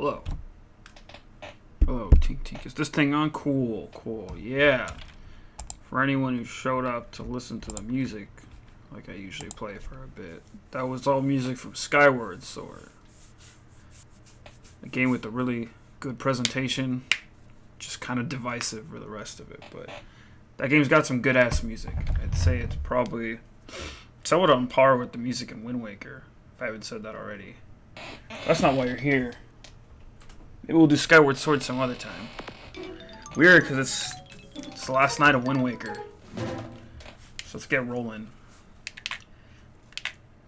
Hello. Hello, Tink Tink. Is this thing on? Cool, cool. Yeah. For anyone who showed up to listen to the music, like I usually play for a bit, that was all music from Skyward Sword. A game with a really good presentation, just kind of divisive for the rest of it, but that game's got some good-ass music. I'd say it's probably somewhat on par with the music in Wind Waker, if I haven't said that already. That's not why you're here. Maybe we'll do Skyward Sword some other time. Weird, because it's the last night of Wind Waker. So let's get rolling.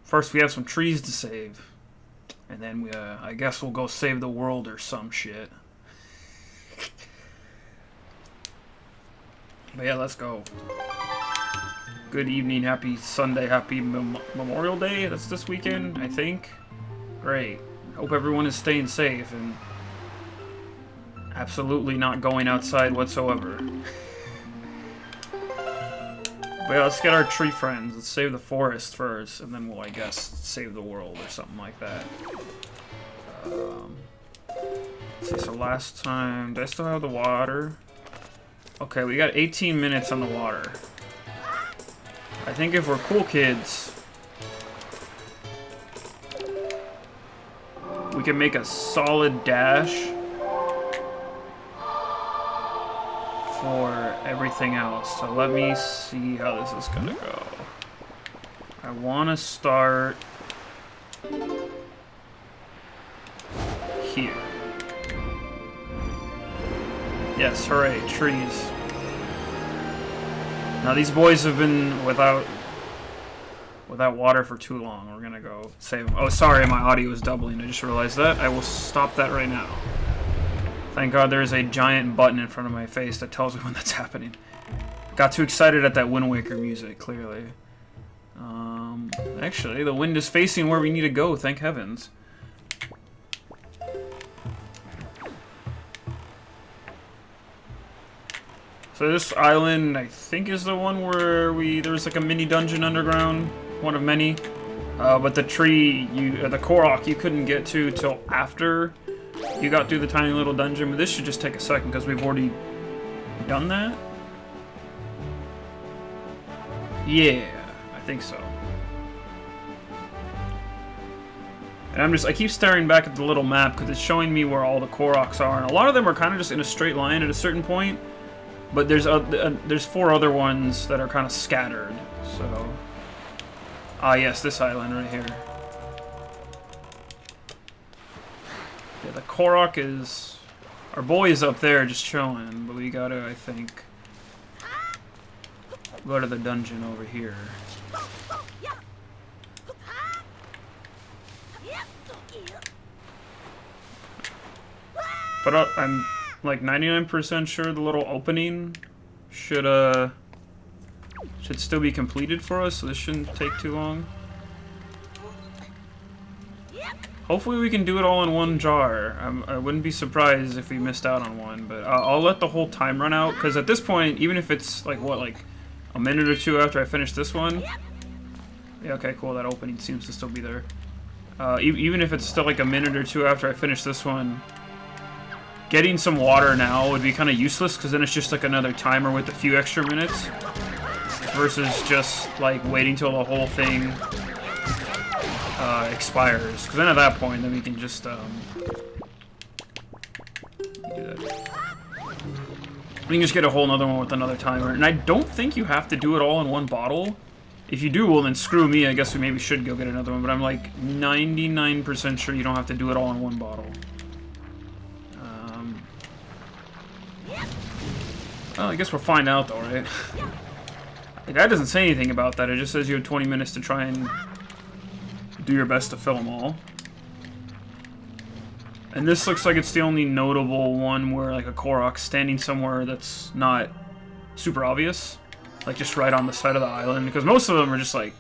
First, we have some trees to save. And then I guess we'll go save the world or some shit. But yeah, let's go. Good evening, happy Sunday, happy Memorial Day. That's this weekend, I think. Great. Hope everyone is staying safe and absolutely not going outside whatsoever. But yeah, let's get our tree friends. Let's save the forest first, and then we'll, I guess, save the world or something like that. Let's see, so last time... Did I still have the water? Okay, we got 18 minutes on the water. I think if we're cool kids, we can make a solid dash for everything else. So let me see how this is gonna go. I want to start here. Yes, hooray, trees. Now these boys have been without water for too long. We're gonna go save them. Oh, sorry, my audio is doubling. I just realized that. I will stop that right now. Thank God there is a giant button in front of my face that tells me when that's happening. Got too excited at that Wind Waker music, clearly. Actually, the wind is facing where we need to go, thank heavens. So this island, I think, is the one where there's like a mini dungeon underground, one of many. But the tree, the Korok, you couldn't get to till after you got through the tiny little dungeon. But this should just take a second because we've already done that. Yeah, I think so. And I keep staring back at the little map because it's showing me where all the Koroks are, and a lot of them are kind of just in a straight line at a certain point. But there's 4 other ones that are kind of scattered. So, yes, this island right here. Yeah, the Korok is... Our boy is up there just chilling, but we gotta, I think, go to the dungeon over here. But I'm like 99% sure the little opening should still be completed for us, so this shouldn't take too long. Hopefully we can do it all in one jar. I wouldn't be surprised if we missed out on one, but I'll let the whole time run out, because at this point, even if it's like, what, like a minute or two after I finish this one? Yeah, okay, cool, that opening seems to still be there. Even if it's still like a minute or two after I finish this one, getting some water now would be kind of useless, because then it's just like another timer with a few extra minutes, versus just like waiting till the whole thing expires. Because then at that point, then we can just do that. We can just get a whole other one with another timer. And I don't think you have to do it all in one bottle. If you do, well then screw me. I guess we maybe should go get another one. But I'm like 99% sure you don't have to do it all in one bottle. Well, I guess we'll find out though, right? The guy doesn't say anything about that. It just says you have 20 minutes to try and do your best to fill them all. And this looks like it's the only notable one where like a Korok's standing somewhere that's not super obvious. Like just right on the side of the island. Because most of them are just like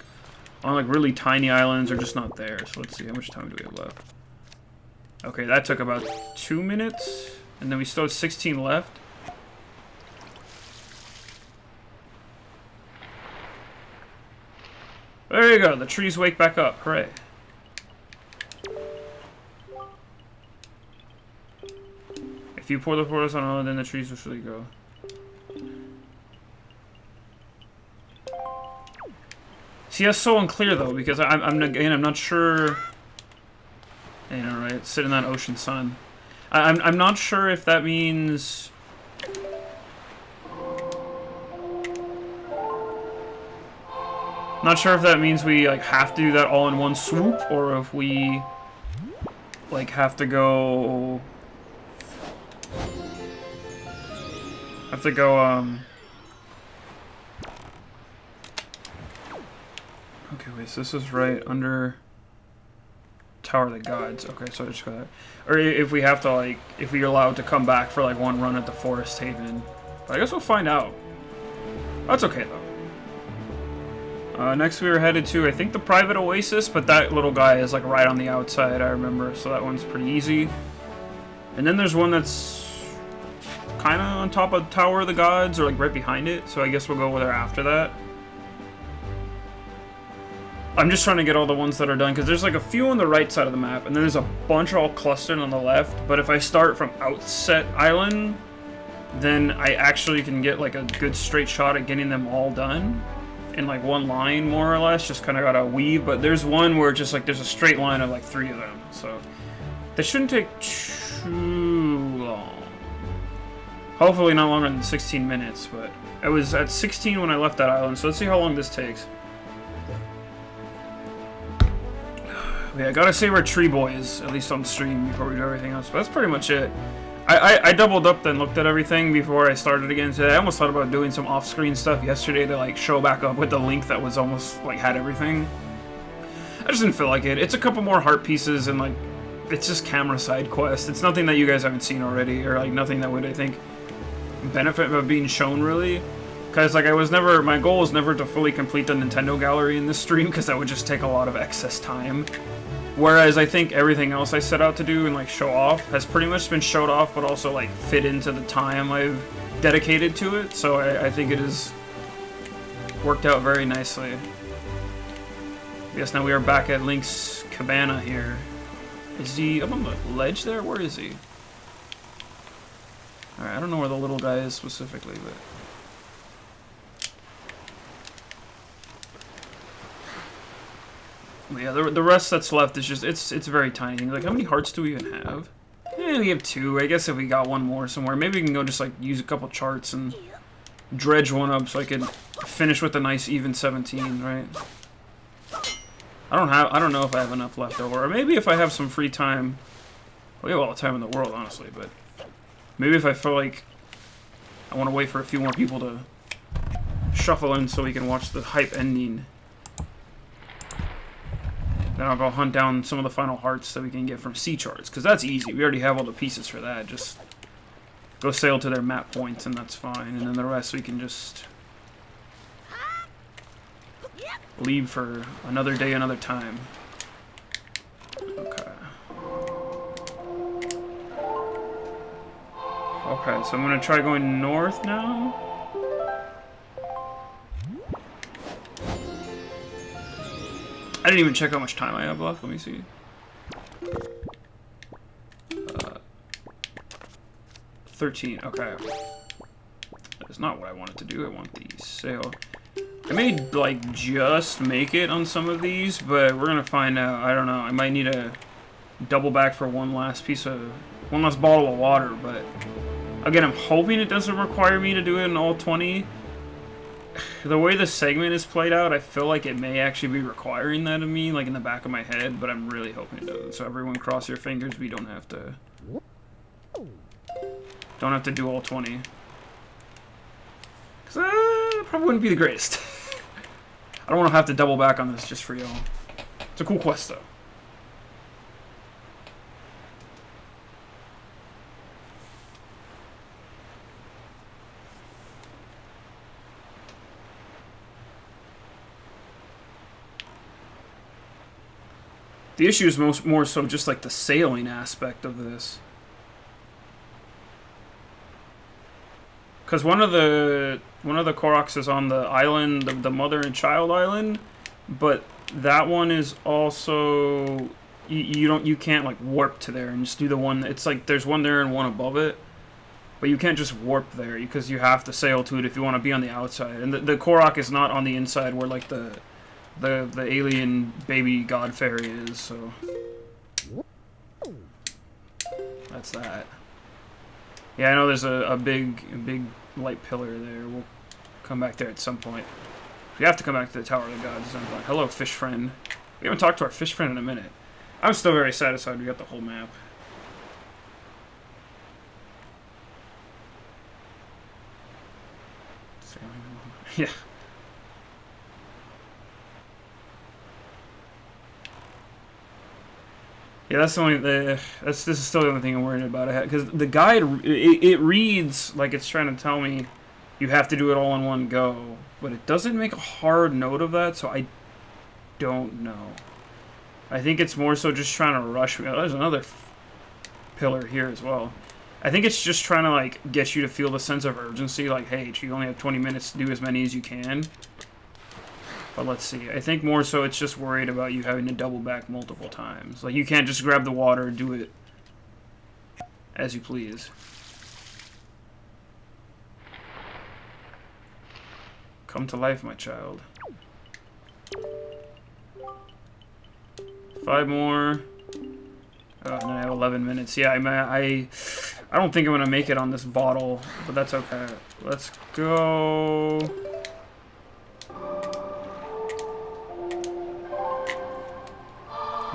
on like really tiny islands or just not there. So let's see, how much time do we have left? Okay, that took about 2 minutes. And then we still have 16 left. There you go, the trees wake back up. Hooray. If you pour the forest on island, then the trees will surely grow. See, that's so unclear though, because I'm not sure. You know, right? Sit in that ocean sun. I'm not sure if that means. Not sure if that means we like have to do that all in one swoop, or if we like have to go. Okay, wait, so this is right under Tower of the Gods. Okay, so I just go there. Or if we have to, like, if we're allowed to come back for, like, one run at the Forest Haven. But I guess we'll find out. That's okay, though. Next we were headed to, I think, the Private Oasis, but that little guy is, like, right on the outside, I remember. So that one's pretty easy. And then there's one that's kind of on top of Tower of the Gods, or, like, right behind it. So I guess we'll go there after that. I'm just trying to get all the ones that are done, because there's like a few on the right side of the map, and then there's a bunch all clustered on the left, but if I start from Outset Island, then I actually can get like a good straight shot at getting them all done, in like one line, more or less, just kind of gotta weave, but there's one where just like there's a straight line of like 3 of them, so they shouldn't take too long. Hopefully not longer than 16 minutes, but I was at 16 when I left that island, so let's see how long this takes. Yeah, I gotta say we're tree boys, at least on stream, before we do everything else. But that's pretty much it. I doubled up then looked at everything before I started again today. I almost thought about doing some off-screen stuff yesterday to like show back up with the link that was almost like had everything. I just didn't feel like it. It's a couple more heart pieces and like it's just camera side quest. It's nothing that you guys haven't seen already, or like nothing that would, I think, benefit of being shown really. Because like my goal was never to fully complete the Nintendo gallery in this stream, because that would just take a lot of excess time. Whereas I think everything else I set out to do and like show off has pretty much been showed off, but also like fit into the time I've dedicated to it. So I think it has worked out very nicely. Yes, now we are back at Link's cabana here. Is he up on the ledge there? Where is he? Alright, I don't know where the little guy is specifically, but... Yeah, the rest that's left is just, it's very tiny. Like, how many hearts do we even have? Yeah, we have 2. I guess if we got one more somewhere, maybe we can go just, like, use a couple charts and dredge one up so I can finish with a nice even 17, right? I don't know if I have enough left over. Or maybe if I have some free time. We have all the time in the world, honestly, but maybe if I feel like I want to wait for a few more people to shuffle in so we can watch the hype ending. Then I'll go hunt down some of the final hearts that we can get from sea charts, because that's easy. We already have all the pieces for that. Just go sail to their map points, and that's fine. And then the rest we can just leave for another day, another time. Okay. Okay, so I'm going to try going north now. I didn't even check how much time I have left. Let me see. 13. Okay. That is not what I wanted to do. I want the sail. I may, like, just make it on some of these, but we're going to find out. I don't know. I might need a double back for one last bottle of water, but again, I'm hoping it doesn't require me to do it in all 20. The way the segment is played out, I feel like it may actually be requiring that of me, like in the back of my head, but I'm really hoping it doesn't. So everyone cross your fingers, we don't have to do all 20. Because it probably wouldn't be the greatest. I don't want to have to double back on this just for y'all. It's a cool quest, though. The issue is more so just like the sailing aspect of this. Because one of the Koroks is on the island, the mother and child island, but that one is also you can't like warp to there and just do the one. It's like there's one there and one above it. But you can't just warp there because you have to sail to it if you want to be on the outside. And the Korok is not on the inside where like the alien baby god fairy is. So that's that. Yeah, I know there's a big light pillar there. We'll come back there at some point. We have to come back to the Tower of the Gods at some point. Hello, fish friend. We haven't talked to our fish friend in a minute. I'm still very satisfied we got the whole map. Yeah. Yeah, that's the only this is still the only thing I'm worried about. Because the guide it reads like it's trying to tell me you have to do it all in one go, but it doesn't make a hard note of that, so I don't know. I think it's more so just trying to rush me. Oh, there's another pillar here as well. I think it's just trying to like get you to feel the sense of urgency, like, hey, you only have 20 minutes to do as many as you can. But let's see. I think more so it's just worried about you having to double back multiple times. Like, you can't just grab the water and do it as you please. Come to life, my child. 5 more. Oh, and then I have 11 minutes. Yeah, I don't think I'm going to make it on this bottle, but that's okay. Let's go.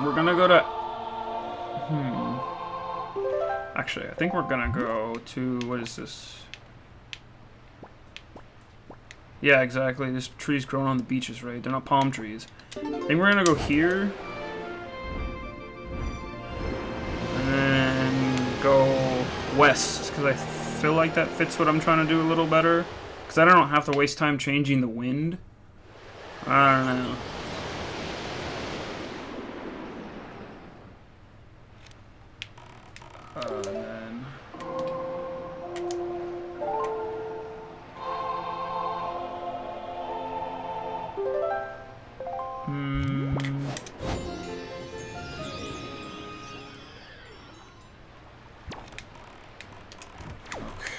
We're gonna go to... Actually, I think we're gonna go to... What is this? Yeah, exactly. This tree's growing on the beaches, right? They're not palm trees. I think we're gonna go here. And then go west, because I feel like that fits what I'm trying to do a little better. Because I don't have to waste time changing the wind. I don't know.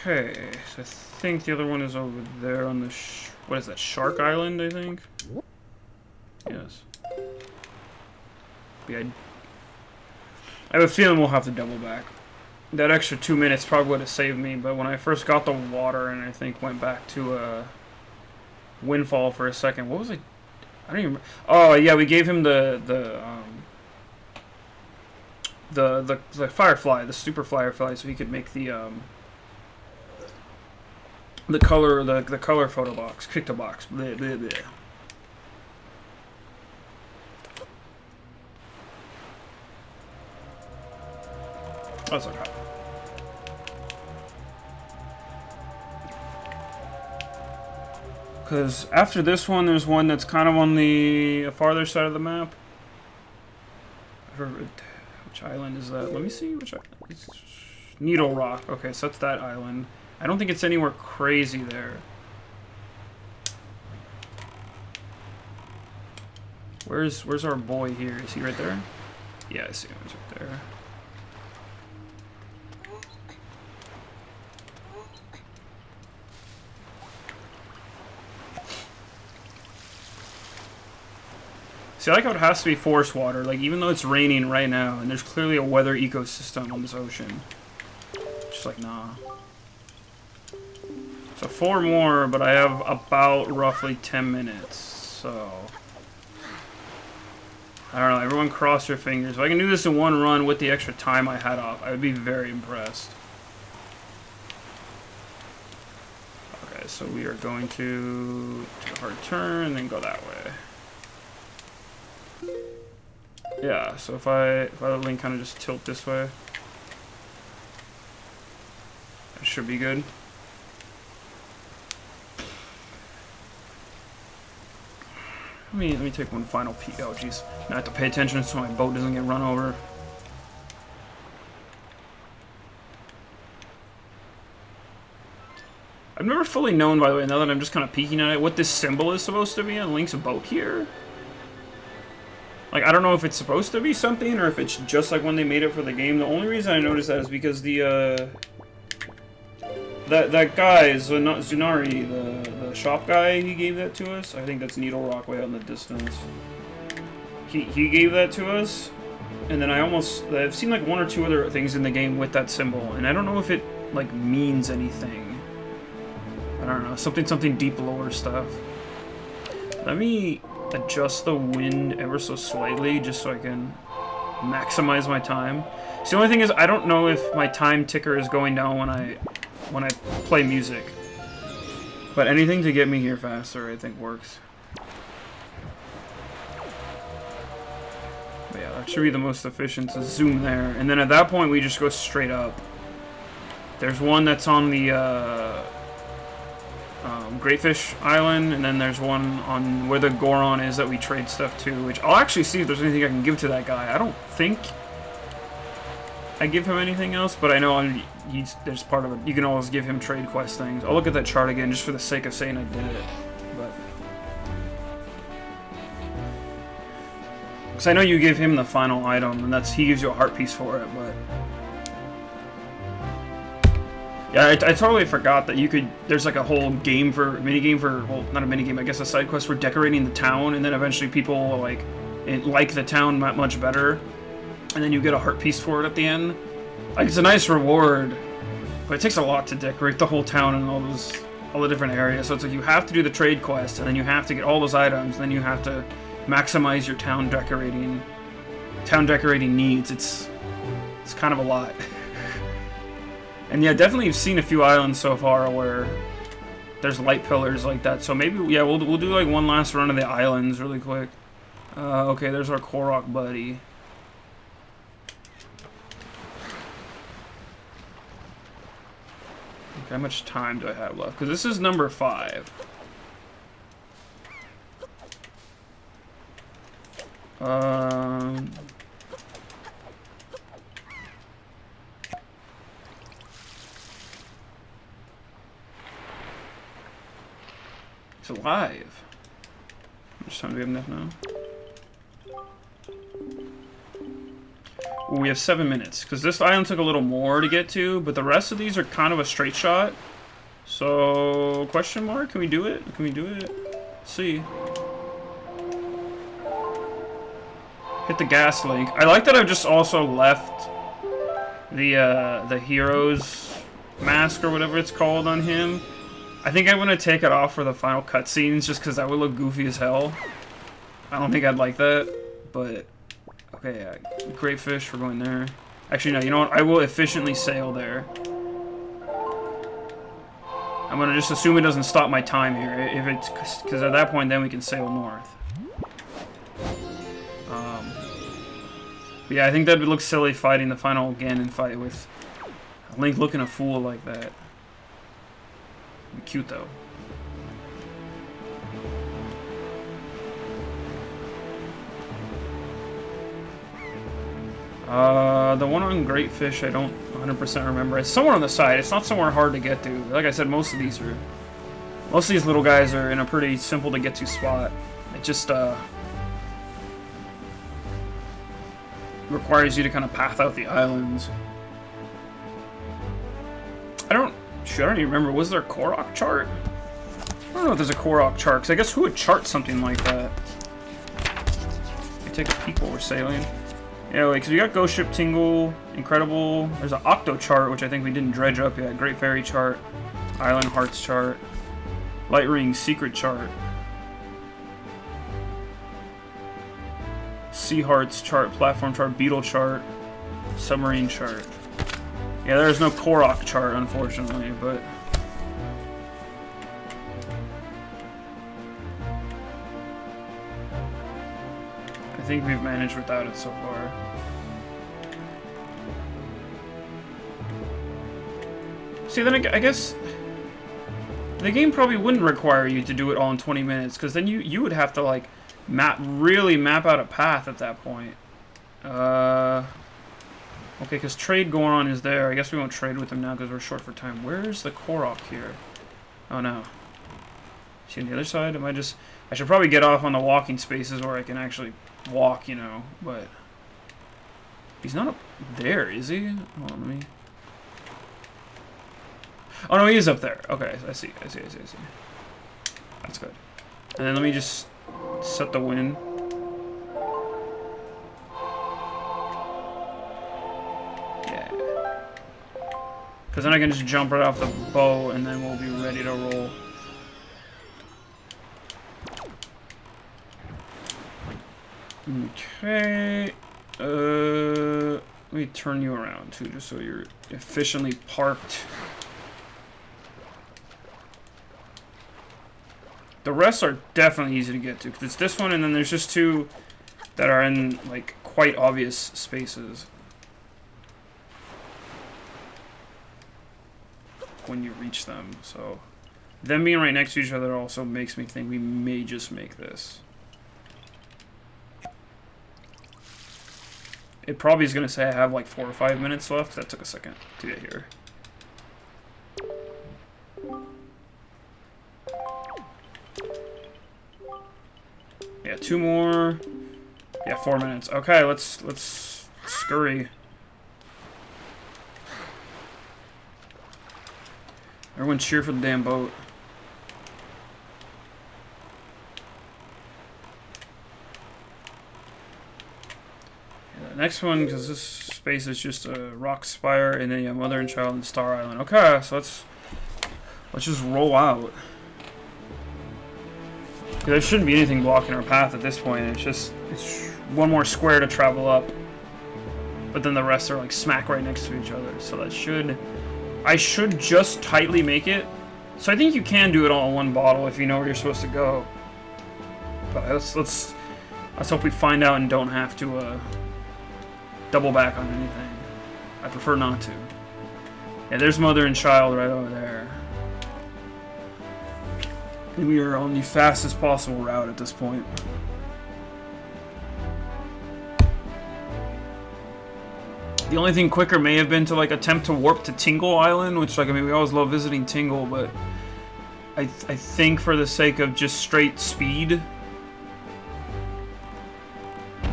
Okay, so I think the other one is over there on the what is that, Shark Island, I think? Yes. Yeah, I have a feeling we'll have to double back. That extra 2 minutes probably would have saved me, but when I first got the water and I think went back to Windfall for a second, what was I don't even remember. Oh, yeah, we gave him the Firefly, the Super Firefly, so he could make the color photo box, picto box. Bleh, bleh, bleh. That's okay. Because after this one, there's one that's kind of on the farther side of the map. Which island is that? Let me see which island. It's Needle Rock. Okay, so that's that island. I don't think it's anywhere crazy there. Where's our boy here? Is he right there? Yeah, I see him. He's right there. See, I like how it has to be forest water. Like, even though it's raining right now, and there's clearly a weather ecosystem on this ocean. Just like, nah. So 4 more, but I have about roughly 10 minutes, so... I don't know, everyone cross your fingers. If I can do this in one run with the extra time I had off, I would be very impressed. Okay, so we are going to take a hard turn and then go that way. Yeah, so if I let Link kind of just tilt this way, that should be good. Let me take one final peek. Oh, jeez. Now I have to pay attention so my boat doesn't get run over. I've never fully known, by the way, now that I'm just kind of peeking at it, what this symbol is supposed to be on Link's boat here. Like, I don't know if it's supposed to be something or if it's just like when they made it for the game. The only reason I noticed that is because the that guy, Zunari, the shop guy, he gave that to us. I think that's Needle Rock way out in the distance. He gave that to us, and then I've seen like one or two other things in the game with that symbol, and I don't know if it like means anything. I don't know, something deep lore stuff. Let me adjust the wind ever so slightly just so I can maximize my time. So the only thing is I don't know if my time ticker is going down when I play music. But anything to get me here faster I think works. But yeah, that should be the most efficient to zoom there. And then at that point we just go straight up. There's one that's on the Greatfish Island, and then there's one on where the Goron is that we trade stuff to, which I'll actually see if there's anything I can give to that guy. I don't think I give him anything else, but I know there's part of it. You can always give him trade quest things. I'll look at that chart again just for the sake of saying I did it. But because I know you give him the final item, and he gives you a heart piece for it, but yeah, I totally forgot that you could. There's like a whole minigame for, well, not a minigame, I guess a side quest for decorating the town, and then eventually people will like the town much better, and then you get a heart piece for it at the end. Like, it's a nice reward, but it takes a lot to decorate the whole town and all the different areas. So it's like you have to do the trade quest, and then you have to get all those items, and then you have to maximize your town decorating needs. It's kind of a lot. And yeah, definitely you've seen a few islands so far where there's light pillars like that. So maybe, yeah, we'll do like one last run of the islands really quick. Okay, there's our Korok buddy. Okay, how much time do I have left? Because this is number 5. It's alive. How much time do we have left now? Ooh, we have 7 minutes, because this island took a little more to get to, but the rest of these are kind of a straight shot. So, question mark? Can we do it? Can we do it? Let's see. Hit the gas link. I like that I've just also left the hero's mask or whatever it's called on him. I think I'm gonna take it off for the final cutscenes just because that would look goofy as hell. I don't think I'd like that, but okay, yeah. Great fish, we're going there. Actually, no, you know what? I will efficiently sail there. I'm gonna just assume it doesn't stop my time here. If it's because at that point, then we can sail north. But yeah, I think that would look silly fighting the final Ganon fight with Link looking a fool like that. Cute though. The one on Great Fish, I don't 100% remember. It's somewhere on the side. It's not somewhere hard to get to. Like I said, most of these little guys are in a pretty simple to get to spot. It just requires you to kind of path out the islands. I don't even remember. Was there a Korok chart? I don't know if there's a Korok chart, because I guess who would chart something like that? Let me take a peek while we're sailing. Yeah, like, so we got Ghost Ship Tingle, Incredible. There's an Octo chart, which I think we didn't dredge up yet. Great Fairy chart, Island Hearts chart, Light Ring Secret chart, Sea Hearts chart, Platform chart, Beetle chart, Submarine chart. Yeah, there's no Korok chart, unfortunately, but I think we've managed without it so far. See, then I guess the game probably wouldn't require you to do it all in 20 minutes, because then you would have to, like, really map out a path at that point. Okay, because trade going on is there. I guess we won't trade with him now because we're short for time. Where's the Korok here? Oh no. Is he on the other side? I should probably get off on the walking spaces where I can actually walk, you know, but he's not up there, is he? Hold on, let me. Oh no, he is up there. Okay, I see. That's good. And then let me just set the wind. Yeah. Because then I can just jump right off the bow and then we'll be ready to roll. Okay. Let me turn you around too, just so you're efficiently parked. The rest are definitely easy to get to, because it's this one and then there's just two that are in, like, quite obvious spaces. When you reach them, so... Them being right next to each other also makes me think we may just make this. It probably is going to say I have like 4 or 5 minutes left. That took a second to get here. Yeah, 2 more. Yeah, 4 minutes. Okay, let's scurry. Everyone cheer for the damn boat. Yeah, the next one, because this space is just a rock spire, and then you have Mother and Child and Star Island. Okay, so let's just roll out. There shouldn't be anything blocking our path at this point. It's one more square to travel up. But then the rest are like smack right next to each other. So that should... I should just tightly make it. So I think you can do it all in one bottle if you know where you're supposed to go. But let's hope we find out and don't have to double back on anything. I prefer not to. Yeah, there's Mother and Child right over there. And we are on the fastest possible route at this point. The only thing quicker may have been to like attempt to warp to Tingle Island, which like I mean we always love visiting Tingle, but I think for the sake of just straight speed,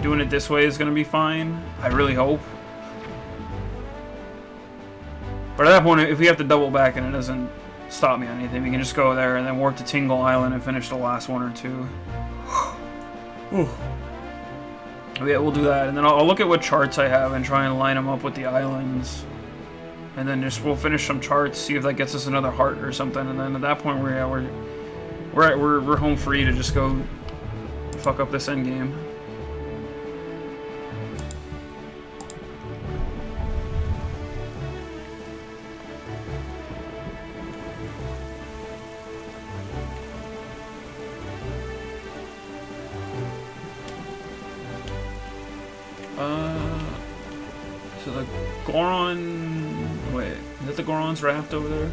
doing it this way is gonna be fine. I really hope. But at that point, if we have to double back and it doesn't stop me on anything, we can just go there and then warp to Tingle Island and finish the last one or two. Yeah, we'll do that, and then I'll look at what charts I have and try and line them up with the islands, and then we'll finish some charts, see if that gets us another heart or something, and then at that point we're home free to just go fuck up this end game. So the Goron... Wait, is that the Goron's raft over there?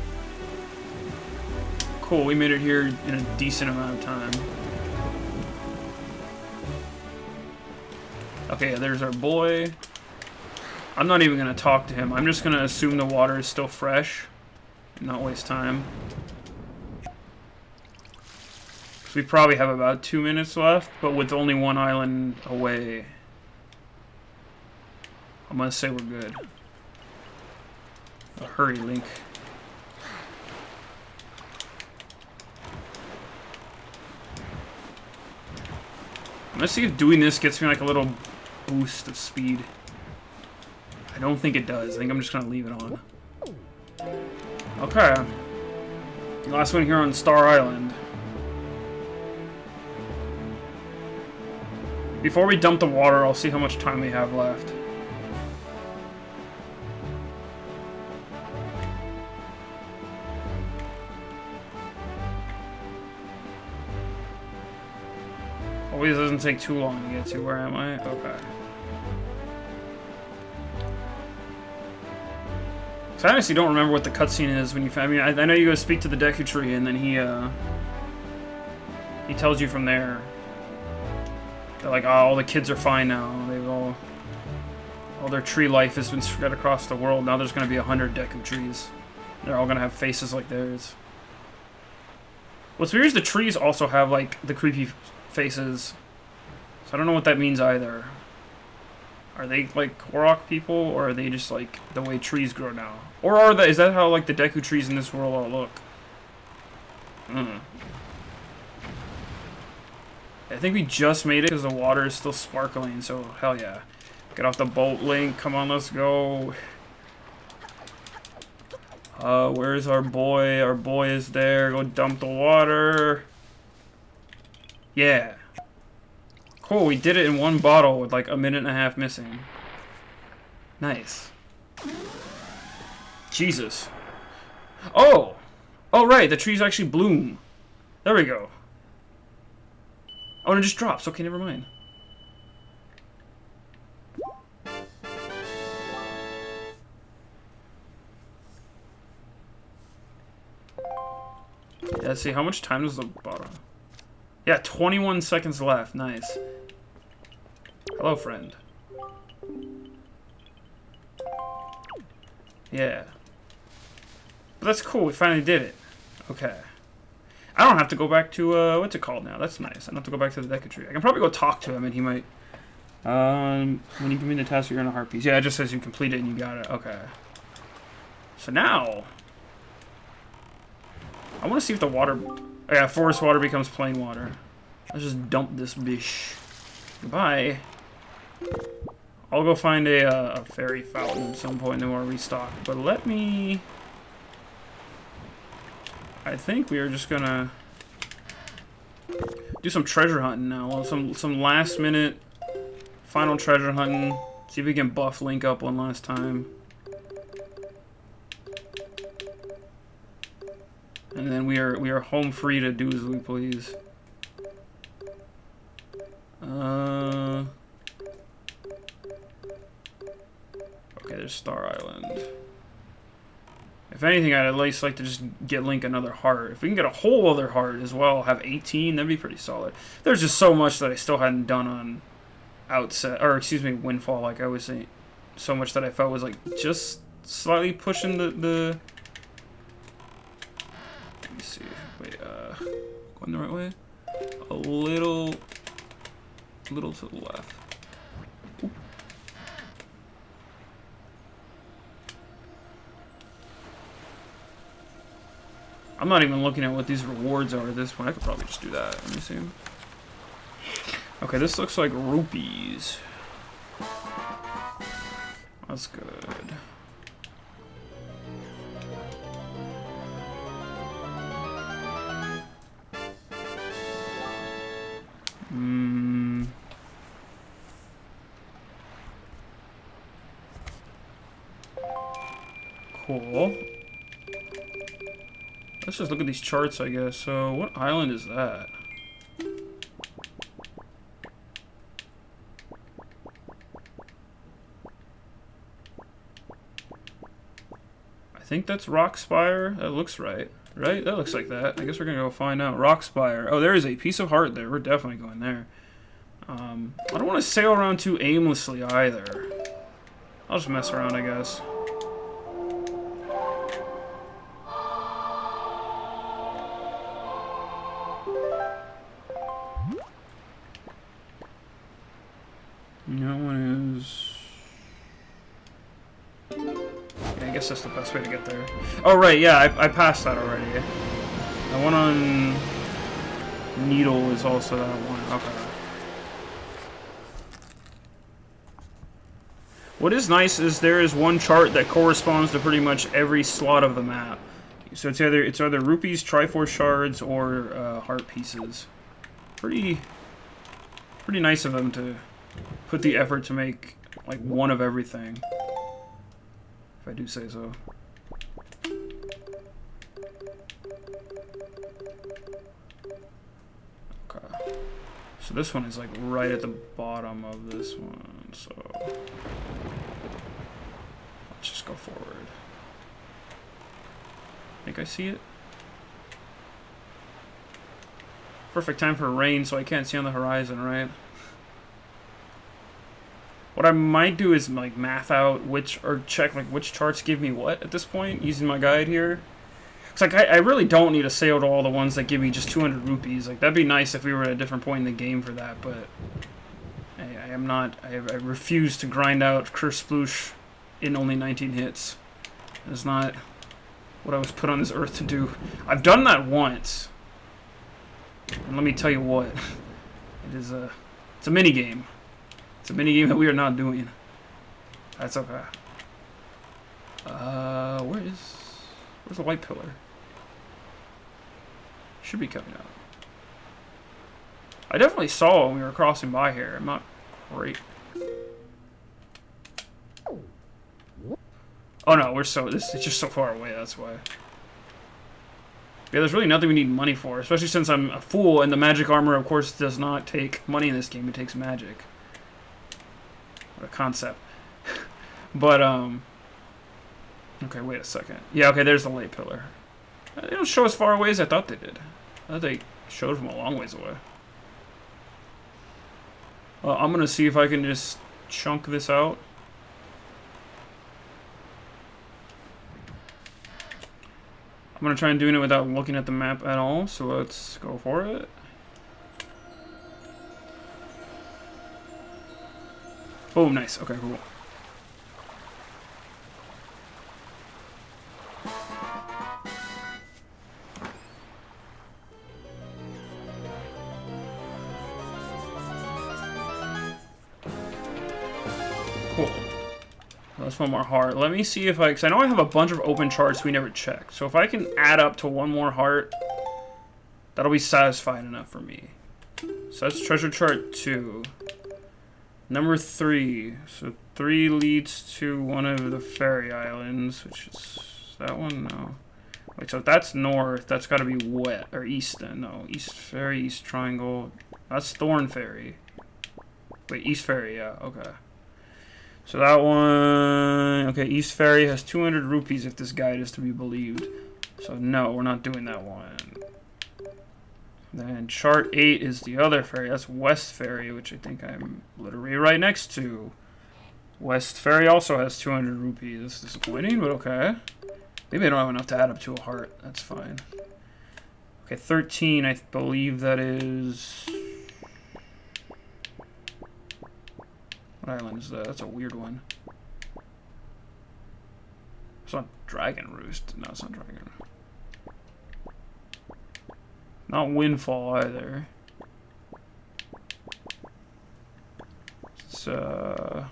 Cool, we made it here in a decent amount of time. Okay, there's our boy. I'm not even going to talk to him. I'm just going to assume the water is still fresh and not waste time. So we probably have about 2 minutes left, but with only one island away. I'm gonna say we're good. Oh, hurry, Link. I'm gonna see if doing this gets me like a little boost of speed. I don't think it does. I think I'm just gonna leave it on. Okay. Last one here on Star Island. Before we dump the water, I'll see how much time we have left. Always doesn't take too long to get to. Where am I? Okay. So I honestly don't remember what the cutscene is when you find me. I know you go speak to the Deku Tree, and then he tells you from there that like, oh, all the kids are fine now. They've all their tree life has been spread across the world. Now there's going to be 100 Deku trees. They're all going to have faces like theirs. What's weird is the trees also have like the creepy faces. So I don't know what that means either. Are they like Korok people, or are they just like the way trees grow now? Or are they, is that how like the Deku trees in this world all look? I think we just made it because the water is still sparkling, so hell yeah. Get off the boat, Link. Come on, let's go. Where's our boy? Our boy is there. Go dump the water. Yeah. Cool, we did it in one bottle with like a minute and a half missing. Nice. Jesus. Oh! Oh, right, the trees actually bloom. There we go. Oh, and it just drops. Okay, never mind. Yeah, let's see, how much time does the bottom? Yeah, 21 seconds left. Nice. Hello, friend. Yeah. But that's cool, we finally did it. Okay. I don't have to go back to, what's it called now? That's nice. I don't have to go back to the Deku Tree. I can probably go talk to him and he might... when you complete the task, you're in a heart piece. Yeah, it just says you complete it and you got it. Okay. So now... I want to see if the water... Oh, yeah, forest water becomes plain water. Let's just dump this bish. Goodbye. I'll go find a fairy fountain at some point and then we'll restock. But let me... I think we are just gonna do some treasure hunting now. Some last minute final treasure hunting. See if we can buff Link up one last time. And then we are home free to do as we please. Okay, there's Star Island. If anything, I'd at least like to just get Link another heart. If we can get a whole other heart as well, have 18, that'd be pretty solid. There's just so much that I still hadn't done on Outset, or excuse me, Windfall, like I was saying. So much that I felt was like just slightly pushing the... Let me see. Wait, going the right way? A little to the left. Oop. I'm not even looking at what these rewards are at this point. I could probably just do that. Let me see. Okay, this looks like rupees. That's good. Cool. Let's just look at these charts, I guess. So, what island is that? I think that's Rockspire. That looks right. Right? That looks like that. I guess we're gonna go find out. Rockspire. Oh, there is a piece of heart there. We're definitely going there. I don't want to sail around too aimlessly either. I'll just mess around, I guess. No one is... Yeah, I guess that's the best way to get there. Oh, right, yeah, I passed that already. The one on Needle is also that one. Okay. What is nice is there is one chart that corresponds to pretty much every slot of the map. So it's either rupees, Triforce shards, or heart pieces. Pretty nice of them to put the effort to make like one of everything, if I do say so. Okay. So this one is like right at the bottom of this one, so let's just go forward. Think I see it? Perfect time for rain, so I can't see on the horizon, right? What I might do is like math out check like which charts give me what at this point using my guide here. It's like I really don't need to sail to all the ones that give me just 200 rupees. Like that'd be nice if we were at a different point in the game for that, but I am not. I refuse to grind out Curse Sploosh in only 19 hits. That's not what I was put on this earth to do. I've done that once. And let me tell you what. It's a mini game. It's a mini game that we are not doing. That's okay. Where's the white pillar? Should be coming out. I definitely saw it when we were crossing by here. I'm not great. Oh no, it's just so far away, that's why. Yeah, there's really nothing we need money for, especially since I'm a fool and the magic armor, of course, does not take money in this game, it takes magic. What a concept. But, okay, wait a second. Yeah, okay, there's the light pillar. They don't show as far away as I thought they did. I thought they showed from a long ways away. I'm gonna see if I can just chunk this out. I'm gonna try and doing it without looking at the map at all, so let's go for it. Oh, nice. Okay, cool. Cool. That's one more heart. Let me see if because I know I have a bunch of open charts we never checked. So if I can add up to one more heart, that'll be satisfying enough for me. So that's treasure chart 2. Number 3. So 3 leads to one of the fairy islands, which is that one? No. Wait, so if that's north, that's got to be west or east then. No, east fairy, east triangle. That's Thorn Fairy. Wait, east fairy, yeah, okay. So that one, okay, East Fairy has 200 rupees if this guide is to be believed. So no, we're not doing that one. Then chart 8 is the other fairy. That's West Fairy, which I think I'm literally right next to. West Fairy also has 200 rupees. That's disappointing, but okay. Maybe I don't have enough to add up to a heart. That's fine. Okay, 13, I believe that is... What island is that? That's a weird one. It's not Dragon Roost. No, it's not Dragon. Not Windfall either. It's and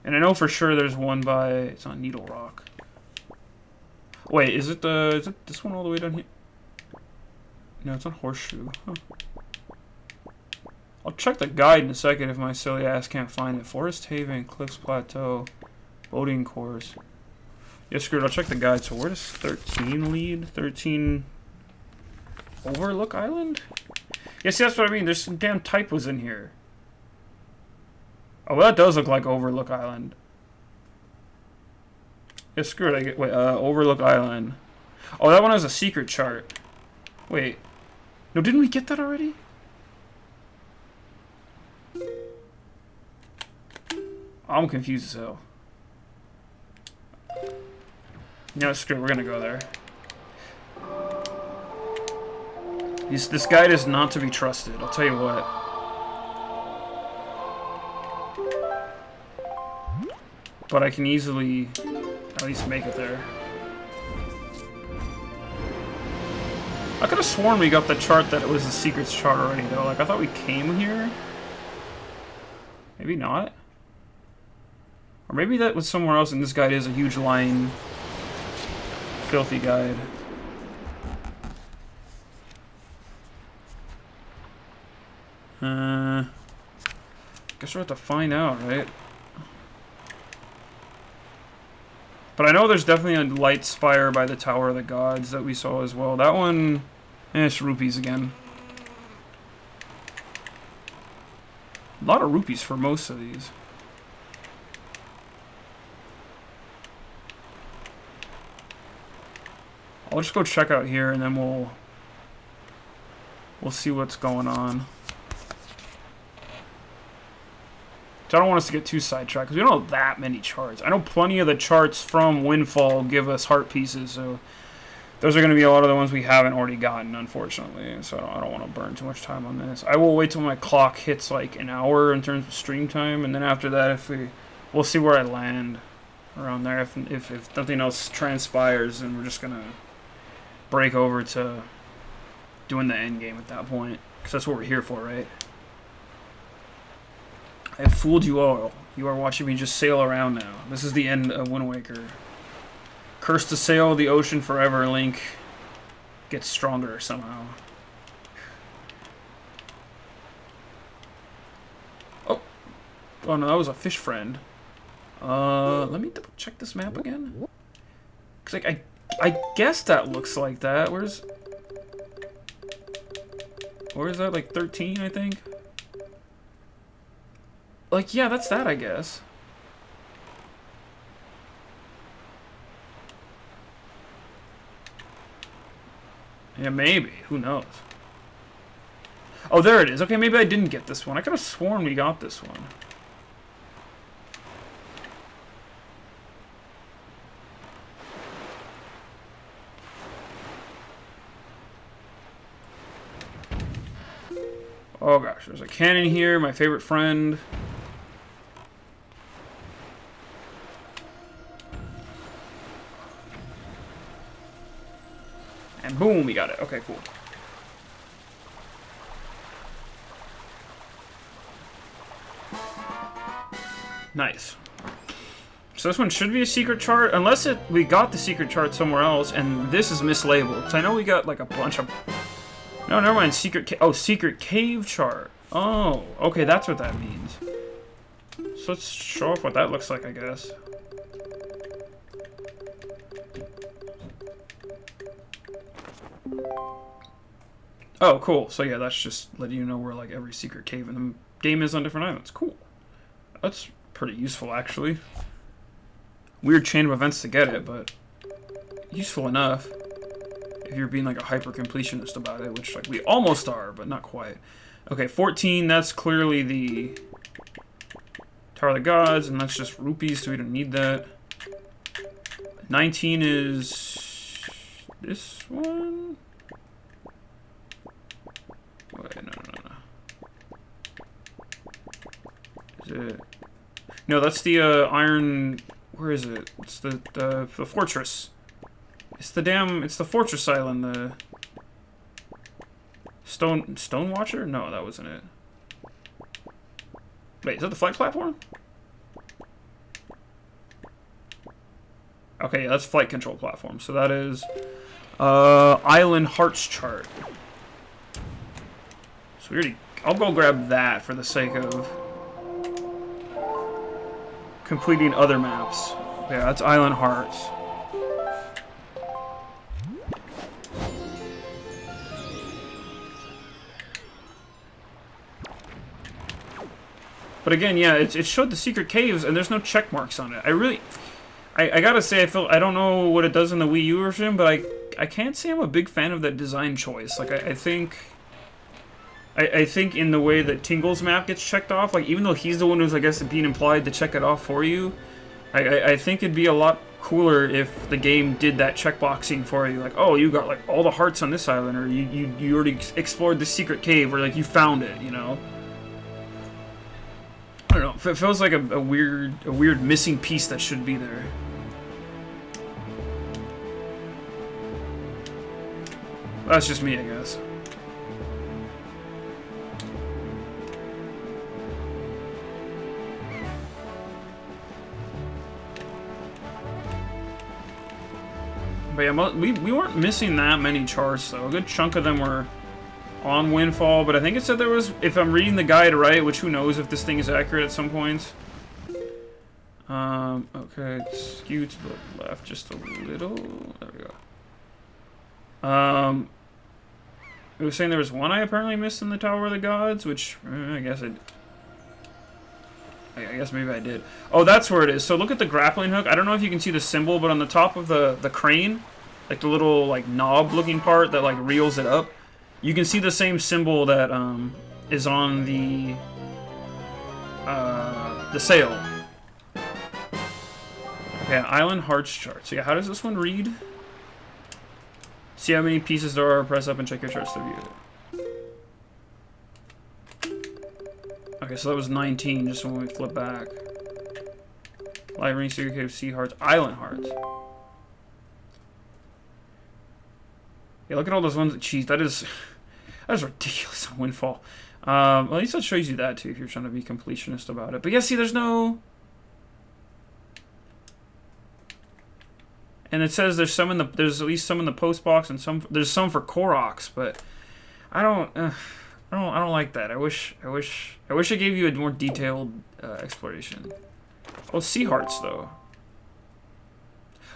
I know for sure there's one by. It's on Needle Rock. Wait, is it this one all the way down here? No, it's on Horseshoe. Huh. I'll check the guide in a second if my silly ass can't find it. Forest Haven, Cliffs Plateau, Boating Course. Yeah, screw it. I'll check the guide. So where does 13 lead? 13 Overlook Island? Yeah, see, that's what I mean. There's some damn typos in here. Oh, well, that does look like Overlook Island. Yeah, screw it. Wait, Overlook Island. Oh, that one has a secret chart. Wait. No, didn't we get that already? I'm confused as hell. No, screw it, we're gonna go there. This guide is not to be trusted, I'll tell you what. But I can easily at least make it there. I could have sworn we got the chart that it was the secrets chart already though. Like, I thought we came here. Maybe not. Or maybe that was somewhere else and this guide is a huge lying, filthy guide. Guess we'll have to find out, right? But I know there's definitely a light spire by the Tower of the Gods that we saw as well. That one, it's rupees again. A lot of rupees for most of these. I'll just go check out here and then we'll see what's going on. So I don't want us to get too sidetracked because we don't have that many charts. I know plenty of the charts from Windfall give us heart pieces, so those are going to be a lot of the ones we haven't already gotten, unfortunately. So I don't want to burn too much time on this. I will wait till my clock hits like an hour in terms of stream time, and then after that, we'll see where I land around there. If nothing else transpires, then we're just gonna break over to doing the end game at that point, because that's what we're here for, right? I have fooled you all. You are watching me just sail around now. This is the end of Wind Waker. Cursed to sail the ocean forever, Link gets stronger somehow. Oh no, that was a fish friend. Let me double check this map again. Cause like I guess that looks like that. Where's that? Like 13, I think. Like, yeah, that's that, I guess. Yeah, maybe. Who knows? Oh, there it is. Okay, maybe I didn't get this one. I could have sworn we got this one. Oh gosh, there's a cannon here, my favorite friend. And boom, we got it. Okay, cool. Nice. So this one should be a secret chart, unless we got the secret chart somewhere else, and this is mislabeled. So I know we got like a bunch of... No, never mind. Secret cave chart. Oh, okay, that's what that means. So let's show off what that looks like, I guess. Oh, cool. So yeah, that's just letting you know where like every secret cave in the game is on different islands. Cool. That's pretty useful, actually. Weird chain of events to get it, but useful enough. If you're being like a hyper completionist about it, which like we almost are, but not quite. Okay, 14, that's clearly the Tower of the Gods, and that's just rupees, so we don't need that. 19 is this one? Wait, no. Is it? No, that's the iron. Where is it? It's the fortress. It's the fortress island, the Stone Watcher? No, that wasn't it. Wait, is that the flight platform? Okay, yeah, that's flight control platform. So that is Island Hearts chart. So I'll go grab that for the sake of completing other maps. Yeah, that's Island Hearts. But again, yeah, it showed the secret caves, and there's no check marks on it. I gotta say, I don't know what it does in the Wii U version, but I can't say I'm a big fan of that design choice. Like, I think in the way that Tingle's map gets checked off, like, even though he's the one who's, I guess, being implied to check it off for you, I think it'd be a lot cooler if the game did that checkboxing for you. Like, oh, you got, like, all the hearts on this island, or you already explored the secret cave, or, like, you found it, you know? I don't know. It feels like a weird missing piece that should be there. That's just me, I guess. But yeah, we weren't missing that many charts though. A good chunk of them were on Windfall, but I think it said there was, if I'm reading the guide right, which who knows if this thing is accurate at some points. Okay, skew to the left just a little. There we go. It was saying there was one I apparently missed in the Tower of the Gods, which I guess I guess maybe I did. Oh, that's where it is. So look at the grappling hook. I don't know if you can see the symbol, but on the top of the crane, like the little like knob-looking part that like reels it up, you can see the same symbol that is on the sail. Okay, Island Hearts chart. So yeah, how does this one read? See how many pieces there are, press up and check your charts to view it. Okay, so that was 19 just when we flip back. Light ring, secret cave, sea hearts, island hearts. Yeah, look at all those ones. Jeez, that is ridiculous on Windfall. Well, at least that shows you that too if you're trying to be completionist about it. But yeah, see, there's no. And it says there's at least some in the post box and there's some for Koroks, but I don't like that. I wish it gave you a more detailed exploration. Oh, sea hearts though.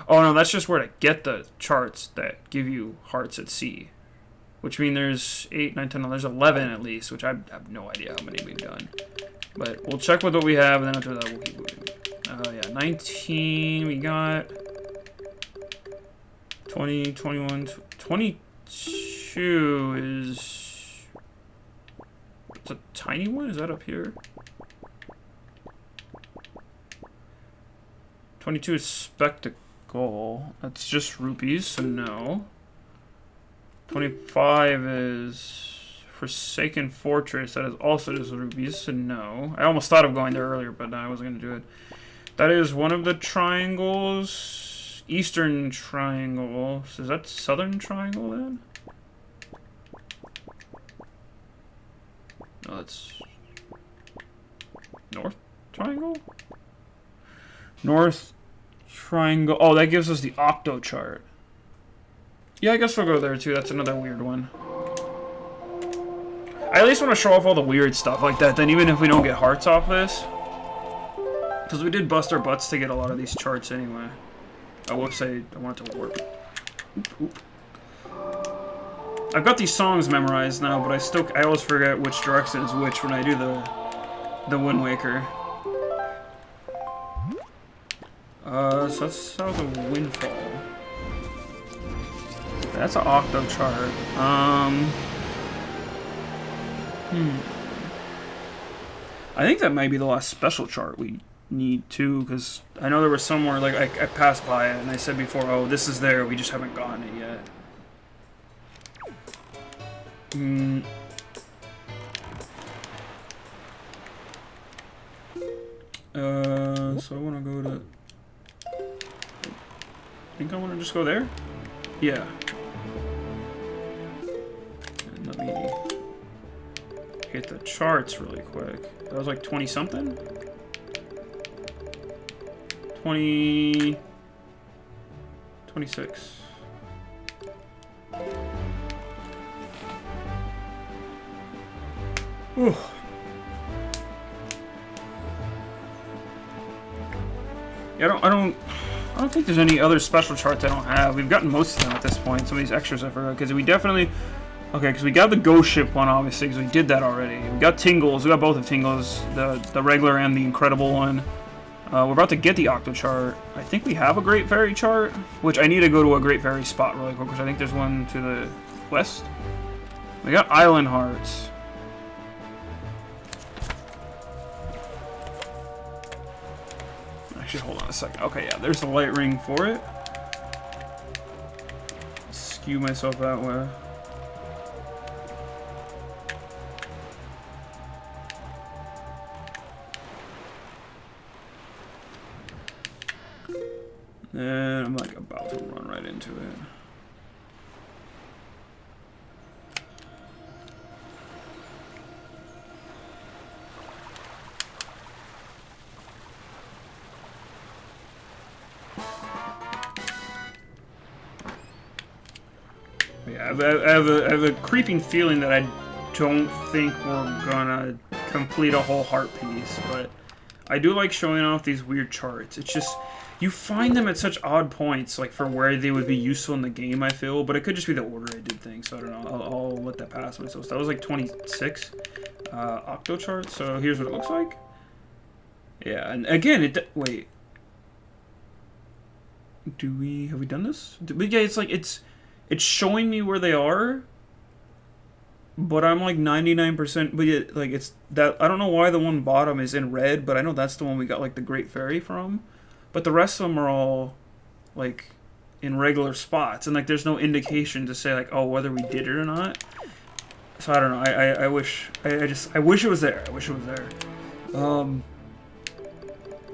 Oh no, that's just where to get the charts that give you hearts at sea. Which means there's 8, 9, 10, 11, there's 11 at least, which I have no idea how many we've done. But we'll check with what we have, and then after that we'll keep moving. Yeah, 19 we got. 20, 21, 22 is... It's a tiny one? Is that up here? 22 is spectacle. That's just rupees, so no. 25 is Forsaken Fortress. That is also just rupees, so no. I almost thought of going there earlier, but I wasn't going to do it. That is one of the triangles. Eastern Triangle. So is that Southern Triangle then? No, that's North Triangle? North Triangle. Oh, that gives us the Octo chart. Yeah, I guess we'll go there too. That's another weird one. I at least want to show off all the weird stuff like that, then even if we don't get hearts off this. Because we did bust our butts to get a lot of these charts anyway. Oh, whoops, I wanted to warp. Oop. I've got these songs memorized now, but I always forget which direction is which when I do the Wind Waker. So that's how the Windfall. That's an Octo chart. I think that might be the last special chart we need to, because I know there was somewhere like I passed by it and I said before, oh, this is there, we just haven't gotten it yet. So I want to go to. I think I want to just go there. Yeah. And let me hit the charts really quick. That was like 20 something. 20... 26. Ooh. Yeah, I don't think there's any other special charts I don't have. We've gotten most of them at this point. Some of these extras I forgot, because we definitely... Okay, because we got the Ghost Ship one, obviously, because we did that already. We got Tingles. We got both of Tingles, the regular and the Incredible one. We're about to get the Octo chart. I think we have a Great Fairy chart, which I need to go to a Great Fairy spot really quick, because I think there's one to the west. We got Island Hearts. Actually, hold on a second. Okay, yeah, there's the light ring for it. Skew myself that way. And I'm like about to run right into it. Yeah, I have a creeping feeling that I don't think we're gonna complete a whole heart piece, but I do like showing off these weird charts. It's just, you find them at such odd points, like for where they would be useful in the game, I feel, but it could just be the order I did things, so I don't know. I'll let that pass myself. So that was like 26 Octo chart, so here's what it looks like. Yeah, and again, wait. Have we done this? But yeah, it's like, it's showing me where they are, but I'm like 99%, but it, like it's that, I don't know why the one bottom is in red, but I know that's the one we got like the Great Fairy from, but the rest of them are all like in regular spots, and like there's no indication to say like, oh, whether we did it or not. So I don't know. I wish I wish it was there. I wish it was there.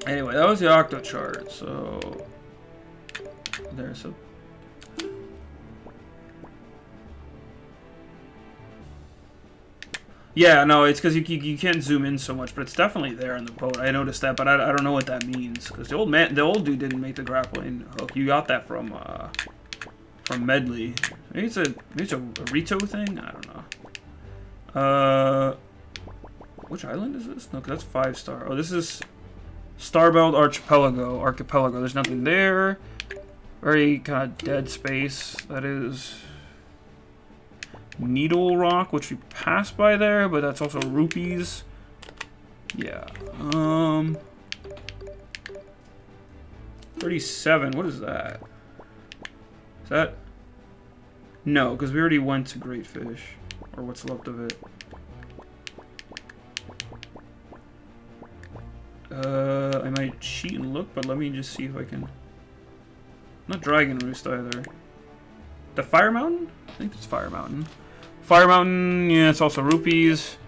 Anyway, that was the octo chart. So there's a. Yeah, no, it's because you can't zoom in so much, but it's definitely there in the boat. I noticed that, but I don't know what that means because the old dude didn't make the grappling hook. You got that from Medley. Maybe it's a Rito thing. I don't know. Which island is this? No, 'cause that's 5-star. Oh, this is Starbelt Archipelago. There's nothing there. Very kind of dead space. That is Needle Rock, which we passed by there, but that's also rupees. Yeah. 37. What is that? Is that? No, because we already went to Great Fish, or what's left of it. I might cheat and look, but let me just see if I can. Not Dragon Roost either. The Fire Mountain? I think it's Fire Mountain. Fire Mountain, yeah, it's also rupees.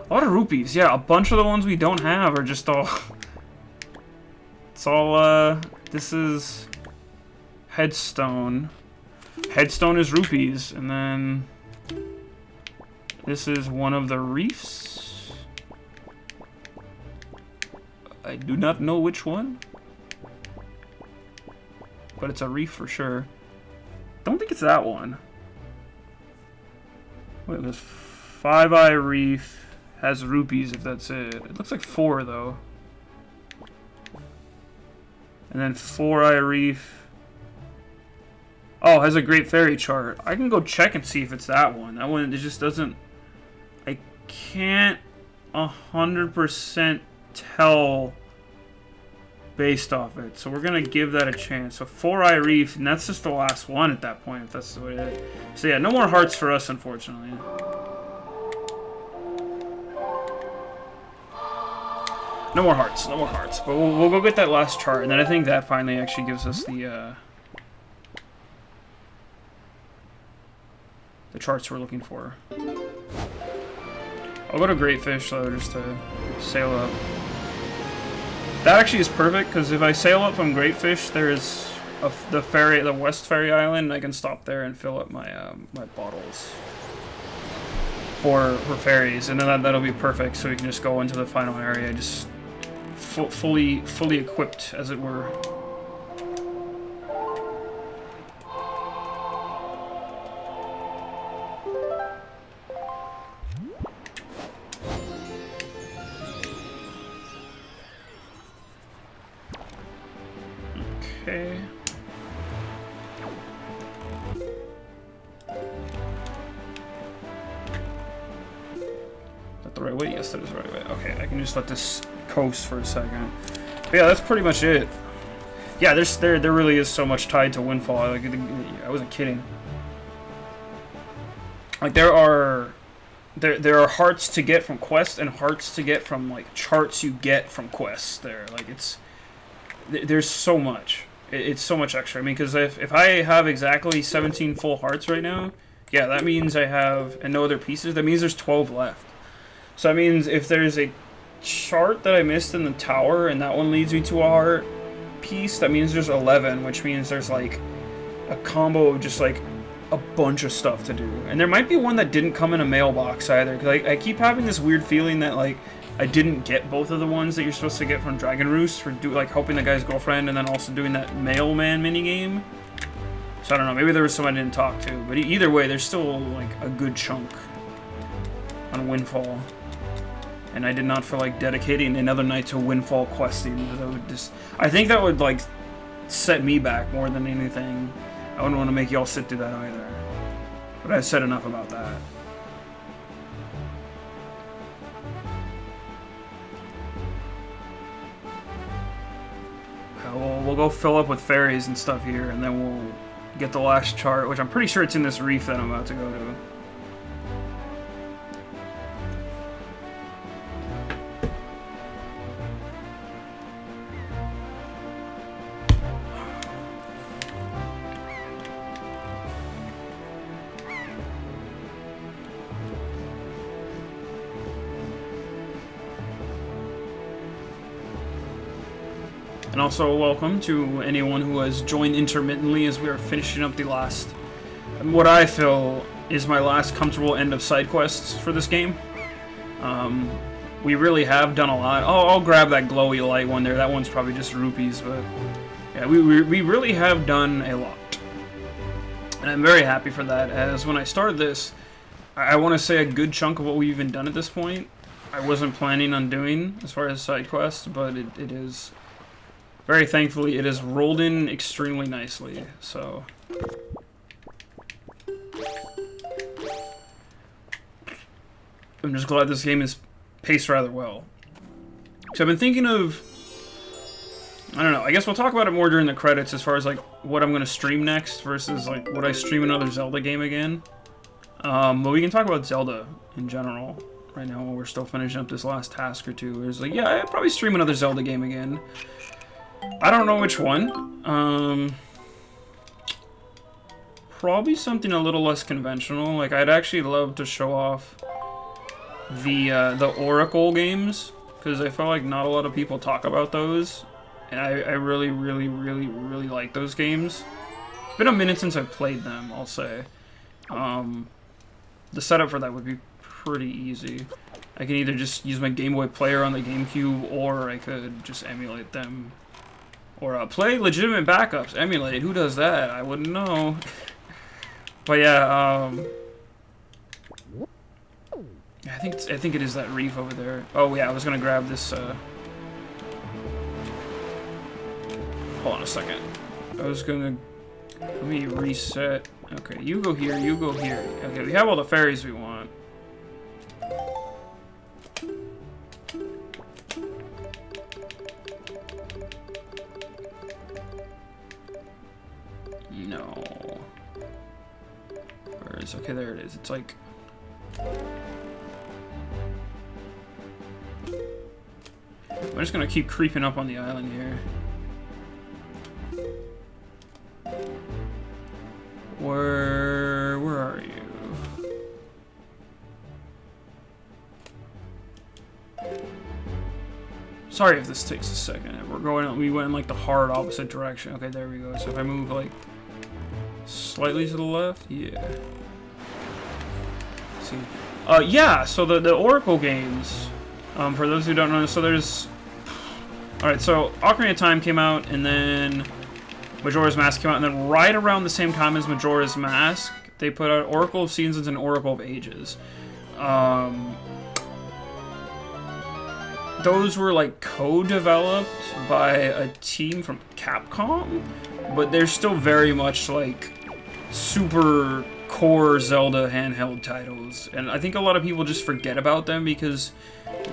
A lot of rupees, yeah. A bunch of the ones we don't have are just all... It's all, this is... Headstone. Headstone is rupees, and then... This is one of the reefs. I do not know which one. But it's a reef for sure. Don't think it's that one. Wait, there's 5-Eye Reef has rupees if that's it. It looks like 4 though. And then 4-Eye Reef. Oh, has a Great Fairy chart. I can go check and see if it's that one. That one, it just doesn't... I can't 100% tell based off it. So we're going to give that a chance. So 4-Eye Reef, and that's just the last one at that point, if that's the way it is. So yeah, no more hearts for us, unfortunately. No more hearts, no more hearts. But we'll go get that last chart, and then I think that finally actually gives us the charts we're looking for. I'll go to Great Fish, though, just to sail up. That actually is perfect, because if I sail up from Great Fish, there's the West Ferry Island, and I can stop there and fill up my my bottles for ferries, and then that'll be perfect, so we can just go into the final area, just fully equipped, as it were. Okay. Is that the right way? Yes, that is the right way. Okay, I can just let this coast for a second. But yeah, that's pretty much it. Yeah, there really is so much tied to Windfall. Like, I wasn't kidding. Like there are hearts to get from quests and hearts to get from like charts you get from quests. There's so much. It's so much extra. I mean, because if I have exactly 17 full hearts right now, yeah, that means I have, and no other pieces, that means there's 12 left. So that means if there's a chart that I missed in the tower, and that one leads me to a heart piece, that means there's 11, which means there's like a combo of just like a bunch of stuff to do. And there might be one that didn't come in a mailbox either, because I keep having this weird feeling that like I didn't get both of the ones that you're supposed to get from Dragon Roost for like helping the guy's girlfriend and then also doing that mailman minigame. So I don't know, maybe there was some I didn't talk to, but either way, there's still like a good chunk on Windfall. And I did not feel like dedicating another night to Windfall questing, because I think that would like set me back more than anything. I wouldn't want to make y'all sit through that either. But I said enough about that. We'll go fill up with fairies and stuff here, and then we'll get the last chart, which I'm pretty sure it's in this reef that I'm about to go to. And also welcome to anyone who has joined intermittently as we are finishing up the last, what I feel is my last comfortable end of side quests for this game. We really have done a lot. I'll grab that glowy light one there. That one's probably just rupees, but yeah, we really have done a lot. And I'm very happy for that, as when I started this, I want to say a good chunk of what we've even done at this point, I wasn't planning on doing as far as side quests, but it is, very thankfully, it has rolled in extremely nicely, so. I'm just glad this game is paced rather well. So I've been thinking of, I don't know, I guess we'll talk about it more during the credits as far as like what I'm going to stream next versus like would I stream another Zelda game again. But we can talk about Zelda in general right now while we're still finishing up this last task or two. It's like, yeah, I'd probably stream another Zelda game again. I don't know which one. Probably something a little less conventional. Like, I'd actually love to show off the Oracle games, because I feel like not a lot of people talk about those, and I really like those games. It's been a minute since I've played them, I'll say. The setup for that would be pretty easy. I can either just use my Game Boy Player on the GameCube, or I could just emulate them. Or play legitimate backups. Emulate, who does that? I wouldn't know. But yeah, I think it is that reef over there. Oh yeah, I was gonna grab this. Hold on a second. I was gonna. Let me reset. Okay, you go here. You go here. Okay, we have all the fairies we want. No. Where is? Okay, there it is. It's like. I'm just gonna keep creeping up on the island here. Where are you? Sorry if this takes a second. We went in like the hard opposite direction. Okay, there we go. So if I move like slightly to the left, yeah. Let's see. Yeah. So the Oracle games. For those who don't know, so there's. Alright, so Ocarina of Time came out, and then Majora's Mask came out, and then right around the same time as Majora's Mask, they put out Oracle of Seasons and Oracle of Ages. Those were like co-developed by a team from Capcom, but they're still very much like super core Zelda handheld titles, and I think a lot of people just forget about them because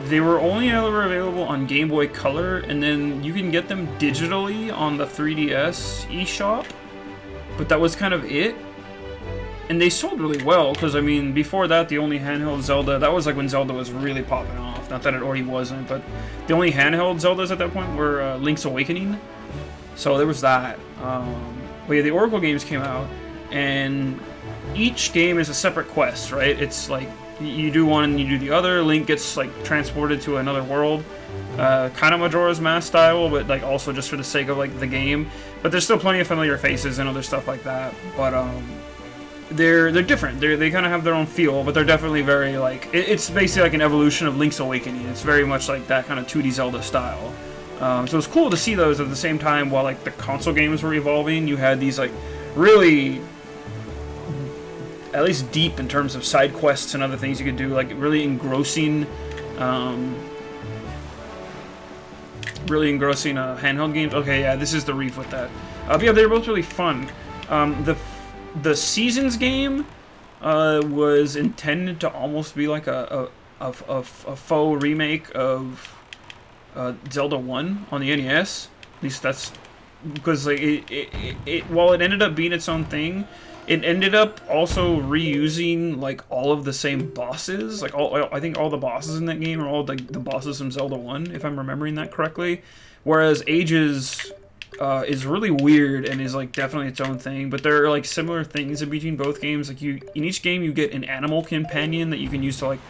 they were only ever available on Game Boy Color, and then you can get them digitally on the 3DS eShop, but that was kind of it. And they sold really well, because, I mean, before that, the only handheld Zelda, that was like when Zelda was really popping off. Not that it already wasn't, but the only handheld Zeldas at that point were Link's Awakening. So there was that. But yeah, the Oracle games came out, and each game is a separate quest, right? It's like, you do one and you do the other. Link gets like transported to another world, kind of Majora's Mask style, but like also just for the sake of like the game. But there's still plenty of familiar faces and other stuff like that. But they're different. They kind of have their own feel, but they're definitely very like it's basically like an evolution of Link's Awakening. It's very much like that kind of 2D Zelda style. So it's cool to see those at the same time while like the console games were evolving. You had these like really, at least deep in terms of side quests and other things you could do, like really engrossing handheld games. Okay, yeah, this is the reef with that. But yeah, they were both really fun. The Seasons game was intended to almost be like a faux remake of Zelda 1 on the NES. At least that's because like while it ended up being its own thing, it ended up also reusing like all of the same bosses. Like I think all the bosses in that game are all like the bosses from Zelda 1, if I'm remembering that correctly. Whereas Ages is really weird and is like definitely its own thing. But there are like similar things in between both games. Like in each game you get an animal companion that you can use to like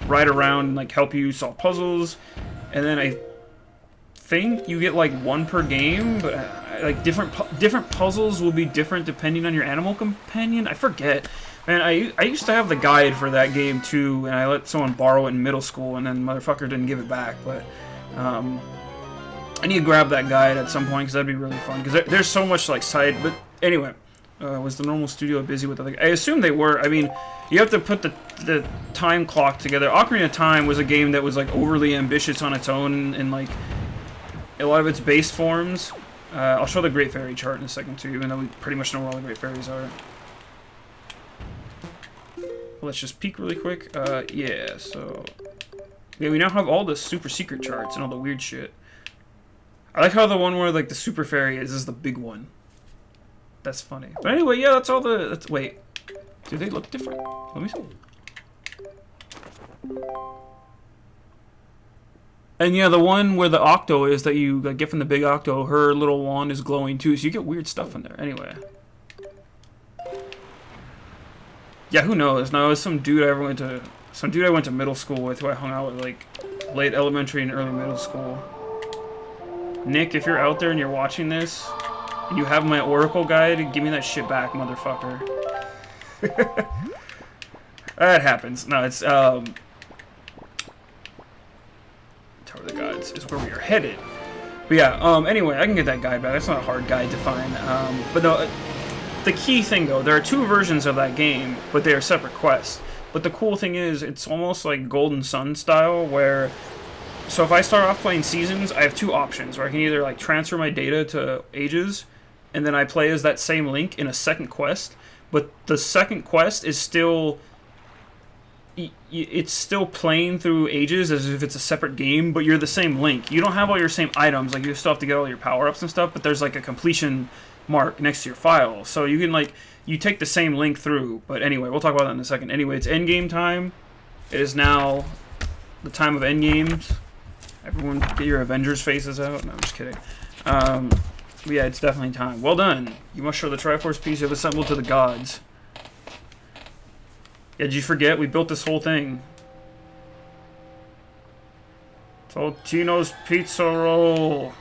ride around and like help you solve puzzles. And then I think you get like one per game, but like different puzzles will be different depending on your animal companion. I forget. Man, I used to have the guide for that game too, and I let someone borrow it in middle school, and then motherfucker didn't give it back. But I need to grab that guide at some point because that'd be really fun. Because there's so much like side. But anyway, was the normal studio busy with other? I assume they were. I mean, you have to put the time clock together. Ocarina of Time was a game that was like overly ambitious on its own, and like a lot of its base forms. I'll show the Great Fairy chart in a second too, even though we pretty much know where all the Great Fairies are. Let's just peek really quick. Yeah, so yeah, we now have all the super secret charts and all the weird shit. I like how the one where like the super fairy is the big one. That's funny. But anyway, yeah, that's all the. Wait, do they look different? Let me see. And yeah, the one where the Octo is that you get from the big Octo, her little wand is glowing too, so you get weird stuff in there. Anyway. Yeah, who knows? No, it was some dude I went to middle school with, who I hung out with like late elementary and early middle school. Nick, if you're out there and you're watching this, and you have my Oracle guide, give me that shit back, motherfucker. That happens. No, it's Tower of the Gods is where we are headed. But yeah, anyway, I can get that guide back. That's not a hard guide to find. But no. The key thing, though, there are two versions of that game, but they are separate quests. But the cool thing is, it's almost like Golden Sun style, where... So if I start off playing Seasons, I have two options, where I can either like transfer my data to Ages, and then I play as that same Link in a second quest. But the second quest is still... It's still playing through Ages as if it's a separate game, but you're the same Link. You don't have all your same items, like you still have to get all your power-ups and stuff, but there's like a completion mark next to your file, so you can like you take the same link through. But anyway, we'll talk about that in a second. Anyway, it's endgame time. It is now the time of endgames. Everyone get your Avengers faces out. No, I'm just kidding. But yeah, it's definitely time. Well done. You must show the Triforce piece you have assembled to the gods. Yeah, did you forget? We built this whole thing. Totino's Pizza Roll.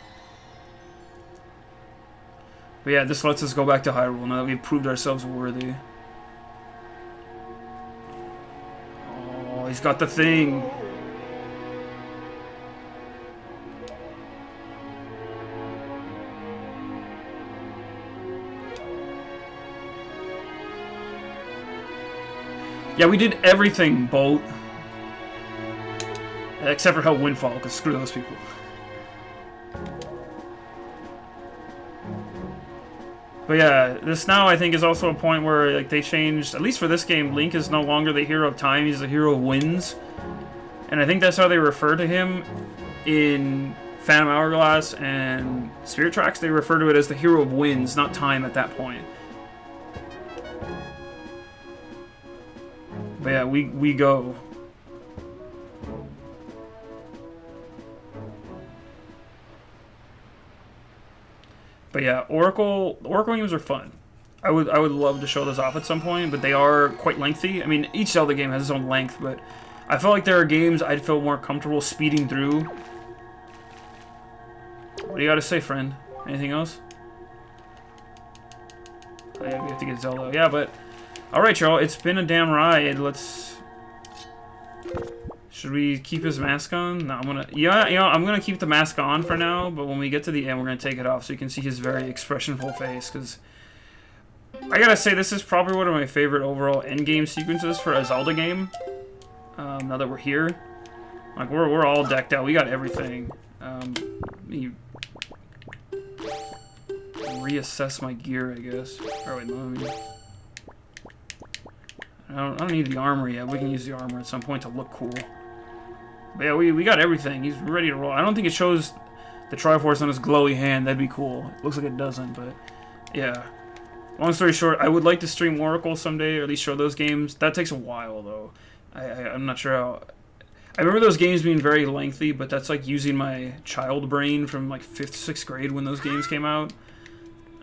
But yeah, this lets us go back to Hyrule now that we've proved ourselves worthy. Oh, he's got the thing. Yeah, we did everything, Bolt. Except for Hell Windfall, because screw those people. But yeah, this now I think is also a point where like they changed, at least for this game, Link is no longer the hero of time, he's the hero of winds. And I think that's how they refer to him in Phantom Hourglass and Spirit Tracks. They refer to it as the hero of winds, not time at that point. But yeah, we go. But yeah, Oracle games are fun. I would love to show those off at some point, but they are quite lengthy. I mean, each Zelda game has its own length, but I feel like there are games I'd feel more comfortable speeding through. What do you gotta say, friend? Anything else? Oh, yeah, we have to get Zelda. Yeah, but alright, y'all, it's been a damn ride. Should we keep his mask on? No, I'm gonna keep the mask on for now, but when we get to the end, we're gonna take it off so you can see his very expressionful face, because I gotta say, this is probably one of my favorite overall endgame sequences for a Zelda game. Now that we're here. Like, we're all decked out. We got everything. Let me reassess my gear, I guess. Oh, wait, let me... I don't need the armor yet. We can use the armor at some point to look cool. But yeah, we got everything. He's ready to roll. I don't think it shows the Triforce on his glowy hand. That'd be cool. It looks like it doesn't, but yeah. Long story short, I would like to stream Oracle someday, or at least show those games. That takes a while, though. I'm not sure how... I remember those games being very lengthy, but that's like using my child brain from like 5th, 6th grade when those games came out.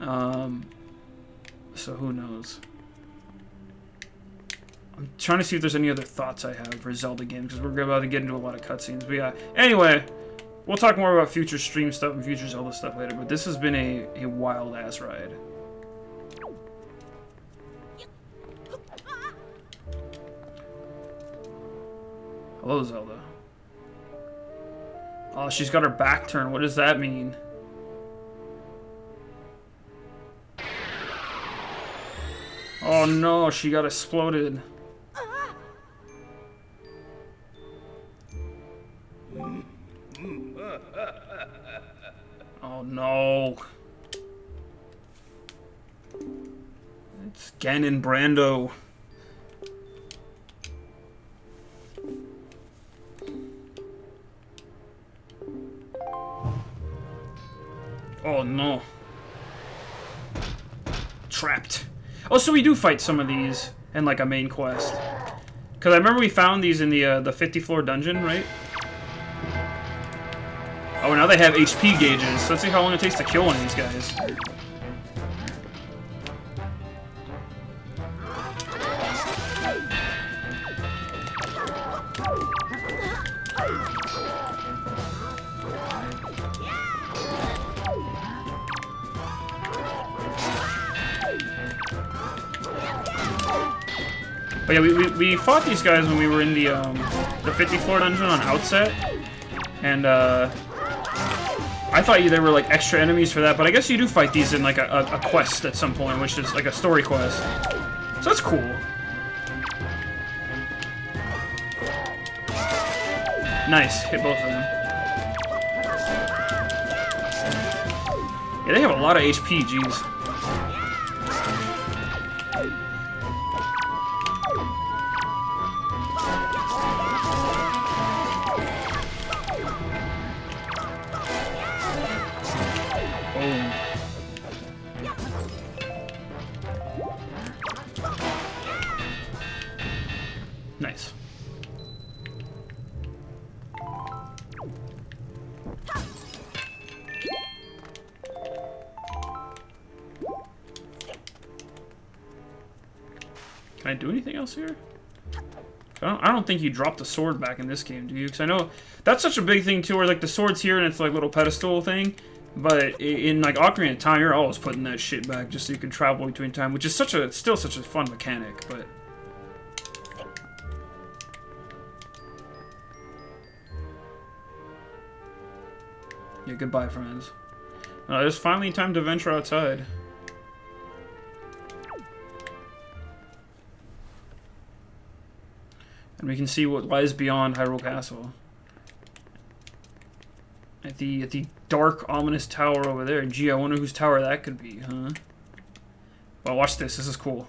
So who knows? I'm trying to see if there's any other thoughts I have for Zelda games, because we're about to get into a lot of cutscenes. But yeah, anyway, We'll talk more about future stream stuff and future Zelda stuff later, but this has been a wild-ass ride. Hello, Zelda. Oh, she's got her back turned. What does that mean? Oh no, she got exploded. Oh no. It's Ganon Brando. Oh no. Trapped. Oh, so we do fight some of these in like a main quest. Cause I remember we found these in the 50 floor dungeon, right? Oh, now they have HP gauges. So let's see how long it takes to kill one of these guys. But yeah, we fought these guys when we were in the 50 floor dungeon on Outset, and I thought they were like extra enemies for that, but I guess you do fight these in like a quest at some point, which is like a story quest. So that's cool. Nice, hit both of them. Yeah, they have a lot of HP, jeez. Nice. Can I do anything else here? I don't think you drop the sword back in this game, do you? Because I know that's such a big thing too, where like the sword's here and it's like little pedestal thing. But in like Ocarina of Time, you're always putting that shit back just so you can travel between time, which is still such a fun mechanic. But yeah, goodbye, friends. It's finally time to venture outside. And we can see what lies beyond Hyrule Castle. At the dark, ominous tower over there. Gee, I wonder whose tower that could be, huh? Well, watch this. This is cool.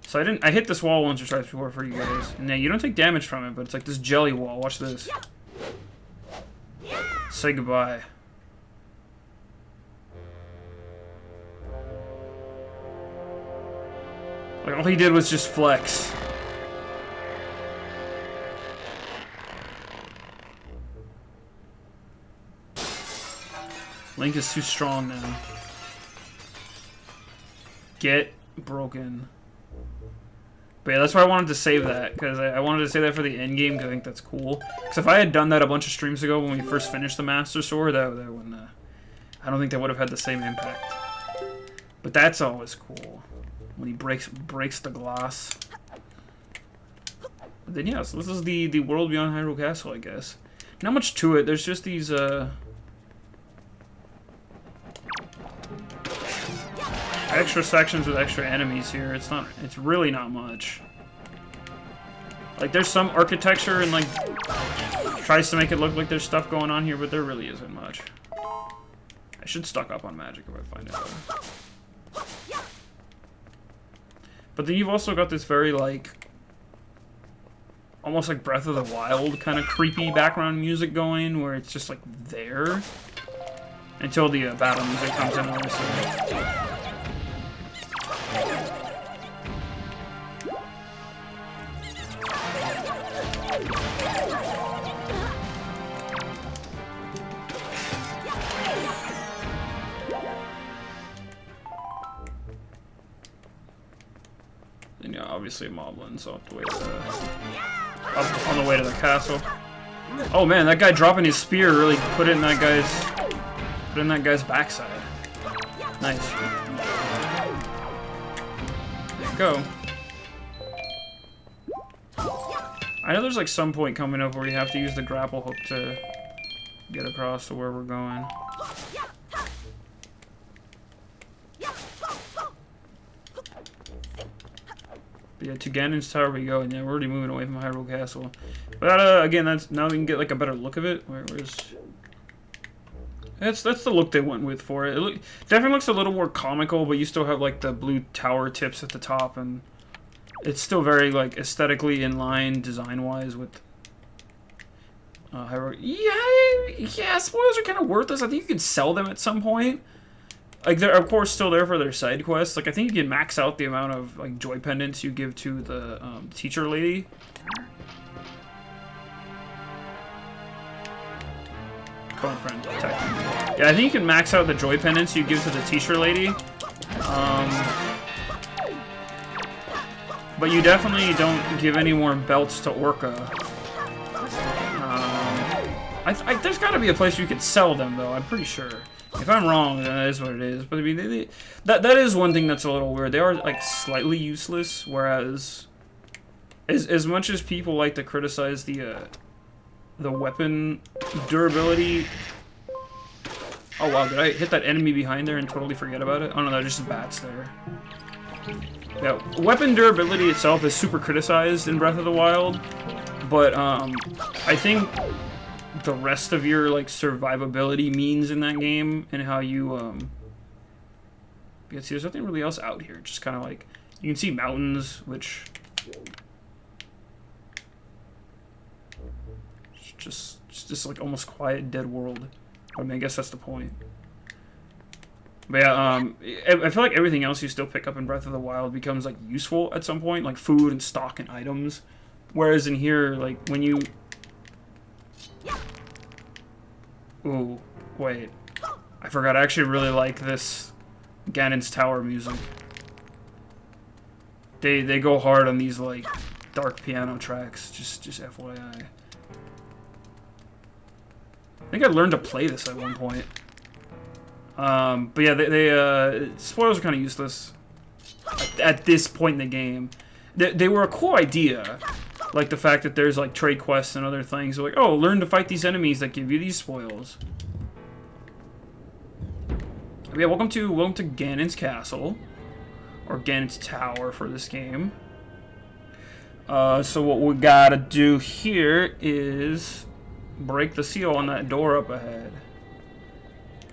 So I hit this wall once or twice before for you guys. And now you don't take damage from it, but it's like this jelly wall. Watch this. Say goodbye. Like, all he did was just flex. Link is too strong now. Get broken. But yeah, that's why I wanted to save that, because I wanted to save that for the end game, because I think that's cool. Because if I had done that a bunch of streams ago when we first finished the Master Sword, that wouldn't. I don't think that would have had the same impact. But that's always cool when he breaks the glass. But then yeah, so this is the world beyond Hyrule Castle, I guess. Not much to it. There's just these extra sections with extra enemies here. It's really not much. Like, there's some architecture and like tries to make it look like there's stuff going on here, but there really isn't much. I should stock up on magic if I find it. But then you've also got this very like almost like Breath of the Wild kind of creepy background music going, where it's just like there until the battle music comes in, obviously. And yeah, obviously Moblins up the way to up on the way to the castle. Oh man, that guy dropping his spear really put it in that guy's backside. Nice. There you go. I know there's like some point coming up where you have to use the grapple hook to get across to where we're going. But yeah, to Ganon's Tower we go, and yeah, we're already moving away from Hyrule Castle. But again, that's now we can get like a better look of it. That's the look they went with for it. It definitely looks a little more comical, but you still have like the blue tower tips at the top, and it's still very like aesthetically in line design-wise with Hyrule. Yeah, spoilers are kind of worthless. I think you can sell them at some point. Like they're of course still there for their side quests. Like I think you can max out the amount of like joy pendants you give to the teacher lady. Come on, friend. Attack. Yeah, I think you can max out the joy pendants you give to the teacher lady. But you definitely don't give any more belts to Orca. There's got to be a place you could sell them, though. I'm pretty sure. If I'm wrong, then that is what it is. But I mean, that is one thing that's a little weird. They are like slightly useless, whereas as much as people like to criticize the weapon durability. Oh wow, did I hit that enemy behind there and totally forget about it? Oh no, they're just bats there. Yeah, weapon durability itself is super criticized in Breath of the Wild, but I think the rest of your like survivability means in that game and how you yeah, see, there's nothing really else out here. Just kind of like you can see mountains, which just like almost quiet, dead world. I mean, I guess that's the point. But yeah, I feel like everything else you still pick up in Breath of the Wild becomes like useful at some point, like food and stock and items. Whereas in here, like when you... Ooh, wait. I forgot, I actually really like this Ganon's Tower music. They go hard on these like dark piano tracks, just FYI. I think I learned to play this at one point. But yeah, spoilers are kind of useless at this point in the game. They were a cool idea, like the fact that there's like trade quests and other things. They're like, oh, learn to fight these enemies that give you these spoils. But yeah, welcome to Ganon's Castle, or Ganon's Tower for this game. So what we gotta do here is break the seal on that door up ahead.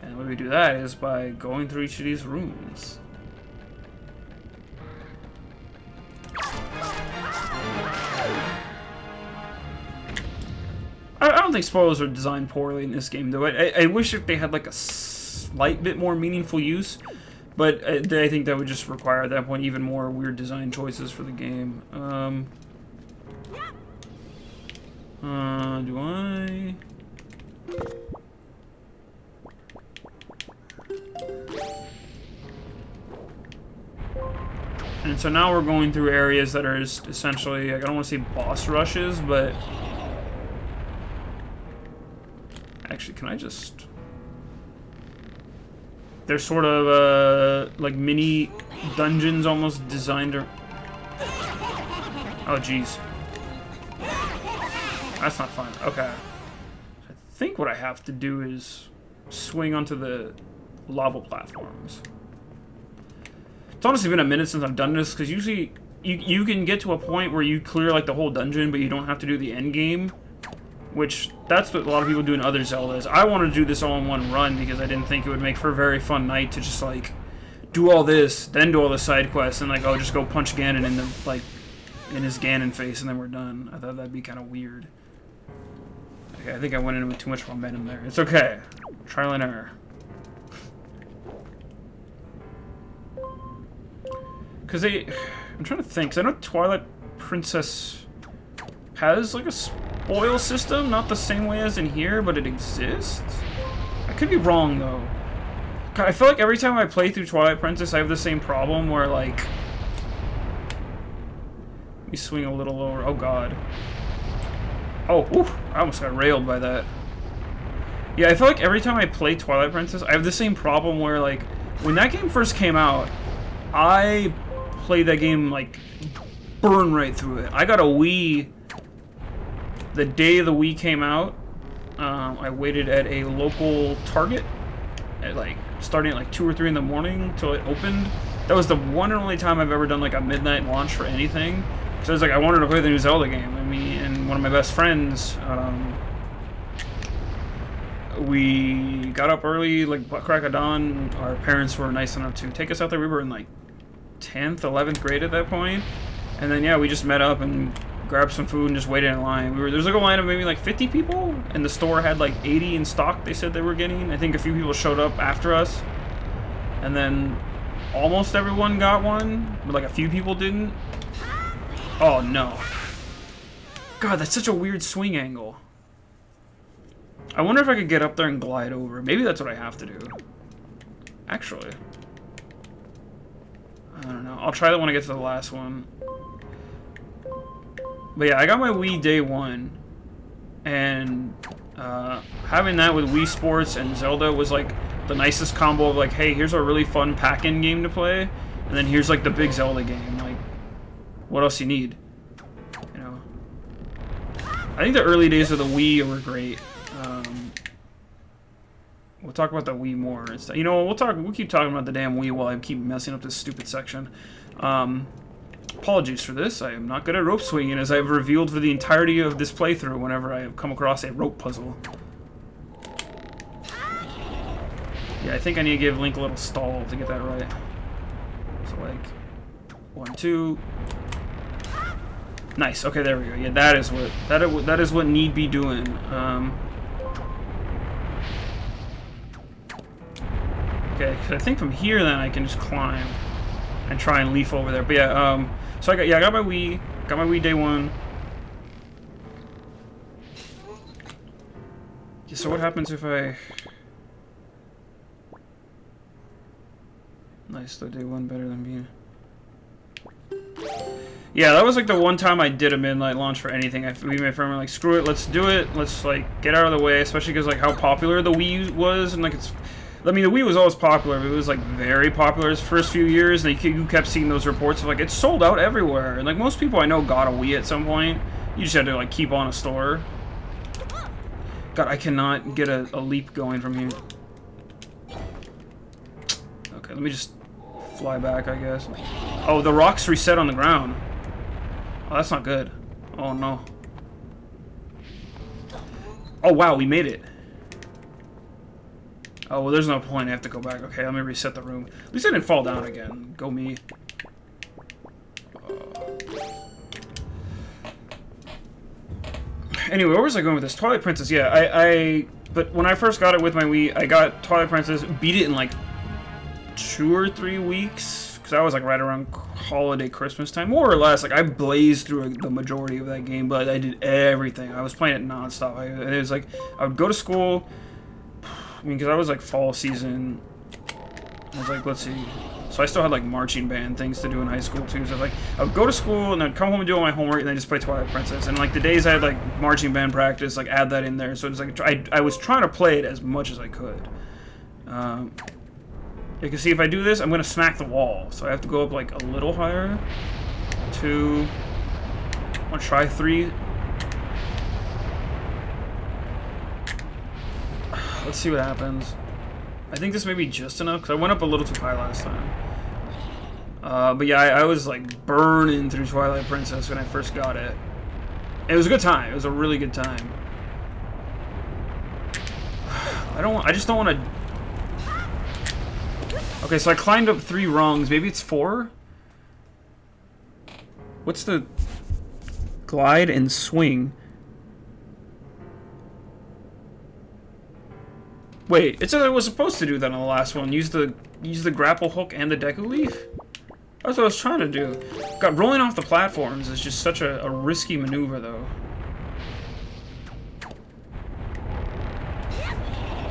And the way we do that is by going through each of these rooms. I don't think spoilers are designed poorly in this game, though. I wish if they had like a slight bit more meaningful use, but I think that would just require at that point even more weird design choices for the game. Do I? And so now we're going through areas that are essentially, like, I don't want to say boss rushes, but... Actually, can I just... They're sort of, like, mini dungeons almost designed to... Oh, jeez. That's not fun. Okay. I think what I have to do is swing onto the lava platforms. It's honestly been a minute since I've done this, because usually you can get to a point where you clear like the whole dungeon, but you don't have to do the end game, which that's what a lot of people do in other Zeldas. I wanted to do this all in one run because I didn't think it would make for a very fun night to just like do all this, then do all the side quests, and like, oh, just go punch Ganon in the like in his Ganon face, and then we're done. I thought that'd be kind of weird. Okay, I think I went in with too much momentum there. It's okay. Trial and error. Because I'm trying to think, because I know Twilight Princess has like a spoil system, not the same way as in here, but it exists. I could be wrong though. God, I feel like every time I play through Twilight Princess, I have the same problem where like, let me swing a little lower. Oh god. Oh, oof, I almost got railed by that. Yeah, I feel like every time I play Twilight Princess, I have the same problem where, like, when that game first came out, I played that game, like, burn right through it. I got a Wii the day the Wii came out. I waited at a local Target at, like, starting at, like, 2 or 3 in the morning till it opened. That was the one and only time I've ever done, like, a midnight launch for anything. So I was like, I wanted to play the new Zelda game. I mean, and one of my best friends, we got up early, like crack of dawn. Our parents were nice enough to take us out there. We were in like 10th, 11th grade at that point. And then, yeah, we just met up and grabbed some food and just waited in line. There was like a line of maybe like 50 people, and the store had like 80 in stock they said they were getting. I think a few people showed up after us. And then almost everyone got one, but like a few people didn't. Oh, no. God, that's such a weird swing angle. I wonder if I could get up there and glide over. Maybe that's what I have to do. Actually. I don't know. I'll try that when I get to the last one. But yeah, I got my Wii day one. And having that with Wii Sports and Zelda was like the nicest combo of like, hey, here's a really fun pack-in game to play. And then here's like the big Zelda game. Like, what else you need? You know. I think the early days of the Wii were great. We'll talk about the Wii more. You know, we'll keep talking about the damn Wii while I keep messing up this stupid section. Apologies for this. I am not good at rope swinging, as I've revealed for the entirety of this playthrough whenever I have come across a rope puzzle. Yeah, I think I need to give Link a little stall to get that right. So, like, 1, 2. Nice. Okay, there we go. Yeah, that is what need be doing. Okay, because I think from here then I can just climb and try and leaf over there. But yeah, so I got my Wii day one. Yeah, so what happens if I? Nice, the day one better than me. Yeah, that was like the one time I did a midnight launch for anything. Me and my friend were like, screw it, let's do it. Let's like get out of the way, especially because like how popular the Wii was, and like I mean, the Wii was always popular, but it was like very popular its first few years, and you kept seeing those reports of like it's sold out everywhere. And like most people I know got a Wii at some point. You just had to like keep on a store. God, I cannot get a leap going from here. Okay, let me just fly back, I guess. Oh, the rocks reset on the ground. Oh, that's not good. Oh no. Oh wow, we made it. Oh, well, there's no point. I have to go back. Okay, let me reset the room. At least I didn't fall down again. Go me. Anyway, where was I going with this? Twilight Princess, yeah. But when I first got it with my Wii, I got Twilight Princess, beat it in like 2 or 3 weeks. Because I was like right around holiday Christmas time, more or less. Like I blazed through the majority of that game, but I did everything. I was playing it nonstop. It was like, I would go to school. I mean, because I was like fall season. I was like, let's see. So I still had like marching band things to do in high school too. So like, I would go to school and I'd come home and do all my homework and then just play Twilight Princess. And like the days I had like marching band practice, like add that in there. So it's like I was trying to play it as much as I could. You can see if I do this, I'm gonna smack the wall. So I have to go up like a little higher. 2. I'm gonna try 3. Let's see what happens. I think this may be just enough, because I went up a little too high last time. But yeah, I was like burning through Twilight Princess when I first got it. It was a good time. It was a really good time. I just don't want to... Okay, so I climbed up 3 rungs. Maybe it's 4? What's the... Glide and swing. Wait, it said I was supposed to do that on the last one. Use the grapple hook and the Deku Leaf? That's what I was trying to do. God, rolling off the platforms is just such a risky maneuver, though.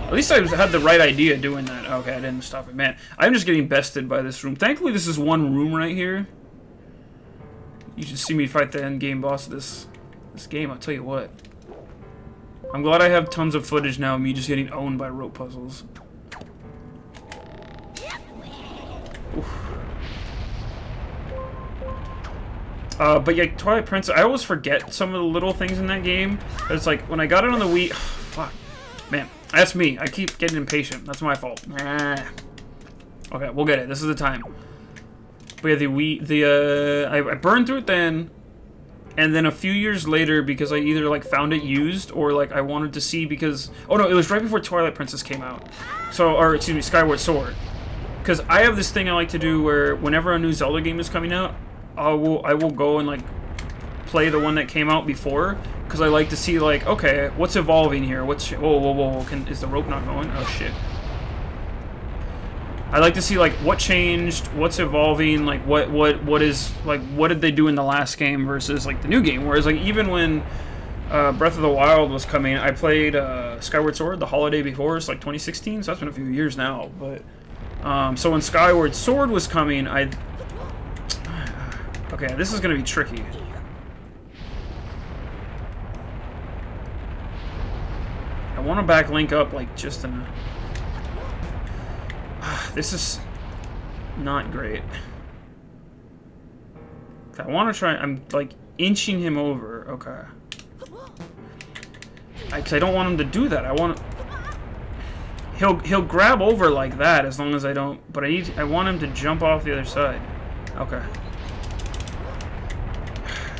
At least I had the right idea doing that. Okay, I didn't stop it. Man, I'm just getting bested by this room. Thankfully, this is one room right here. You should see me fight the end game boss of this game, I'll tell you what. I'm glad I have tons of footage now of me just getting owned by rope puzzles. Oof. But yeah, Twilight Princess, I always forget some of the little things in that game. It's like, when I got it on the Wii... fuck. Man, that's me. I keep getting impatient. That's my fault. Okay, we'll get it. This is the time. But yeah, the Wii... I burned through it then... And then a few years later, because I either, like, found it used, or, like, I wanted to see because... Oh, no, it was right before Twilight Princess came out. So, or, excuse me, Skyward Sword. Because I have this thing I like to do where whenever a new Zelda game is coming out, I will go and, like, play the one that came out before. Because I like to see, like, okay, what's evolving here? What's... Whoa, whoa, whoa, is the rope not going? Oh, shit. I like to see, like, what changed, what's evolving, like, what is, like, what did they do in the last game versus, like, the new game. Whereas, like, even when Breath of the Wild was coming, I played Skyward Sword the holiday before, it's like 2016, so that's been a few years now. But, so when Skyward Sword was coming, okay, this is going to be tricky. I want to back Link up, like, just in a... This is not great. I want to try... I'm, like, inching him over. Okay. Because I don't want him to do that. I want... He'll grab over like that as long as I don't... But I want him to jump off the other side. Okay.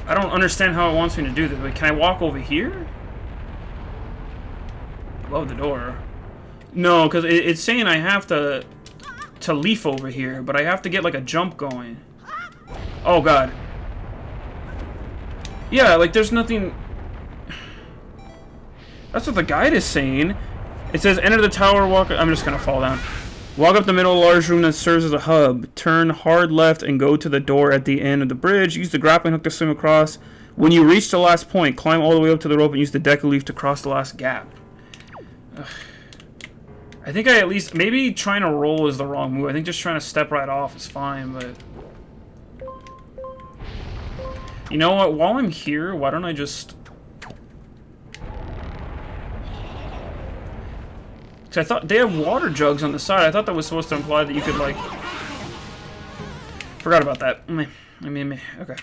I don't understand how it wants me to do this. Wait, can I walk over here? Above the door. No, because it's saying I have to leaf over here, but I have to get like a jump going. Oh god. Yeah, like there's nothing... That's what the guide is saying. It says enter the tower, walk... I'm just gonna fall down. Walk up the middle of a large room that serves as a hub. Turn hard left and go to the door at the end of the bridge. Use the grappling hook to swim across. When you reach the last point, climb all the way up to the rope and use the deck leaf to cross the last gap. Ugh. I think I at least... Maybe trying to roll is the wrong move. I think just trying to step right off is fine, but... You know what? While I'm here, why don't I just... Because I thought... They have water jugs on the side. I thought that was supposed to imply that you could, like... Forgot about that. Okay.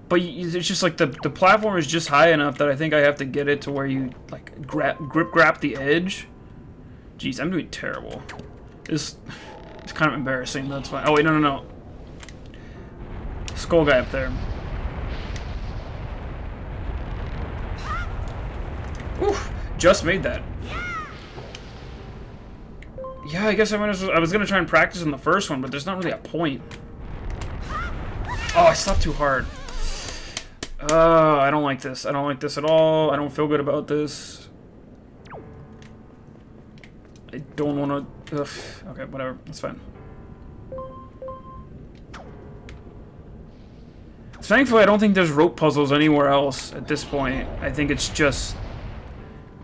But it's just like the platform is just high enough that I think I have to get it to where you like grab the edge. Jeez, I'm doing terrible. It's kind of embarrassing. That's fine. Oh wait, no. Skull guy up there. Oof, just made that. Yeah, I guess I was gonna try and practice on the first one, but there's not really a point. Oh, I stopped too hard. I don't like this. I don't like this at all. I don't feel good about this. I don't want to... Okay, whatever. That's fine. Thankfully, I don't think there's rope puzzles anywhere else at this point. I think it's just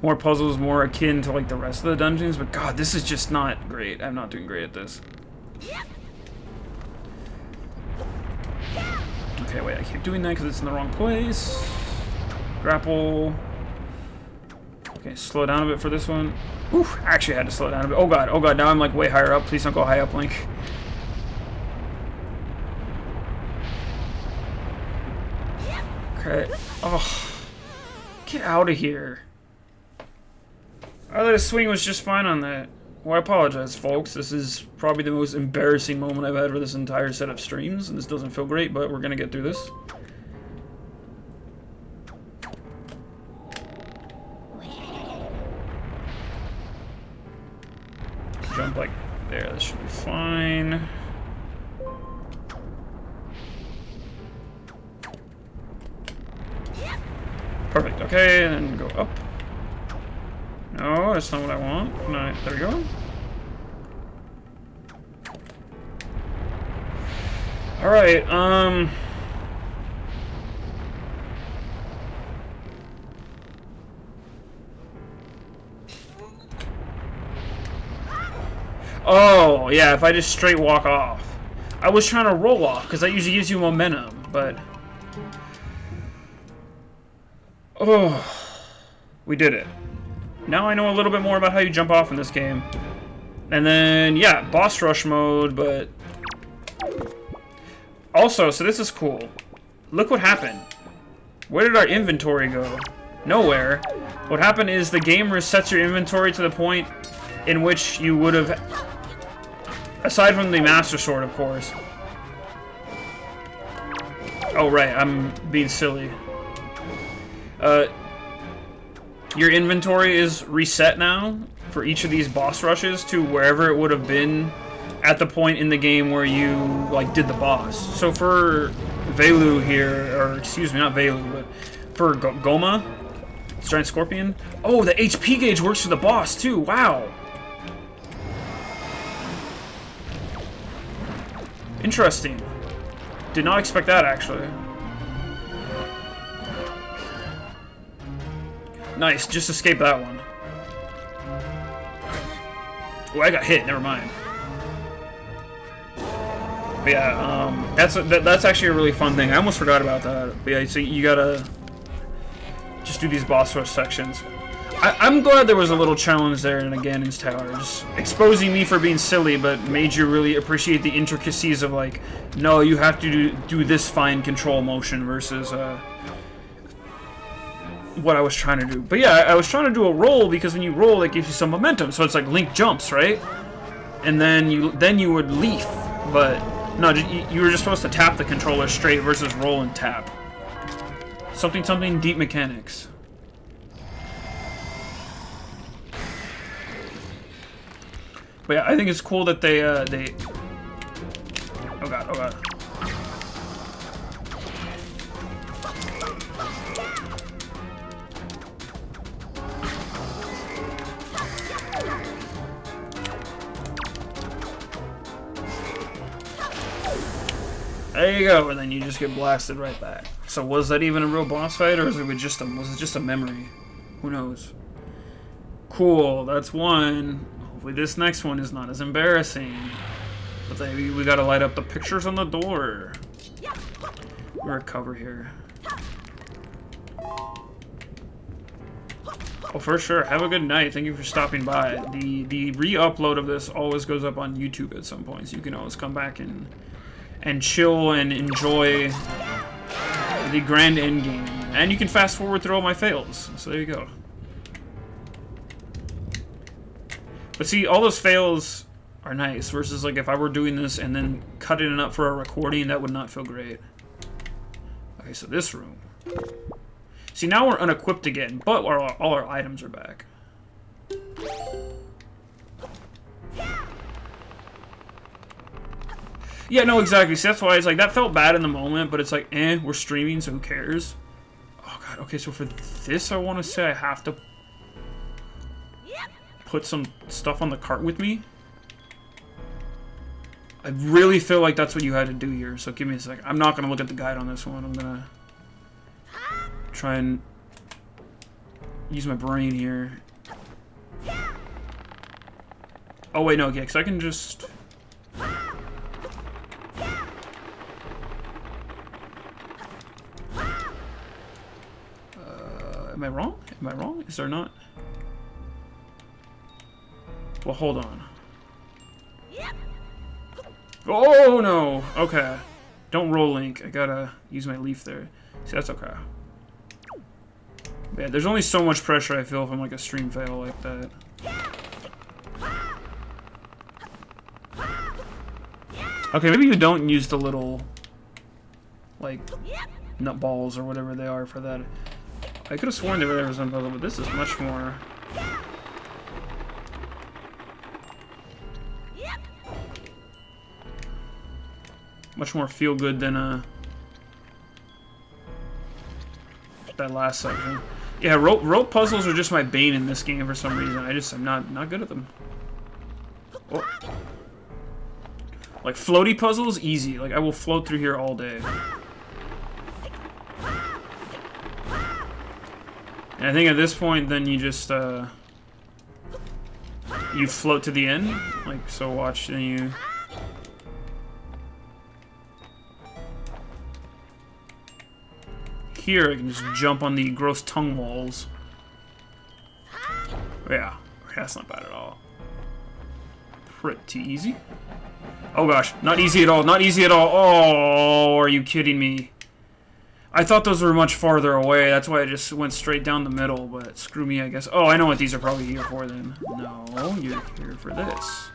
more puzzles, more akin to like the rest of the dungeons. But God, this is just not great. I'm not doing great at this. Okay, wait, I keep doing that because it's in the wrong place. Grapple. Okay, slow down a bit for this one. Oof, actually I had to slow down a bit. Oh god, now I'm like way higher up. Please don't go high up, Link. Okay. Oh. Get out of here. I thought his swing was just fine on that. Well, I apologize, folks. This is probably the most embarrassing moment I've had for this entire set of streams, and this doesn't feel great, but we're gonna get through this. Jump like there. This should be fine. Perfect. Okay, and then go up. No, that's not what I want. No, there we go. Alright, Oh, yeah, if I just straight walk off. I was trying to roll off, because that usually gives you momentum, but... Oh... We did it. Now I know a little bit more about how you jump off in this game. And then, yeah, boss rush mode, but... Also, so this is cool. Look what happened. Where did our inventory go? Nowhere. What happened is the game resets your inventory to the point in which you would have... Aside from the Master Sword, of course. Oh, right, I'm being silly. Your inventory is reset now for each of these boss rushes to wherever it would have been at the point in the game where you, like, did the boss. So for Velu here, or excuse me, not Velu, but for Goma, Giant Scorpion. Oh, the HP gauge works for the boss, too. Wow. Interesting. Did not expect that, actually. Nice, just escape that one. Oh, I got hit, never mind. But yeah, that's actually a really fun thing. I almost forgot about that. But yeah, so you gotta just do these boss rush sections. I'm glad there was a little challenge there in Ganon's Tower. Just exposing me for being silly, but made you really appreciate the intricacies of, like, no, you have to do this fine control motion versus what I was trying to do. But yeah, I was trying to do a roll because when you roll, it gives you some momentum. So it's like Link jumps, right? And then you would leaf. But no, you were just supposed to tap the controller straight versus roll and tap. Something deep mechanics. But yeah, I think it's cool that they oh god, oh god. There you go, and then you just get blasted right back. So was that even a real boss fight, or was it just a memory? Who knows? Cool, that's one. Hopefully this next one is not as embarrassing. But then we gotta light up the pictures on the door. We're a cover here. Oh, for sure. Have a good night. Thank you for stopping by. The re-upload of this always goes up on YouTube at some point, so you can always come back and chill and enjoy the grand end game. And you can fast forward through all my fails. So there you go. But see, all those fails are nice, versus like if I were doing this and then cutting it up for a recording, that would not feel great. Okay, so this room. See, now we're unequipped again, but all our items are back. Yeah, no, exactly. See, that's why it's like, that felt bad in the moment, but it's like, we're streaming, so who cares? Oh, God. Okay, so for this, I want to say I have to put some stuff on the cart with me. I really feel like that's what you had to do here, so give me a sec. I'm not going to look at the guide on this one. I'm going to try and use my brain here. Oh, wait, no, okay, because I can just... Am I wrong? Am I wrong? Is there not? Well, hold on. Oh, no! Okay. Don't roll, Link. I gotta use my leaf there. See, that's okay. Yeah, there's only so much pressure I feel from, like, a stream fail like that. Okay, maybe you don't use the little, like, nut balls or whatever they are for that. I could have sworn there was some puzzle, but this is much more... much more feel-good than, that last section. Yeah, rope puzzles are just my bane in this game for some reason. I'm not good at them. Oh. Like, floaty puzzles, easy. Like, I will float through here all day. And I think at this point, then you just, you float to the end. Like, so watch, then you... Here, I can just jump on the gross tongue walls. Yeah, that's not bad at all. Pretty easy. Oh gosh, not easy at all, not easy at all. Oh, are you kidding me? I thought those were much farther away, that's why I just went straight down the middle, but screw me, I guess. Oh, I know what these are probably here for then. No, you're here for this.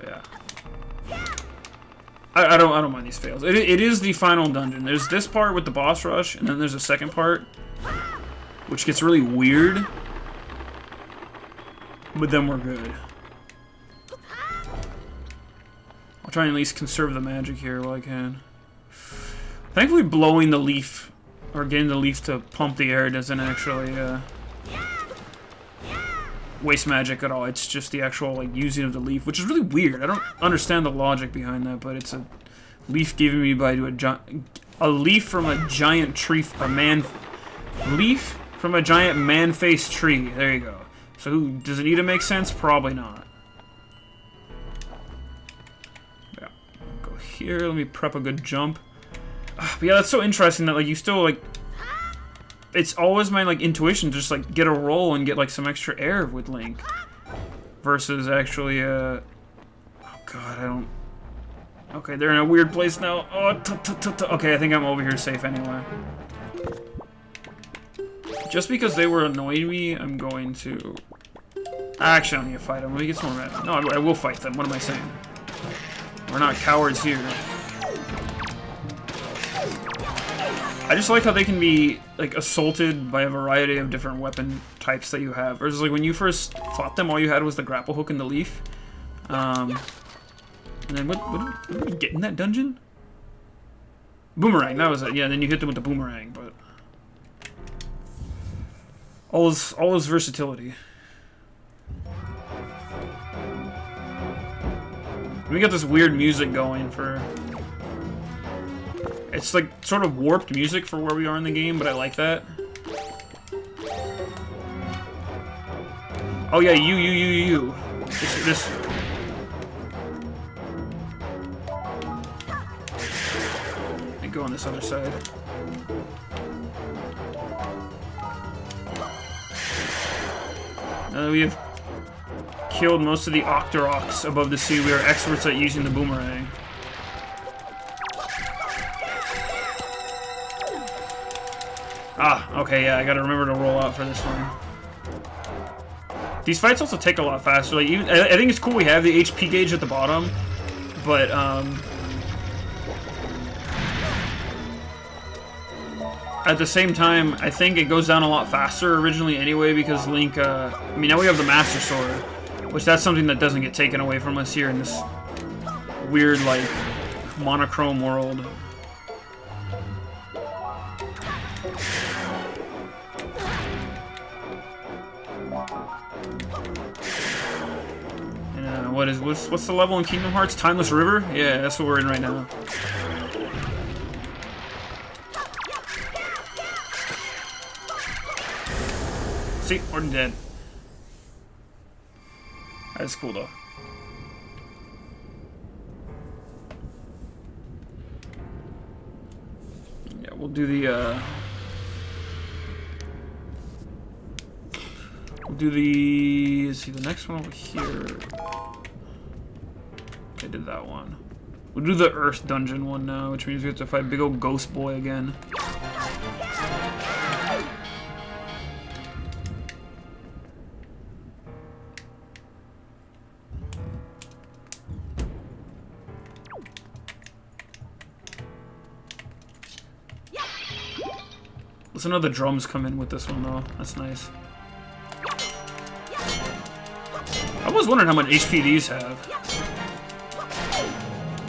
Yeah. I don't mind these fails. It is the final dungeon. There's this part with the boss rush, and then there's a second part, which gets really weird. But then we're good. I'll try and at least conserve the magic here while I can. Thankfully, blowing the leaf, or getting the leaf to pump the air, doesn't actually waste magic at all. It's just the actual like using of the leaf, which is really weird. I don't understand the logic behind that, but it's a leaf given me by a leaf from a giant tree, leaf from a giant man-faced tree. There you go. So does it need to make sense? Probably not. Yeah, go here. Let me prep a good jump. But yeah, that's so interesting that like you still like. It's always my like intuition to just like get a roll and get like some extra air with Link, versus actually oh god, I don't. Okay, they're in a weird place now. Oh, okay, I think I'm over here safe anyway. Just because they were annoying me, I'm going to. Actually, I don't need to fight them. Let me get some more mana. No, I will fight them. What am I saying? We're not cowards here. I just like how they can be like assaulted by a variety of different weapon types that you have. Versus like when you first fought them, all you had was the grapple hook and the leaf. And then what did we get in that dungeon? Boomerang. That was it. Yeah. Then you hit them with the boomerang, but all is versatility. We got this weird music going for. It's like sort of warped music for where we are in the game, but I like that. Oh yeah, you. This. And go on this other side. Now that we have killed most of the Octoroks above the sea, we are experts at using the boomerang. Ah, okay, yeah, I gotta remember to roll out for this one. These fights also take a lot faster. Like, even I think it's cool we have the HP gauge at the bottom, but at the same time, I think it goes down a lot faster originally anyway because Link. I mean, now we have the Master Sword, which that's something that doesn't get taken away from us here in this weird, like, monochrome world. What's the level in Kingdom Hearts? Timeless River? Yeah, that's what we're in right now. See, we're dead. That's cool though. Yeah, we'll do the let's see, the next one over here. I did that one. We'll do the Earth Dungeon one now, which means we have to fight big old Ghost Boy again. Listen to the drums come in with this one though. That's nice. I was wondering how much HP these have.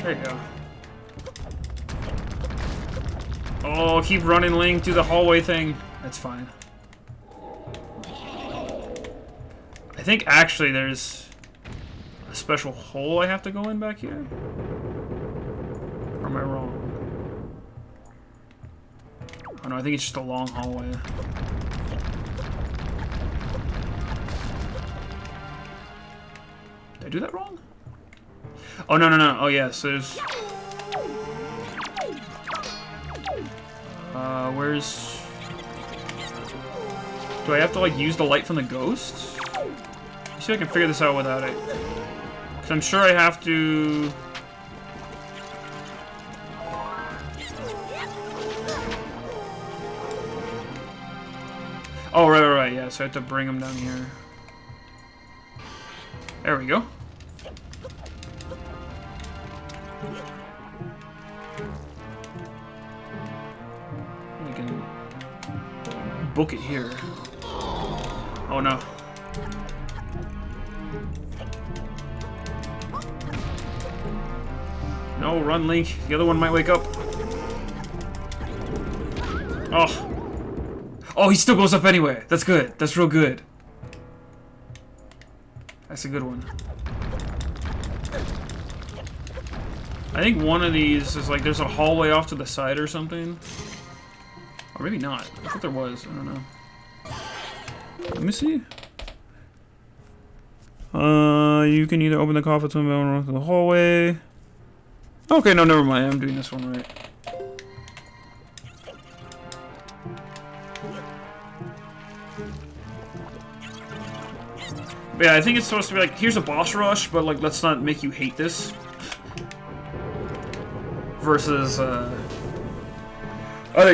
There you go. Oh, keep running, Link, do the hallway thing. That's fine. I think actually there's a special hole I have to go in back here. Or am I wrong? Oh no, I think it's just a long hallway. Did I do that wrong? Oh, no. Oh, yeah, so there's. Where's... Do I have to, like, use the light from the ghosts? Let's see if I can figure this out without it. Because I'm sure I have to... Oh, right, yeah, so I have to bring him down here. There we go. We can book it here. Oh no. No, run, Link. The other one might wake up. Oh. Oh, he still goes up anyway. That's good. That's real good. That's a good one. I think one of these is like there's a hallway off to the side or something. Or maybe not. I thought there was. I don't know. Let me see. You can either open the coffin to or the hallway. Okay, no, never mind. I'm doing this one right. But yeah, I think it's supposed to be like, here's a boss rush, but like, let's not make you hate this. Versus, other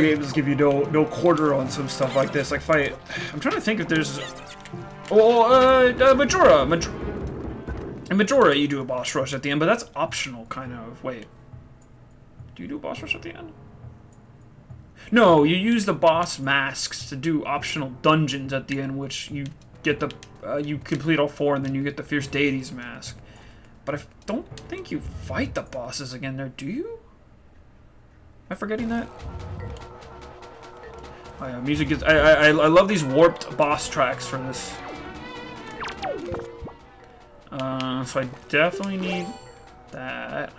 games give you no quarter on some stuff like this. Like, I'm trying to think if there's... Majora in Majora, you do a boss rush at the end, but that's optional, kind of. Wait. Do you do a boss rush at the end? No, you use the boss masks to do optional dungeons at the end, which you get the... you complete all 4, and then you get the Fierce Deities mask. But I don't think you fight the bosses again there, do you? Am I forgetting that? Oh yeah, music is... I love these warped boss tracks for this. So I definitely need that.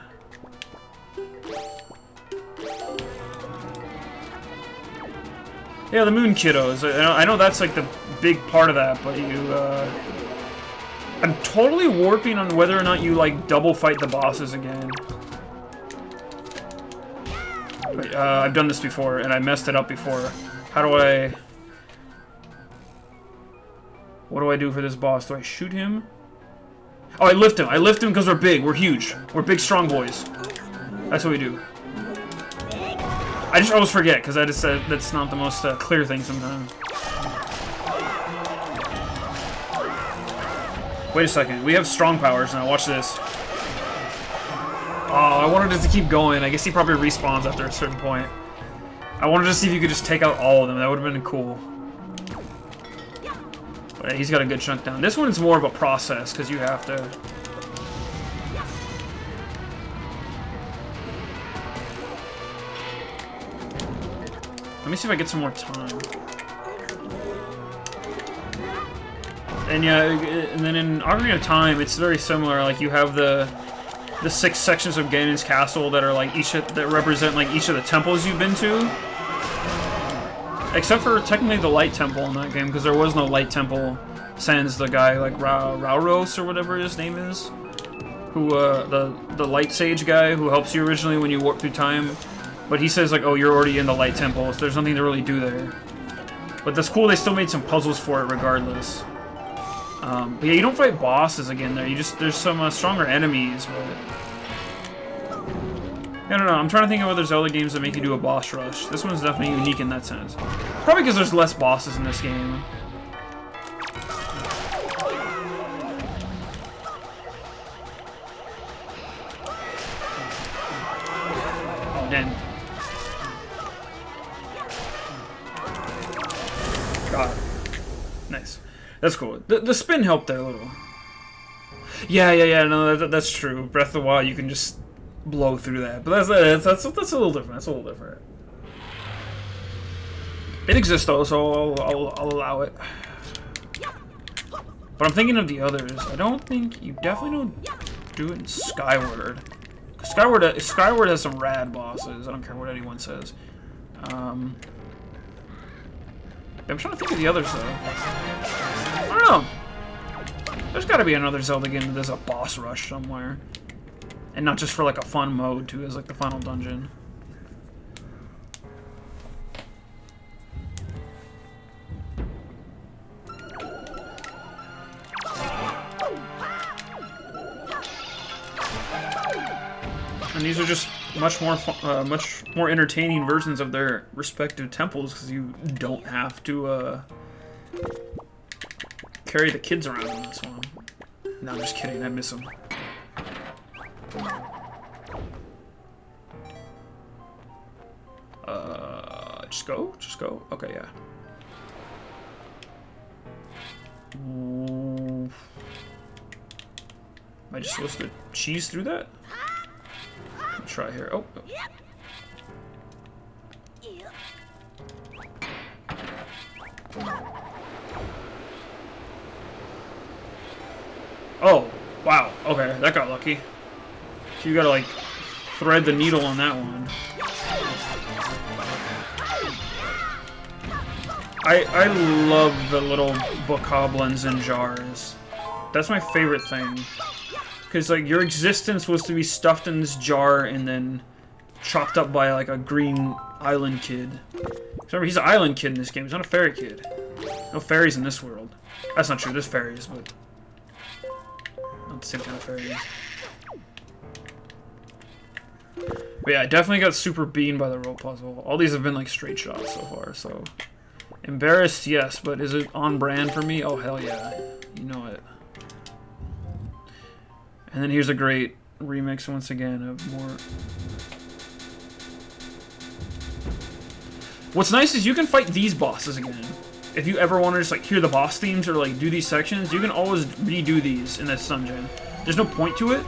Yeah, the Moon Kiddos. I know that's like the big part of that, but you, I'm totally warping on whether or not you, like, double fight the bosses again. But, I've done this before, and I messed it up before. How do I... What do I do for this boss? Do I shoot him? Oh, I lift him. I lift him because we're big. We're huge. We're big, strong boys. That's what we do. I just always forget, because I just said that's not the most clear thing sometimes. Wait a second. We have strong powers now. Watch this. Oh, I wanted it to keep going. I guess he probably respawns after a certain point. I wanted to see if you could just take out all of them. That would have been cool. But yeah, he's got a good chunk down. This one's more of a process, because you have to... Let me see if I get some more time. And yeah, and then in Ocarina of Time, it's very similar. Like, you have the 6 sections of Ganon's castle that are like that represent like each of the temples you've been to. Except for technically the light temple in that game, because there was no light temple sans the guy like Rauros or whatever his name is, who the light sage guy who helps you originally when you warp through time. But he says like, oh, you're already in the light temple, so there's nothing to really do there. But that's cool. They still made some puzzles for it regardless. But yeah, you don't fight bosses again there. There's some stronger enemies, but I don't know. I'm trying to think of other Zelda games that make you do a boss rush. This one's definitely unique in that sense. Probably because there's less bosses in this game. Oh, damn. God. Nice. That's cool. The spin helped there a little. Yeah. No, that's true. Breath of the Wild, you can just blow through that. But that's a little different. That's a little different. It exists though, so I'll allow it. But I'm thinking of the others. I don't think you definitely don't do it in Skyward. Skyward has some rad bosses. I don't care what anyone says. I'm trying to think of the others, though. I don't know. There's got to be another Zelda game that there's a boss rush somewhere. And not just for, like, a fun mode, too, as, like, the final dungeon. and these are just much more entertaining versions of their respective temples because you don't have to carry the kids around in this one. No, I'm just kidding. I miss them. Just go? Just go? Okay, yeah. Ooh. Am I just supposed to cheese through that? I'll try here. Oh. Oh, wow. Okay, that got lucky. So you gotta, like, thread the needle on that one. I love the little bokoblins in jars. That's my favorite thing. Because, like, your existence was to be stuffed in this jar and then chopped up by, like, a green island kid. Remember, he's an island kid in this game. He's not a fairy kid. No fairies in this world. That's not true. There's fairies, but not the same kind of fairies. But yeah, I definitely got super beaten by the rope puzzle. All these have been, like, straight shots so far, so... Embarrassed, yes, but is it on brand for me? Oh, hell yeah. You know it. And then here's a great remix once again of more... What's nice is you can fight these bosses again. If you ever want to just like hear the boss themes or like do these sections, you can always redo these in this dungeon. There's no point to it,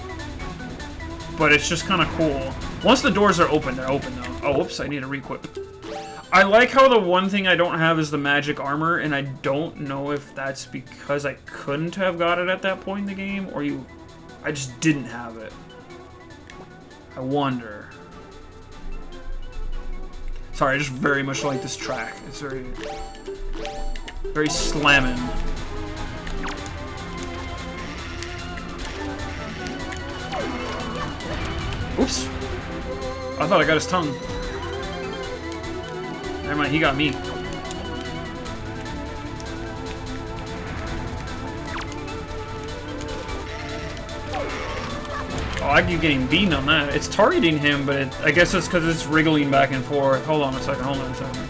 but it's just kind of cool. Once the doors are open, they're open though. Oh, whoops, I need to re-equip. I like how the one thing I don't have is the magic armor, and I don't know if that's because I couldn't have got it at that point in the game, or I just didn't have it. I wonder. Sorry, I just very much like this track. It's very slamming. Oops. I thought I got his tongue. Never mind, he got me. Oh, I keep getting beaten on that. It's targeting him, but I guess it's because it's wriggling back and forth. Hold on a second, hold on a second.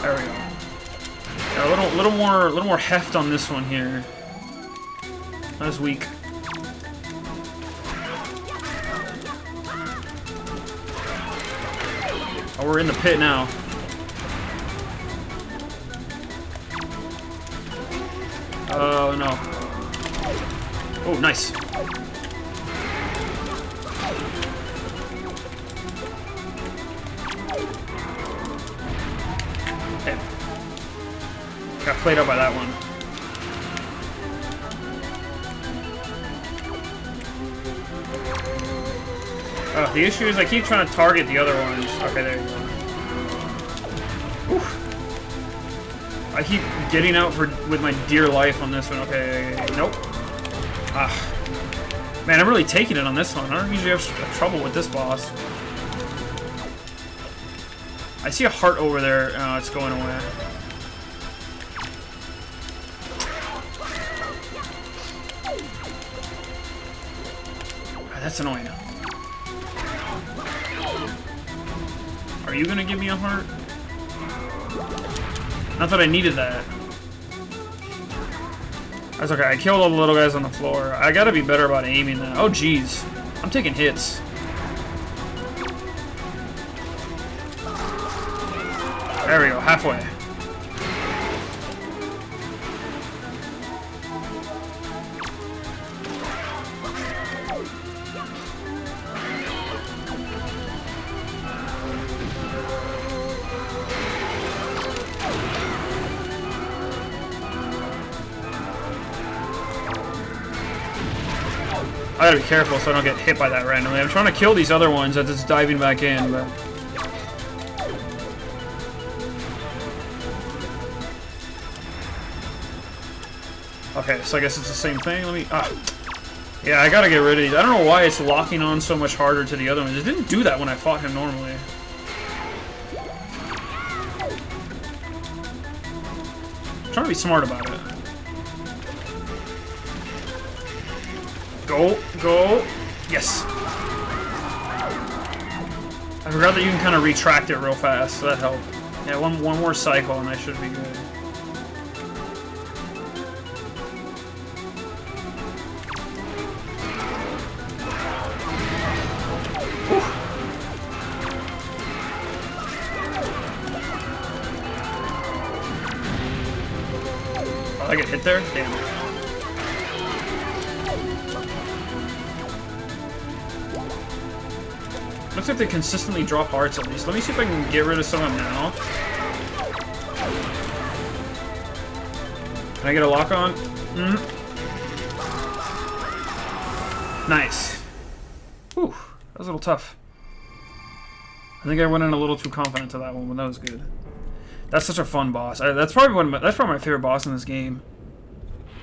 There we go. Yeah, a little more heft on this one here. That was weak. Oh, we're in the pit now. Oh, no. Oh, nice. Okay. Got played out by that one. Oh, the issue is I keep trying to target the other ones. Okay, there you go. Whew. I keep getting out with my dear life on this one. Okay, nope. Ah, man, I'm really taking it on this one. I don't usually have trouble with this boss. I see a heart over there. Oh, it's going away. That's annoying. Are you gonna give me a heart? Not that I needed that. That's okay. I killed all the little guys on the floor. I gotta be better about aiming that. Oh, jeez. I'm taking hits. There we go. Halfway. I gotta be careful so I don't get hit by that randomly. I'm trying to kill these other ones as it's diving back in, but... Okay, so I guess it's the same thing. Let me... Ah. Yeah, I gotta get rid of these. I don't know why it's locking on so much harder to the other ones. It didn't do that when I fought him normally. I'm trying to be smart about it. Go, go. Yes. I forgot that you can kind of retract it real fast, so that helped. Yeah, one more cycle and I should be good. Oh, I get hit there? Damn it. Looks like they consistently drop hearts at least. Let me see if I can get rid of some of them now. Can I get a lock on? Mm-hmm. Nice. Whew, that was a little tough. I think I went in a little too confident to that one, but that was good. That's such a fun boss. That's probably my favorite boss in this game.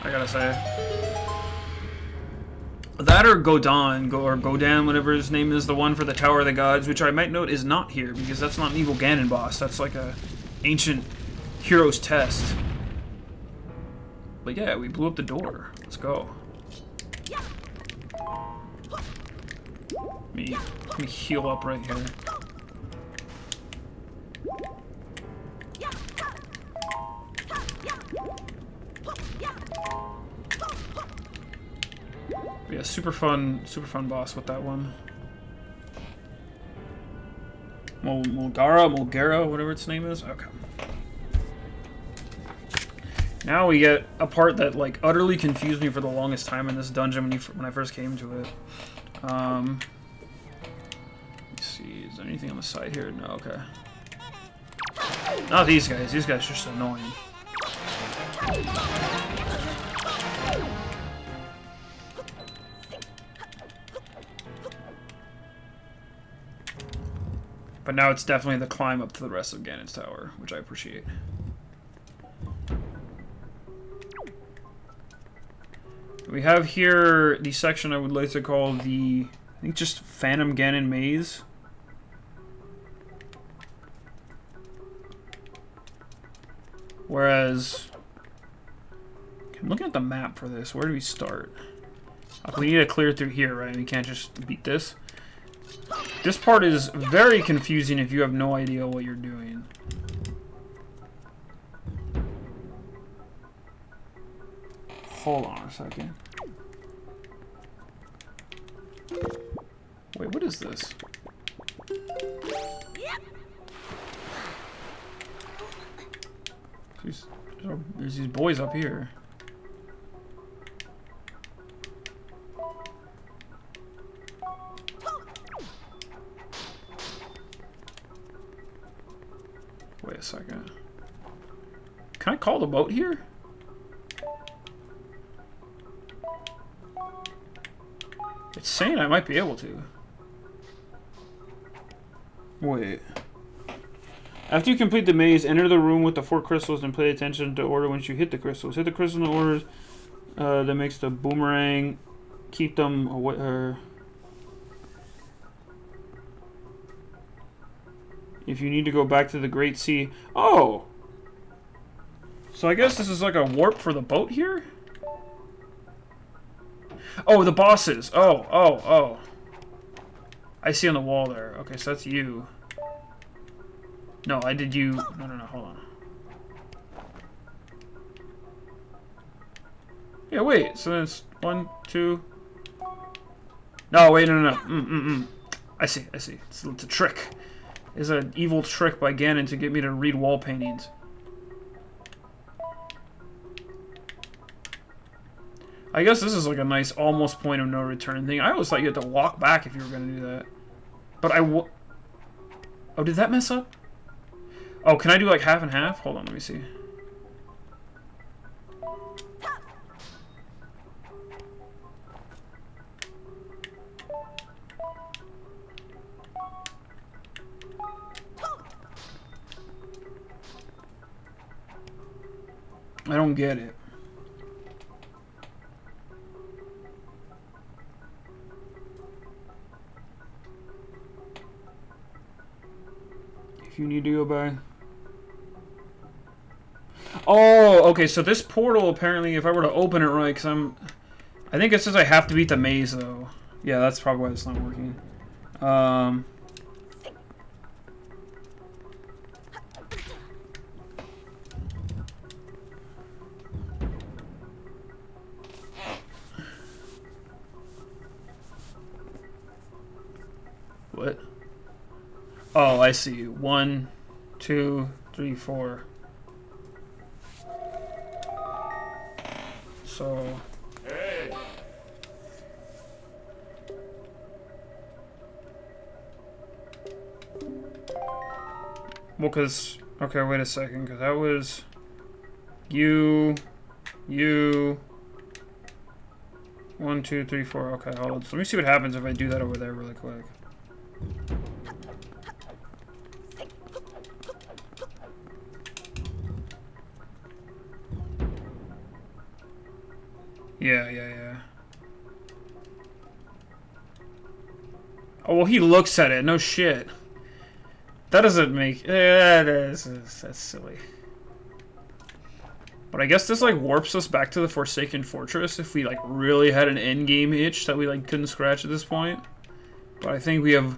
I gotta say. That or Godan, whatever his name is, the one for the Tower of the Gods, which I might note is not here, because that's not an evil Ganon boss. That's like a ancient hero's test. But yeah, we blew up the door. Let's go. Let me heal up right here. Yeah, super fun boss with that one. Mulgara, whatever its name is. Okay. Now we get a part that like utterly confused me for the longest time in this dungeon when I first came to it. Let's see, is there anything on the side here? No, okay. Not these guys. These guys are just annoying. But now it's definitely the climb up to the rest of Ganon's tower, which I appreciate. We have here the section I would like to call the, I think just Phantom Ganon Maze. Whereas, I'm looking at the map for this. Where do we start? We need to clear through here, right? We can't just beat this. This part is very confusing if you have no idea what you're doing. Hold on a second. Wait, what is this? There's these boys up here. Wait a second. Can I call the boat here? It's saying I might be able to. Wait. After you complete the maze, enter the room with the 4 crystals and pay attention to order once you hit the crystals. Hit the crystal in the order that makes the boomerang. Keep them away. If you need to go back to the Great Sea. Oh! So I guess this is like a warp for the boat here? Oh, the bosses. Oh. I see on the wall there. Okay, so that's you. No, I did you. No, hold on. Yeah, wait. So then it's 1, 2. No, wait, no. I see. It's a trick. It's an evil trick by Ganon to get me to read wall paintings. I guess this is like a nice almost point of no return thing. I always thought you had to walk back if you were going to do that. But oh, did that mess up? Oh, can I do like half and half? Hold on, let me see. I don't get it. If you need to go by. Oh, okay, so this portal apparently, if I were to open it right, because I'm I think it says I have to beat the maze, though. Yeah, that's probably why it's not working. What? Oh, I see. 1, 2, 3, 4. So... Well, because... Okay, wait a second, because that was... You... 1, 2, 3, 4. Okay, hold on. So let me see what happens if I do that over there really quick. Yeah. Oh, well, he looks at it. No shit. That doesn't make... that's silly. But I guess this, like, warps us back to the Forsaken Fortress if we, like, really had an endgame itch that we, like, couldn't scratch at this point. But I think we have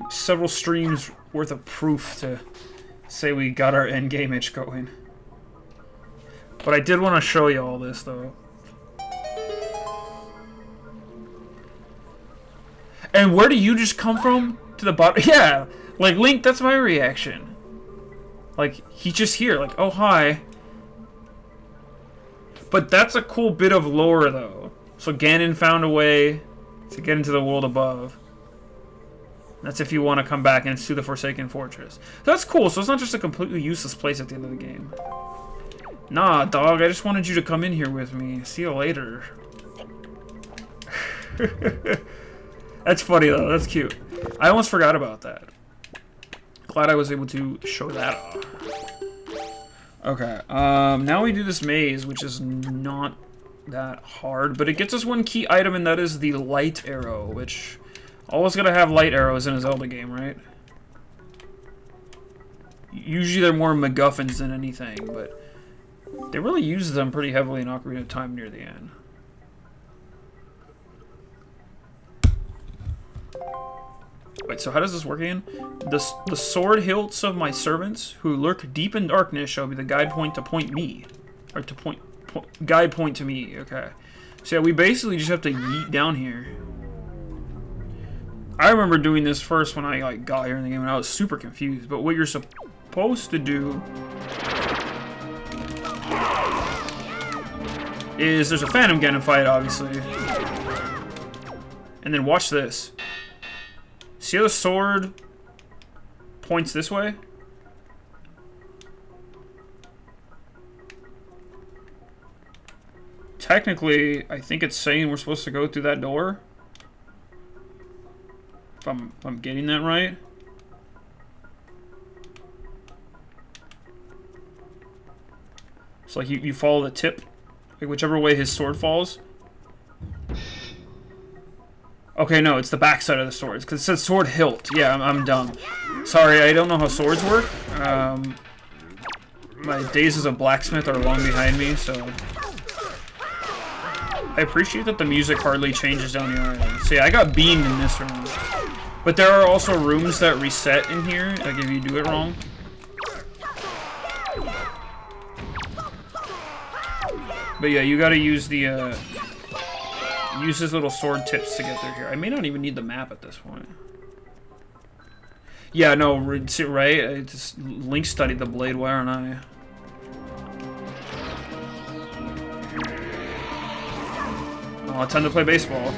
several streams worth of proof to say we got our endgame itch going. But I did want to show you all this, though. And where do you just come from? To the bottom? Yeah! Like, Link, that's my reaction. Like, he's just here. Like, oh, hi. But that's a cool bit of lore, though. So Ganon found a way to get into the world above. That's if you want to come back and see the Forsaken Fortress. So that's cool. So it's not just a completely useless place at the end of the game. Nah, dog. I just wanted you to come in here with me. See you later. That's funny, though. That's cute. I almost forgot about that. Glad I was able to show that off. Okay, now we do this maze, which is not that hard, but it gets us one key item, and that is the light arrow, which always gotta have light arrows in a Zelda game, right? Usually they're more MacGuffins than anything, but they really use them pretty heavily in Ocarina of Time near the end. Wait, so how does this work again? The sword hilts of my servants who lurk deep in darkness shall be the guide point to point me. Or to guide point to me, okay. So yeah, we basically just have to yeet down here. I remember doing this first when I like got here in the game and I was super confused. But what you're supposed to do is there's a Phantom Ganon fight, obviously. And then watch this. See how the sword points this way? Technically, I think it's saying we're supposed to go through that door. If I'm getting that right. It's like you follow the tip, like whichever way his sword falls. Okay, no, it's the back side of the sword. Because it says sword hilt. Yeah, I'm dumb. Sorry, I don't know how swords work. My days as a blacksmith are long behind me, so... I appreciate that the music hardly changes down the island. So yeah, I got beamed in this room. But there are also rooms that reset in here, like if you do it wrong. But yeah, you gotta use the, use his little sword tips to get through here. I may not even need the map at this point. Yeah, no, right? I just Link studied the blade, why aren't I? Oh, time to play baseball.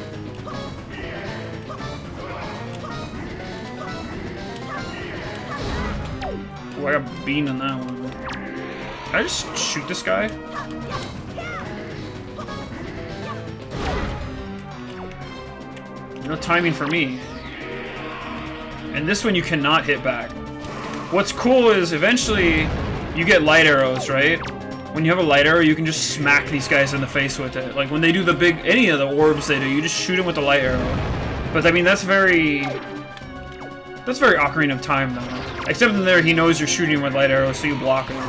Oh, I got beamed in that one. Can I just shoot this guy? No timing for me. And this one you cannot hit back. What's cool is eventually you get light arrows, right? When you have a light arrow, you can just smack these guys in the face with it. Like when they do the big, any of the orbs they do, you just shoot them with the light arrow. But I mean, that's very Ocarina of Time though. Except in there, he knows you're shooting with light arrows, so you block him.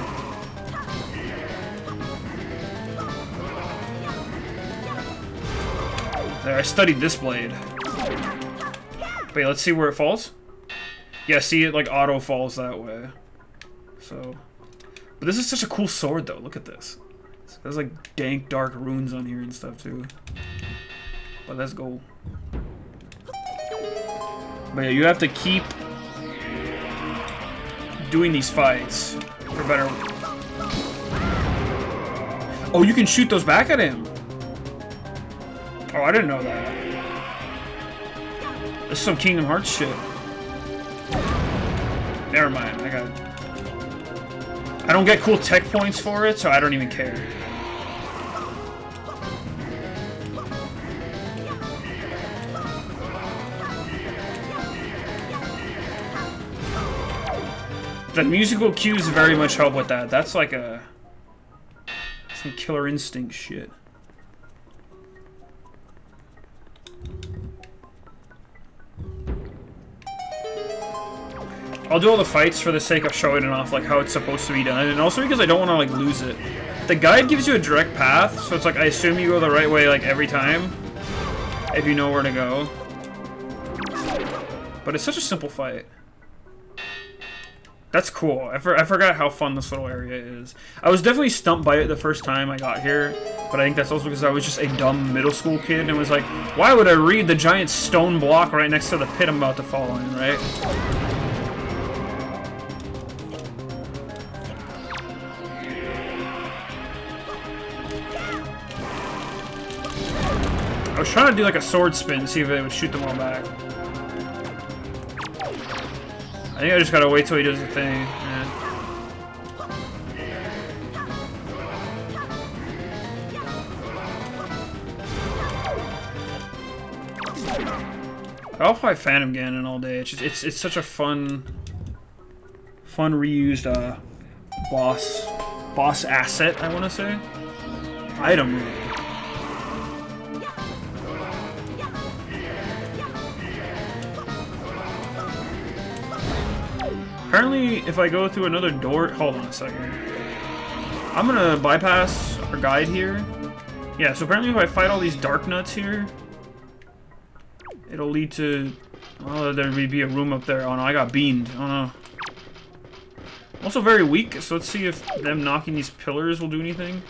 There, I studied this blade. Wait, let's see where it falls. Yeah, see, it like auto falls that way. So, but this is such a cool sword though. Look at this. There's like dank, dark runes on here and stuff too. But let's go. But yeah, you have to keep doing these fights for better. Oh, you can shoot those back at him. Oh, I didn't know that. This is some Kingdom Hearts shit. Never mind, I got it. I don't get cool tech points for it, so I don't even care. The musical cues very much help with that. That's like some Killer Instinct shit. I'll do all the fights for the sake of showing it off, like how it's supposed to be done, and also because I don't want to like lose it. The guide gives you a direct path, so it's like I assume you go the right way like every time, if you know where to go. But it's such a simple fight. That's cool. I forgot how fun this little area is. I was definitely stumped by it the first time I got here, but I think that's also because I was just a dumb middle school kid and was like, why would I read the giant stone block right next to the pit I'm about to fall in, right? I was trying to do like a sword spin to see if it would shoot them all back. I think I just gotta wait till he does the thing. Yeah. I'll play Phantom Ganon all day. It's such a fun reused boss asset, I want to say. Item. Apparently, if I go through another door... Hold on a second. I'm gonna bypass our guide here. Yeah, so apparently if I fight all these dark nuts here, it'll lead to... Oh, there may be a room up there. Oh no, I got beamed. Oh no. I'm also very weak, so let's see if them knocking these pillars will do anything.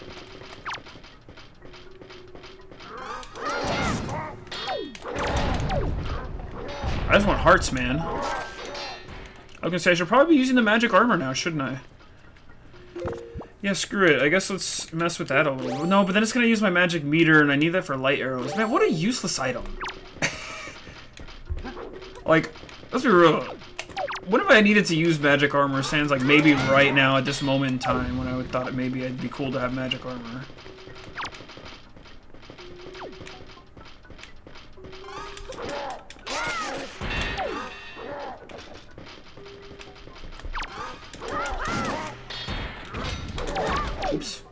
I just want hearts, man. I was gonna say, I should probably be using the magic armor now, shouldn't I? Yeah, screw it. I guess let's mess with that a little. No, but then it's gonna use my magic meter, and I need that for light arrows. Man, what a useless item. Like, let's be real. What if I needed to use magic armor sans, like, maybe right now at this moment in time when I would thought it maybe it'd be cool to have magic armor? Oops.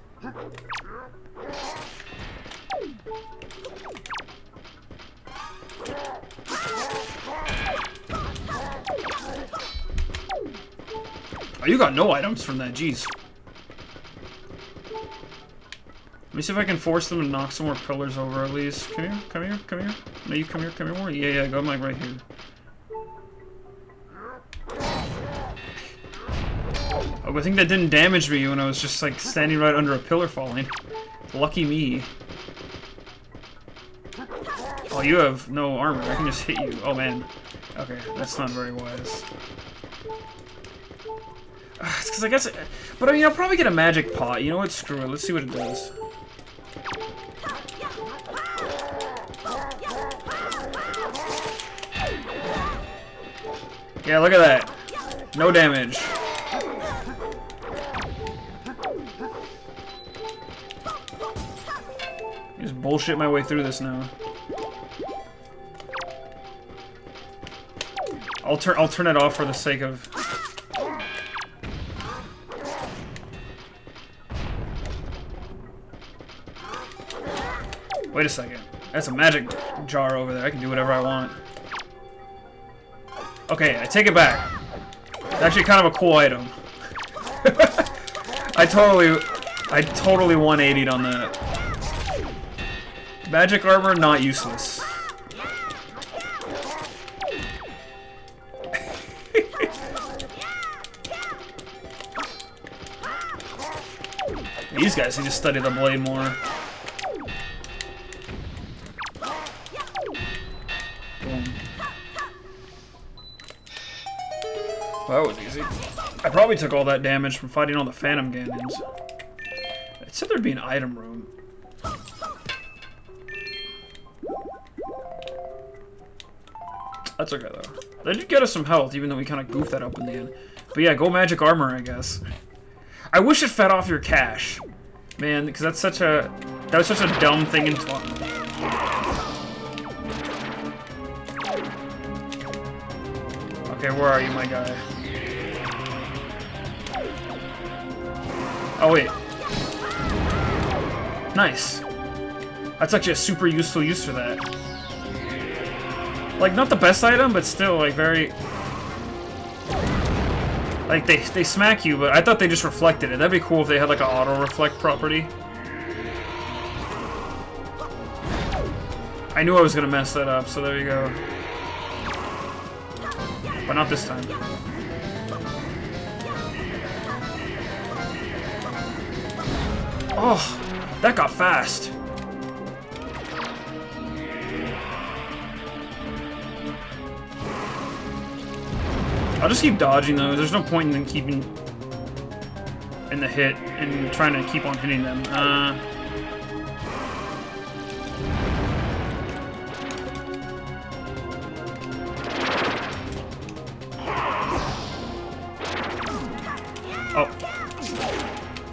Oh, you got no items from that, jeez. Let me see if I can force them to knock some more pillars over at least. Come here, come here, come here. No, you come here more. Yeah, go like right here. Oh, I think that didn't damage me when I was just like standing right under a pillar falling. Lucky me. Oh, you have no armor. I can just hit you. Oh man. Okay, that's not very wise. It's because I guess... But I mean, I'll probably get a magic pot. You know what? Screw it. Let's see what it does. Yeah, look at that. No damage. Just bullshit my way through this now. I'll turn it off for the sake of... Wait a second. That's a magic jar over there. I can do whatever I want. Okay, I take it back. It's actually kind of a cool item. I totally 180'd on that. Magic armor, not useless. These guys need to study the blade more. Boom. Well, that was easy. I probably took all that damage from fighting all the Phantom Ganons. It said there'd be an item room. That's okay, though. They did get us some health, even though we kind of goofed that up in the end. But yeah, go magic armor, I guess. I wish it fed off your cash. Man, because that's such a... That was such a dumb thing in... Okay, where are you, my guy? Oh, wait. Nice. That's actually a super useful use for that. Like, not the best item, but still, like, very... Like, they smack you, but I thought they just reflected it. That'd be cool if they had, like, an auto-reflect property. I knew I was gonna mess that up, so there you go. But not this time. Oh, that got fast. I'll just keep dodging those. There's no point in keeping in the hit and trying to keep on hitting them. Oh.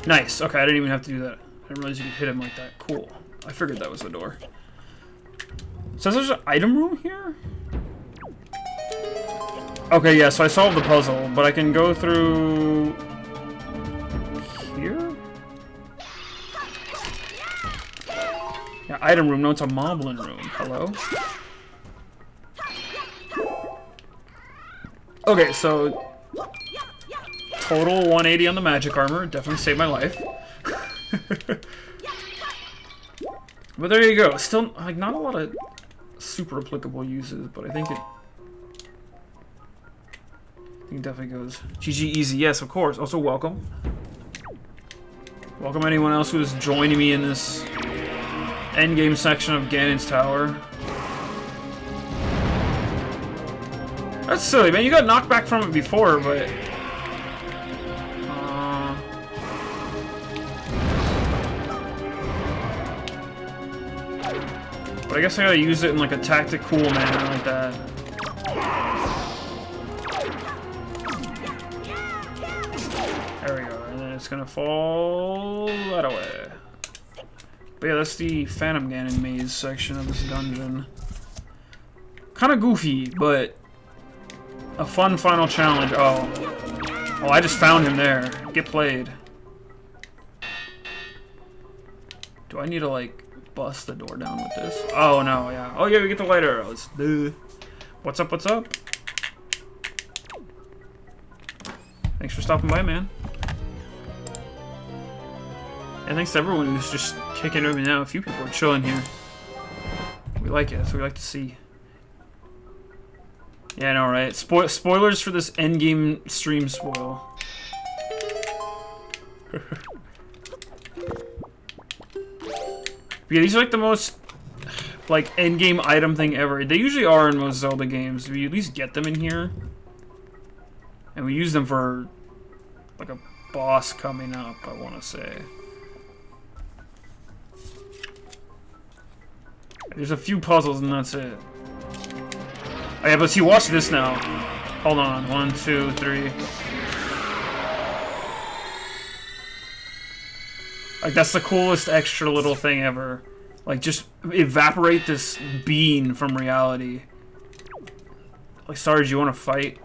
Nice. Okay, I didn't even have to do that. I didn't realize you could hit him like that. Cool. I figured that was the door. So there's an item room here? Okay, yeah, so I solved the puzzle, but I can go through... here? Yeah, item room. No, it's a moblin room. Hello? Okay, so... Total 180 on the magic armor. Definitely saved my life. But there you go. Still, like, not a lot of super applicable uses, but I think it... I think it definitely goes. GG easy, yes, of course. Also, welcome. Welcome anyone else who is joining me in this endgame section of Ganon's Tower. That's silly, man. You got knocked back from it before, but... But I guess I gotta use it in like a tactic cool manner like that. There we go, and then it's gonna fall that away. But yeah, that's the Phantom Ganon maze section of this dungeon. Kinda goofy, but a fun final challenge. Oh, I just found him there. Get played. Do I need to like bust the door down with this? Oh no, yeah. Oh yeah, we get the light arrows. Duh. What's up, what's up? Thanks for stopping by, man. And thanks to everyone who's just kicking over now. A few people are chilling here. We like it. That's what we like to see. Yeah, I know, right? Spoilers for this endgame stream spoil. Yeah, these are like the most like endgame item thing ever. They usually are in most Zelda games. We at least get them in here, and we use them for like a boss coming up, I want to say. There's a few puzzles and that's it. Oh yeah, but see, watch this now. Hold on, 1, 2, 3. Like, that's the coolest extra little thing ever. Like, just evaporate this being from reality. Like, sorry, do you want to fight?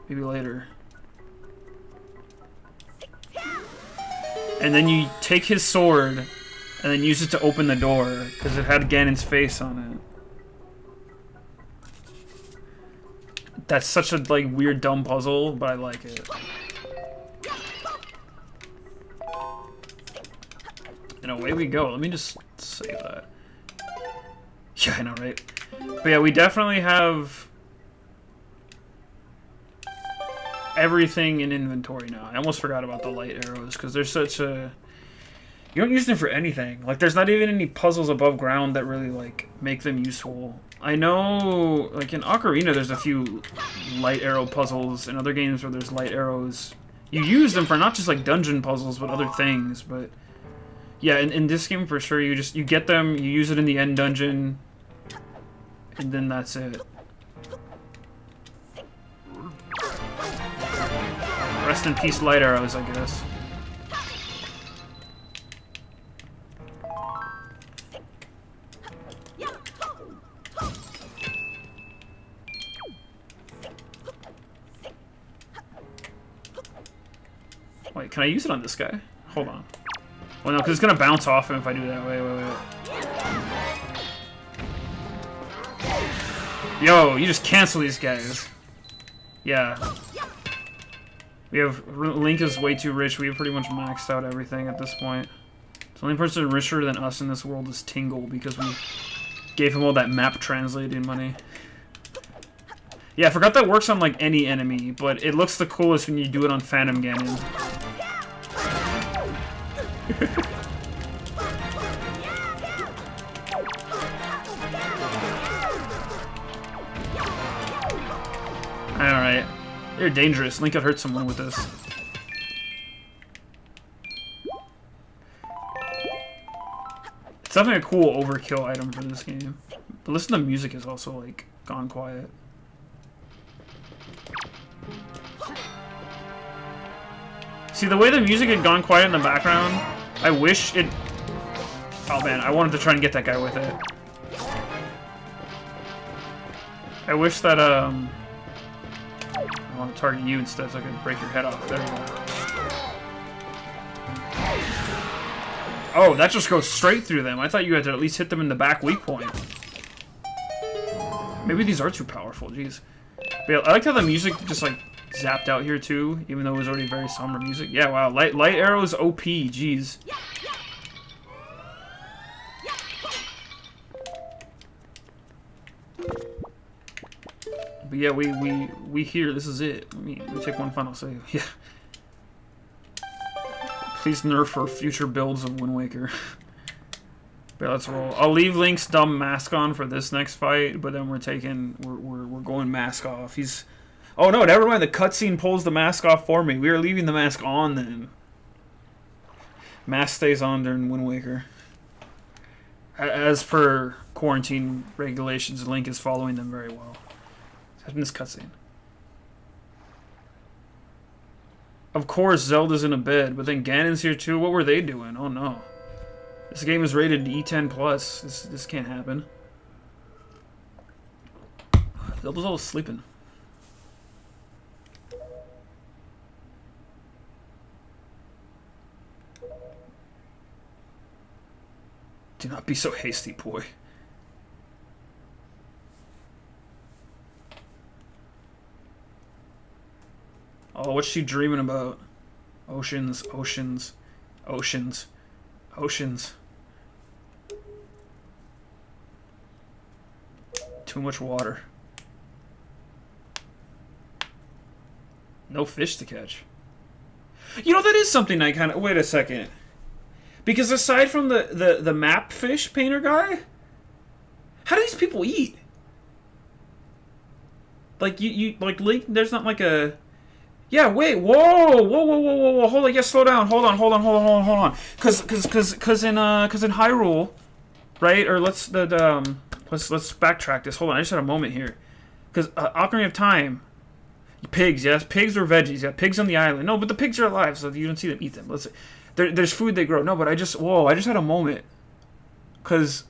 Maybe later. And then you take his sword, and then use it to open the door, because it had Ganon's face on it. That's such a, like, weird, dumb puzzle, but I like it. And away we go. Let me just save that. Yeah, I know, right? But yeah, we definitely have everything in inventory now. I almost forgot about the light arrows because they're such a... You don't use them for anything. Like, there's not even any puzzles above ground that really, like, make them useful. I know, like, in Ocarina, there's a few light arrow puzzles. In other games where there's light arrows, you use them for not just, like, dungeon puzzles, but other things. But, yeah, in this game, for sure, you get them, you use it in the end dungeon, and then that's it. Rest in peace, light arrows, I guess. Wait, can I use it on this guy? Hold on. Well, no, because it's going to bounce off him if I do that. Wait. Yo, you just cancel these guys. Yeah. We have... Link is way too rich. We have pretty much maxed out everything at this point. The only person richer than us in this world is Tingle because we gave him all that map translating money. Yeah, I forgot that works on, like, any enemy, but it looks the coolest when you do it on Phantom Ganon. Alright. You're dangerous. Link could hurt someone with this. It's definitely a cool overkill item for this game. But listen, the music is also, like, gone quiet. See, the way the music had gone quiet in the background, I wish it... Oh man, I wanted to try and get that guy with it. I wish that, I want to target you instead so I can break your head off. There we go. Oh, that just goes straight through them. I thought you had to at least hit them in the back weak point. Maybe these are too powerful, jeez. But yeah, I like how the music just, like, zapped out here too, even though it was already very somber music. Yeah, wow, light arrows OP, jeez. But yeah, we here, this is it. Let me take one final save. Yeah. Please nerf for future builds of Wind Waker. But yeah, let's roll. I'll leave Link's dumb mask on for this next fight, but then we're going mask off. He's... Oh no, never mind. The cutscene pulls the mask off for me. We are leaving the mask on then. Mask stays on during Wind Waker. As per quarantine regulations, Link is following them very well. Except in this cutscene. Of course, Zelda's in a bed, but then Ganon's here too. What were they doing? Oh no. This game is rated E10+. This can't happen. Zelda's all sleeping. Do not be so hasty, boy. Oh, what's she dreaming about? Oceans, oceans, oceans, oceans. Too much water. No fish to catch. You know, that is something I kind of... Wait a second. Because aside from the map fish painter guy, how do these people eat? Like, you like, Link, there's not like a... Yeah, wait, whoa, hold on, yeah, slow down, hold on. Cause in Hyrule, right, or let's backtrack this, hold on, I just had a moment here. Cause, Ocarina of Time, pigs, yes, pigs or veggies, yeah, pigs on the island, no, but the pigs are alive, so you don't see them eat them, let's see. There's food they grow. No, but I just had a moment. Because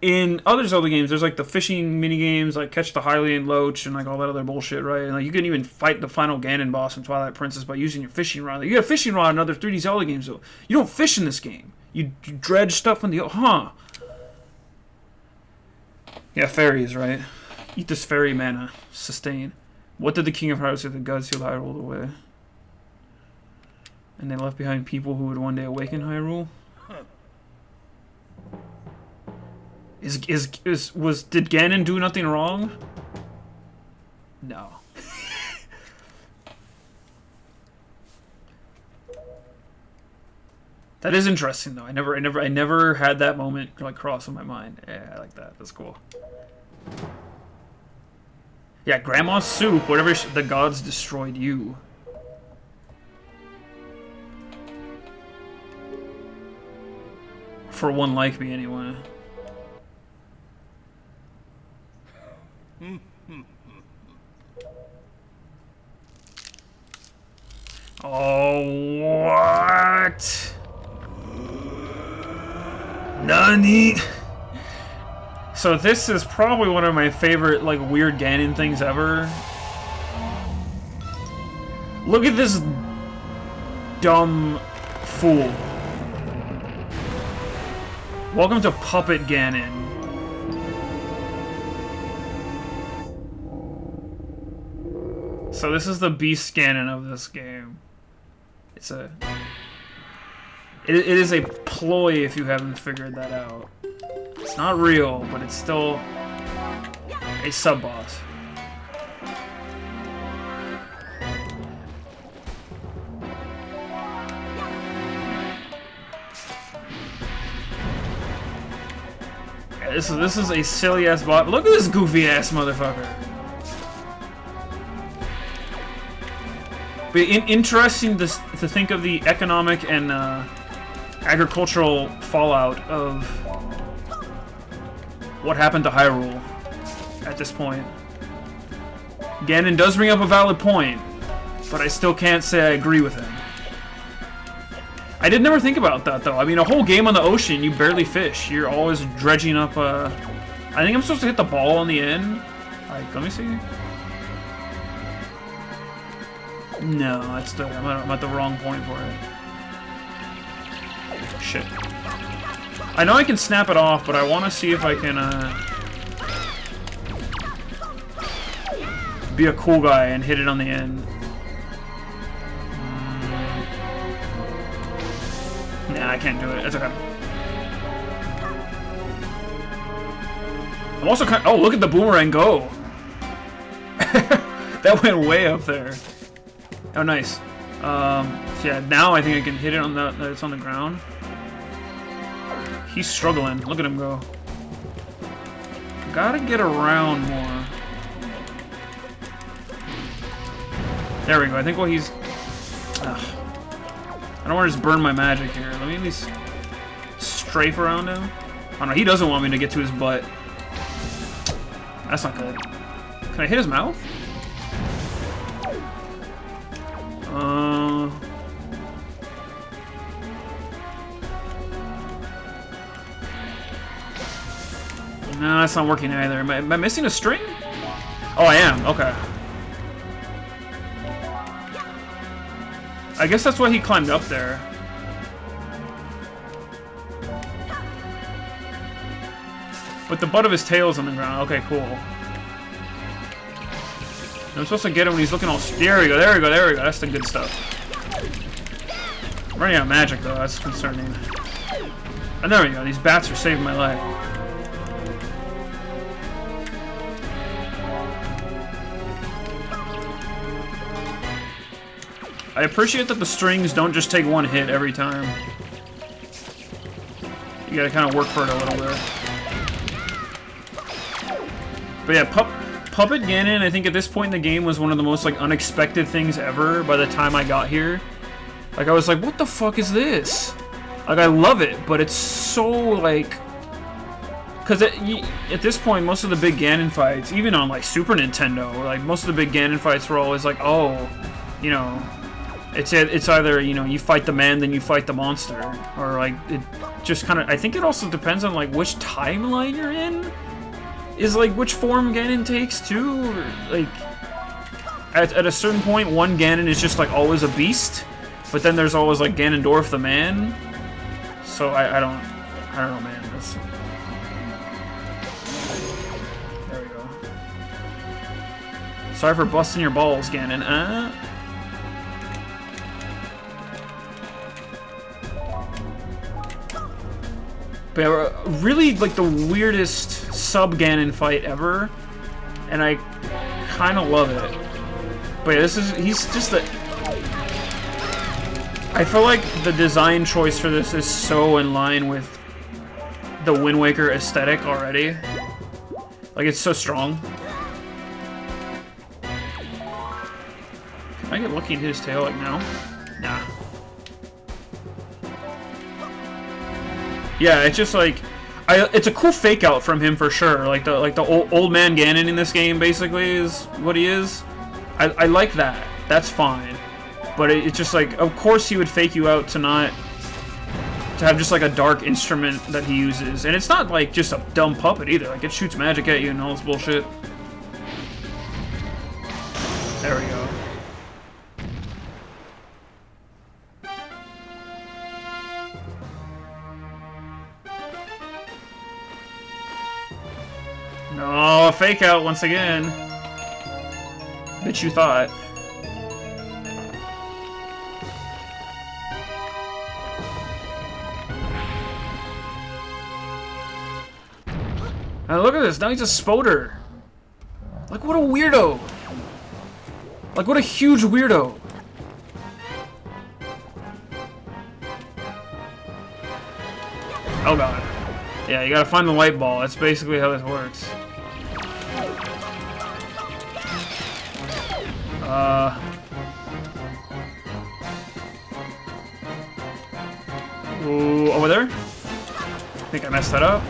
in other Zelda games, there's like the fishing mini games, like catch the Hylian Loach and like all that other bullshit, right? And like you can even fight the final Ganon boss in Twilight Princess by using your fishing rod. Like, you have fishing rod in other 3D Zelda games, though. You don't fish in this game. You dredge stuff in the... Huh. Yeah, fairies, right? Eat this fairy mana. Sustain. What did the King of Hearts say? The gods healed Hyrule away. And they left behind people who would one day awaken Hyrule? Did Ganon do nothing wrong? No. That is interesting though. I never had that moment like cross in my mind. Yeah, I like that. That's cool. Yeah, Grandma's soup. Whatever the gods destroyed you. For one like me, anyway. Oh, what? Nani? So this is probably one of my favorite, like, weird Ganon things ever. Look at this dumb fool. Welcome to Puppet Ganon. So this is the beast Ganon of this game. It's a... It is a ploy if you haven't figured that out. It's not real, but it's still a sub-boss. Yeah, this is a silly-ass bot. Look at this goofy-ass motherfucker. But interesting to think of the economic and agricultural fallout of what happened to Hyrule at this point. Ganon does bring up a valid point, but I still can't say I agree with him. I did never think about that though. I mean, a whole game on the ocean, you barely fish. You're always dredging up. I think I'm supposed to hit the ball on the end. Like, let me see. No, that's the I'm at the wrong point for it. Shit. I know I can snap it off, but I want to see if I can be a cool guy and hit it on the end. Nah, I can't do it. It's okay. I'm also kind of, oh, look at the boomerang go. That went way up there. Oh, nice. So yeah, now I think I can hit it on the it's on the ground. He's struggling. Look at him go. Gotta get around more. There we go. I think what he's... Ugh. I don't want to just burn my magic here. Let me at least strafe around him. Oh no, he doesn't want me to get to his butt. That's not good. Can I hit his mouth? No, that's not working either. Am I missing a string? Oh, I am. Okay. I guess that's why he climbed up there. But the butt of his tail's on the ground. Okay, cool. I'm supposed to get him when he's looking all... There we go, there we go, there we go. That's the good stuff. I'm running out of magic, though. That's concerning. And there we go. These bats are saving my life. I appreciate that the strings don't just take one hit every time. You gotta kind of work for it a little bit. But yeah, Puppet Ganon, I think at this point in the game was one of the most like unexpected things ever by the time I got here. Like I was like, what the fuck is this? Like I love it, but it's so like... Because at this point, most of the big Ganon fights, even on like Super Nintendo, like most of the big Ganon fights were always like, oh, you know... It's either, you know, you fight the man, then you fight the monster. Or, like, it just kind of... I think it also depends on, like, which timeline you're in. Is, like, which form Ganon takes, too. Or, like, at a certain point, one Ganon is just, like, always a beast. But then there's always, like, Ganondorf the man. So, I don't know, man. That's... There we go. Sorry for busting your balls, Ganon. But really, like, the weirdest sub-Ganon fight ever. And I kind of love it. But yeah, he's just the... I feel like the design choice for this is so in line with the Wind Waker aesthetic already. Like, it's so strong. Can I get lucky and hit his tail, like, now? Nah. Yeah, it's just like... it's a cool fake out from him for sure. Like the old man Ganon in this game, basically, is what he is. I like that. That's fine. But it's just like, of course he would fake you out to have just like a dark instrument that he uses. And it's not like just a dumb puppet either. Like, it shoots magic at you and all this bullshit. There we go. No, fake out once again. Bitch, you thought. Now look at this, now he's a spoder. Like, what a weirdo. Like, what a huge weirdo. Oh god. Yeah, you gotta find the light ball. That's basically how this works. Ooh, over there? I think I messed that up.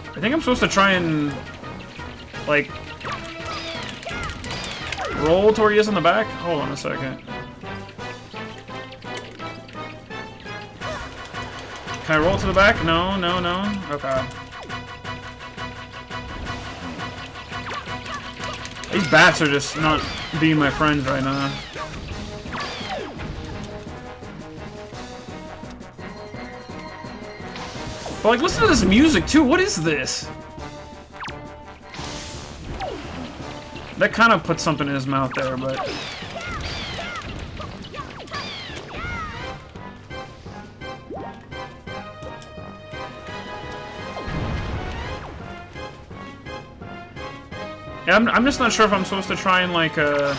I think I'm supposed to try and, like, roll to where he is in the back? Hold on a second. Can I roll to the back? No, no, no. Okay. These bats are just not being my friends right now. But, like, listen to this music, too. What is this? That kind of puts something in his mouth there, but... Yeah, I'm just not sure if I'm supposed to try and, like, I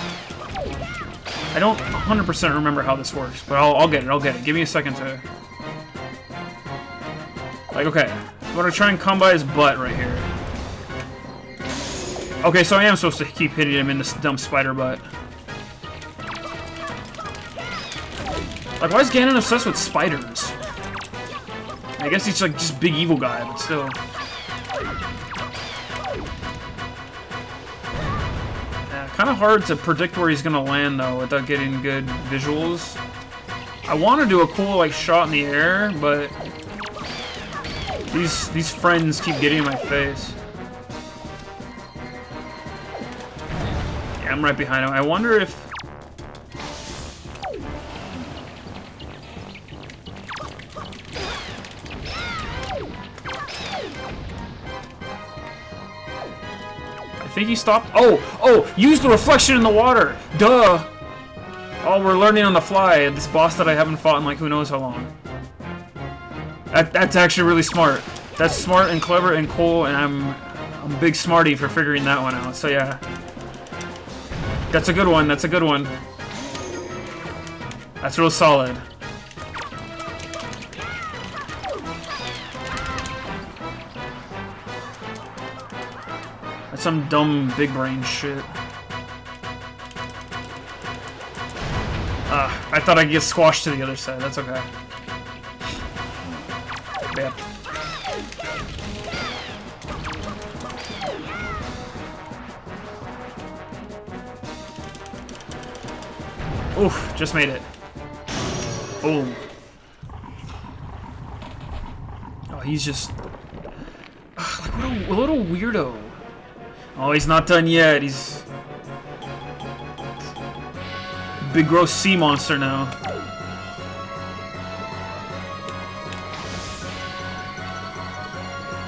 don't 100% remember how this works, but I'll get it, I'll get it. Give me a second to... Like, okay, I'm gonna try and come by his butt right here. Okay, so I am supposed to keep hitting him in this dumb spider butt. Like, why is Ganon obsessed with spiders? I guess he's like just big evil guy, but still. Yeah, kind of hard to predict where he's gonna land though without getting good visuals. I want to do a cool like shot in the air, but these friends keep getting in my face. Yeah, I'm right behind him. I wonder if... I think he stopped. Oh! Use the reflection in the water! Duh! Oh, we're learning on the fly. This boss that I haven't fought in like who knows how long. That's actually really smart. That's smart and clever and cool, and I'm a big smarty for figuring that one out. So yeah, that's a good one. That's a good one. That's real solid. That's some dumb big brain shit. I thought I'd get squashed to the other side. That's okay. Bad. Oof, just made it. Boom. Oh, he's just... like, what a little weirdo. Oh, he's not done yet. He's... big gross sea monster now.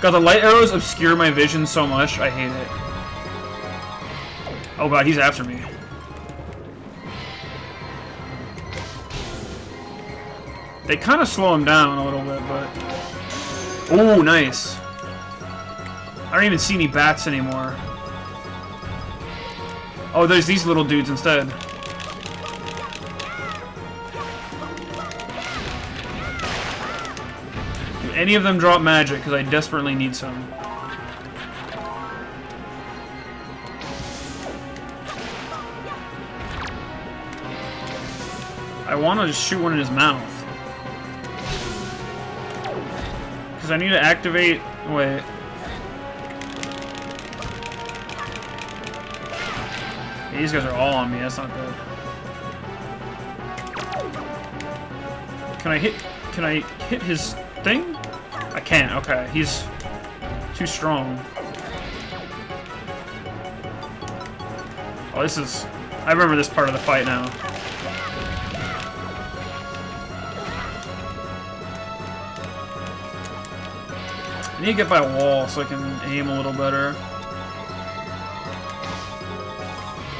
God, the light arrows obscure my vision so much. I hate it. Oh god, he's after me. They kind of slow him down a little bit, but... Oh, nice. I don't even see any bats anymore. Oh, there's these little dudes instead. Do any of them drop magic? Because I desperately need some. I want to just shoot one in his mouth. Because I need to activate... Wait. Yeah, these guys are all on me. That's not good. Can I hit his thing? I can't. Okay. He's too strong. Oh, this is... I remember this part of the fight now. I need to get by a wall so I can aim a little better.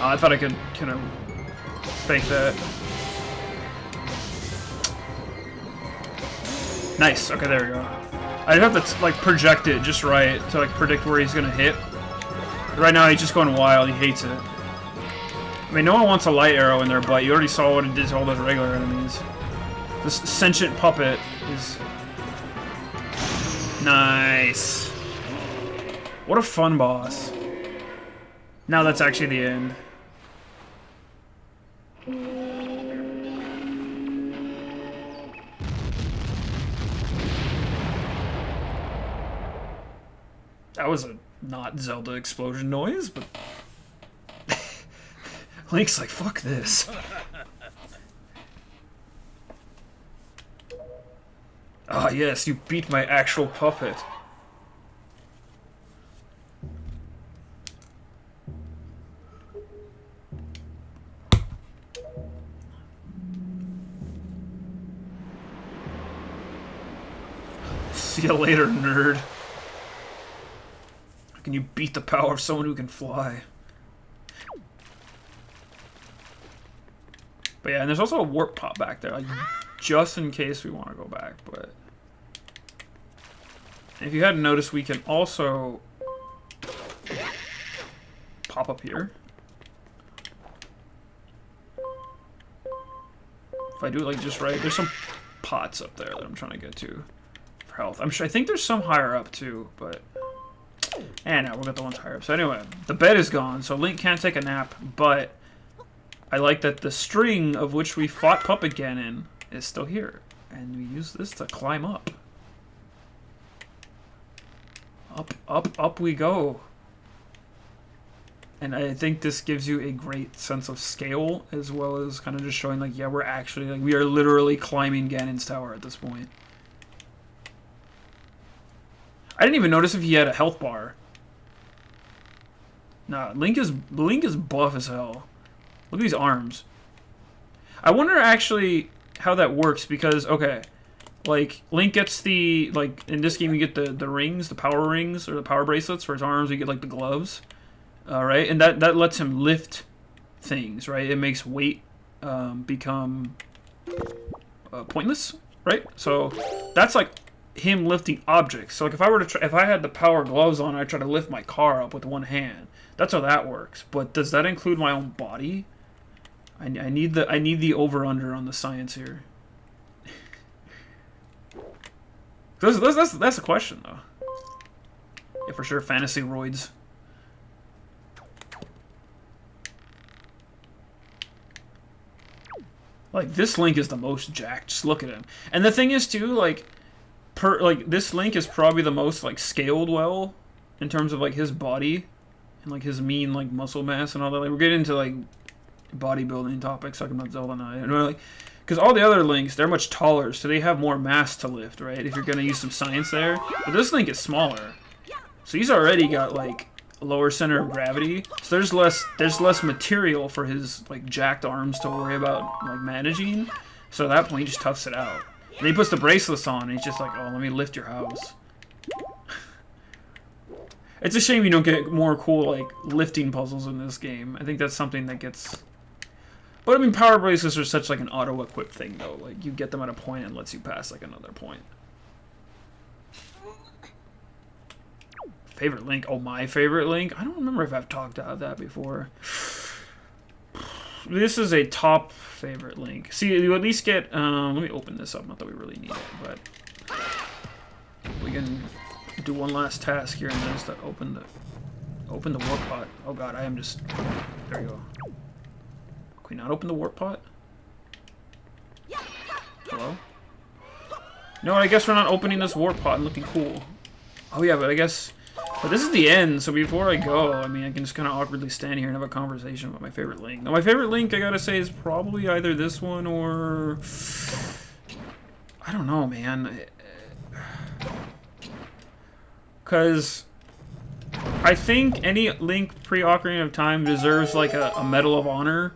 I thought I could kind of fake that. Nice. Okay, there we go. I'd have to like project it just right to like predict where he's gonna hit. Right now he's just going wild. He hates it. I mean, no one wants a light arrow in their butt. You already saw what it did to all those regular enemies. This sentient puppet is... Nice. What a fun boss. Now that's actually the end. That was a not Zelda explosion noise, but... Link's like, fuck this. Ah, yes, you beat my actual puppet. See you later, nerd. How can you beat the power of someone who can fly? But yeah, and there's also a warp pot back there, like, just in case we want to go back, but... If you hadn't noticed, we can also pop up here. If I do it like just right, there's some pots up there that I'm trying to get to for health. I think there's some higher up too, but and now we'll get the ones higher up. So anyway, the bed is gone, so Link can't take a nap, but I like that the string of which we fought Puppet Ganon is still here, and we use this to climb up. Up, up, up we go. And I think this gives you a great sense of scale, as well as kind of just showing, like, yeah, we're actually, like, we are literally climbing Ganon's tower at this point. I didn't even notice if he had a health bar. Nah, Link is buff as hell. Look at these arms. I wonder actually how that works, because, okay, like, Link gets the, like, in this game you get the rings, the power rings, or the power bracelets for his arms, you get, like, the gloves, right? And that lets him lift things, right? It makes weight become pointless, right? So, that's, like, him lifting objects. So, like, if I were to if I had the power gloves on, I'd try to lift my car up with one hand. That's how that works. But does that include my own body? I need the over-under on the science here. That's a question, though. Yeah, for sure, fantasy roids. Like, this Link is the most jacked. Just look at him. And the thing is, too, like, this Link is probably the most, like, scaled well in terms of, like, his body and, like, his mean, like, muscle mass and all that. Like, we're getting into, like, bodybuilding topics, talking about Zelda now. You know, like, because all the other Links, they're much taller, so they have more mass to lift, right? If you're going to use some science there. But this Link is smaller. So he's already got, like, a lower center of gravity. So there's less material for his, like, jacked arms to worry about, like, managing. So at that point, he just toughs it out. And he puts the bracelets on, and he's just like, oh, let me lift your house. It's a shame you don't get more cool, like, lifting puzzles in this game. I think that's something that gets But I mean, power bracelets are such like an auto-equip thing, though. Like, you get them at a point and lets you pass like another point. Favorite Link? Oh, my favorite Link? I don't remember if I've talked about that before. This is a top favorite Link. See, you at least get... let me open this up. Not that we really need it, but... we can do one last task here, and then just open the warp pot. Oh god, I am just... There you go. Can we not open the warp pot? Hello? No, I guess we're not opening this warp pot and looking cool. Oh yeah, but I guess... But this is the end, so before I go, I mean, I can just kind of awkwardly stand here and have a conversation about my favorite Link. Now, my favorite Link, I gotta say, is probably either this one or... I don't know, man. Because I think any Link pre-Ocarina of Time deserves, like, a Medal of Honor.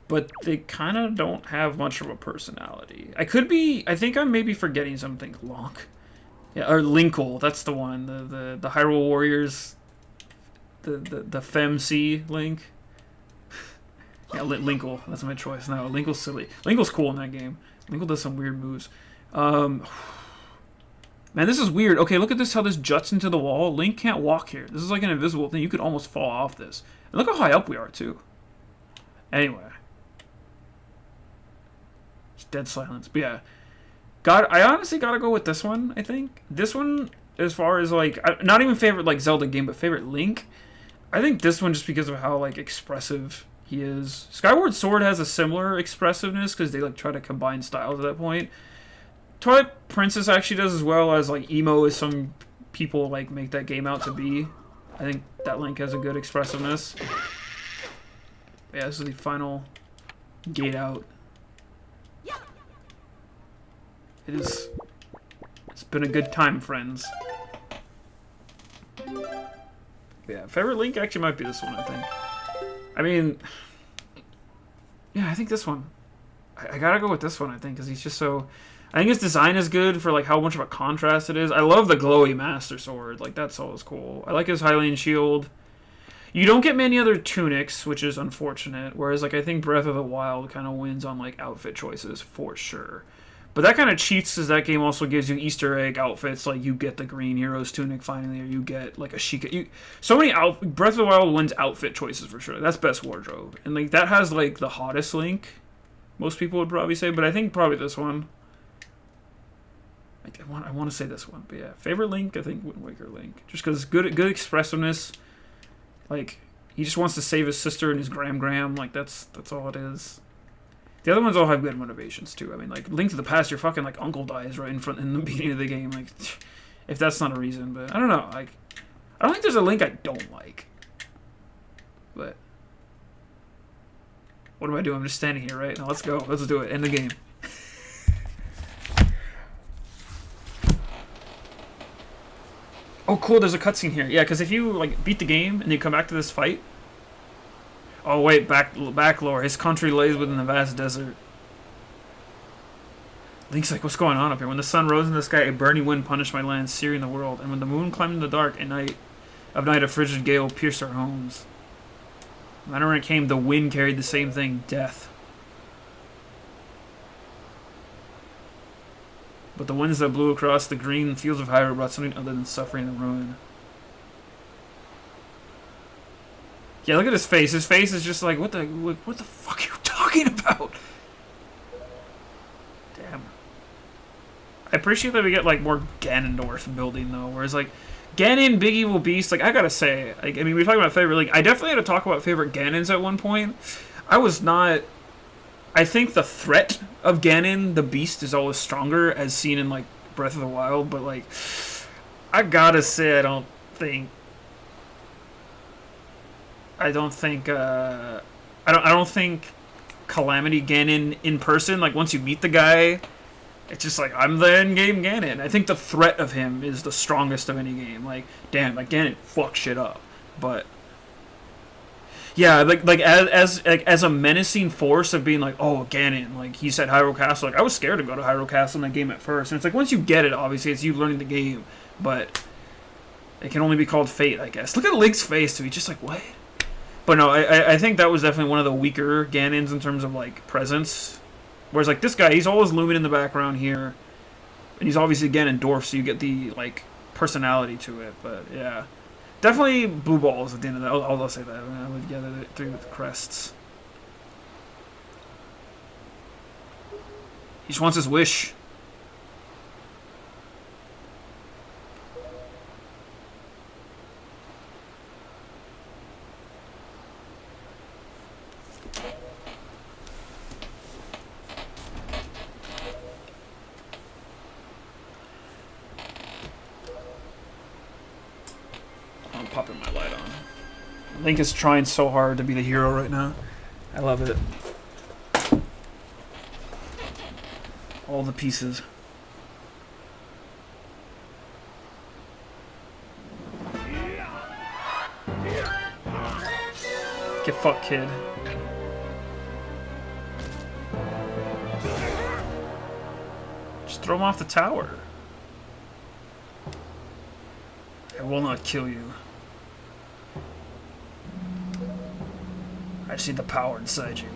But they kind of don't have much of a personality. I think I'm maybe forgetting something. Lonk. Yeah, or Linkle, that's the one. The Hyrule Warriors. The FemC Link. Yeah, Linkle, that's my choice now. Linkle's silly. Linkle's cool in that game. Linkle does some weird moves. Man, this is weird. Okay, look at this, how this juts into the wall. Link can't walk here. This is like an invisible thing. You could almost fall off this. And look how high up we are, too. Anyway. It's dead silence. But yeah. I honestly gotta go with this one, I think. This one, as far as, like, not even favorite, like, Zelda game, but favorite Link. I think this one just because of how, like, expressive he is. Skyward Sword has a similar expressiveness because they, like, try to combine styles at that point. Twilight Princess actually does as well as, like, emo as some people, like, make that game out to be. I think that Link has a good expressiveness. Yeah, this is the final gate out. It's been a good time, friends. Yeah, favorite Link actually might be this one, I think. I mean, yeah, I think this one. I gotta go with this one, I think, because he's just so... I think his design is good for, like, how much of a contrast it is. I love the glowy Master Sword. Like, that's always cool. I like his Hylian Shield. You don't get many other tunics, which is unfortunate. Whereas, like, I think Breath of the Wild kind of wins on, like, outfit choices for sure. But that kind of cheats, as that game also gives you Easter egg outfits, like you get the Green Hero's tunic finally, or you get like a Sheikah. So many Breath of the Wild wins outfit choices for sure. That's best wardrobe, and like that has like the hottest Link. Most people would probably say, but I think probably this one. I want to say this one, but yeah, favorite Link, I think Wind Waker Link, just because good expressiveness. Like he just wants to save his sister and his Gram. Like that's all it is. The other ones all have good motivations too. I mean, like Link to the Past, your fucking like uncle dies right in the beginning of the game. Like, if that's not a reason, but I don't know. Like, I don't think there's a Link I don't like. But what do I do? I'm just standing here, right? Now let's go. Let's do it. End the game. Oh, cool. There's a cutscene here. Yeah, because if you like beat the game and you come back to this fight. Oh wait, back lore. His country lays within the vast desert. Link's like, what's going on up here? When the sun rose in the sky, a burning wind punished my land, searing the world. And when the moon climbed in the dark, of night a frigid gale pierced our homes. And when it came, the wind carried the same thing, death. But the winds that blew across the green fields of Hyrule brought something other than suffering and ruin. Yeah, look at his face. His face is just like, what the fuck are you talking about? Damn. I appreciate that we get, like, more Ganondorf building, though. Whereas, like, Ganon, Big Evil Beast, like, I gotta say, like, I mean, we were talking about favorite, like, I definitely had to talk about favorite Ganons at one point. I think the threat of Ganon, the Beast, is always stronger, as seen in, like, Breath of the Wild, but, like, I gotta say, I don't think Calamity Ganon in person, like once you meet the guy, it's just like, I'm the end-game Ganon. I think the threat of him is the strongest of any game. Like, damn, like Ganon fucks shit up. But yeah, like as a menacing force of being like, oh, Ganon, like he's at Hyrule Castle. Like I was scared to go to Hyrule Castle in that game at first. And it's like once you get it, obviously it's you learning the game, but it can only be called fate, I guess. Look at Link's face too. He's just like, what? But no, I think that was definitely one of the weaker Ganons in terms of like presence. Whereas like this guy, he's always looming in the background here, and he's obviously Ganondorf, so you get the like personality to it. But yeah, definitely blue balls at the end of that. I'll say that. I would gather it through with the crests. He just wants his wish. I'm popping my light on. Link is trying so hard to be the hero right now. I love it. All the pieces. Get fucked, kid. Just throw him off the tower. I will not kill you. I see the power inside you.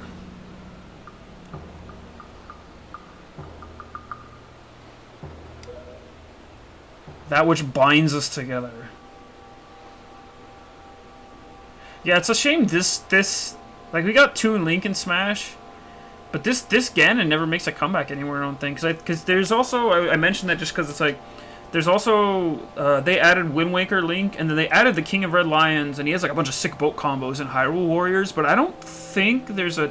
That which binds us together. Yeah, it's a shame this like we got Toon Link in Smash, but this Ganon never makes a comeback anymore. I don't think because there's also I mentioned that just because it's like there's also they added Wind Waker Link and then they added the King of Red Lions and he has like a bunch of sick boat combos in Hyrule Warriors, but I don't think there's a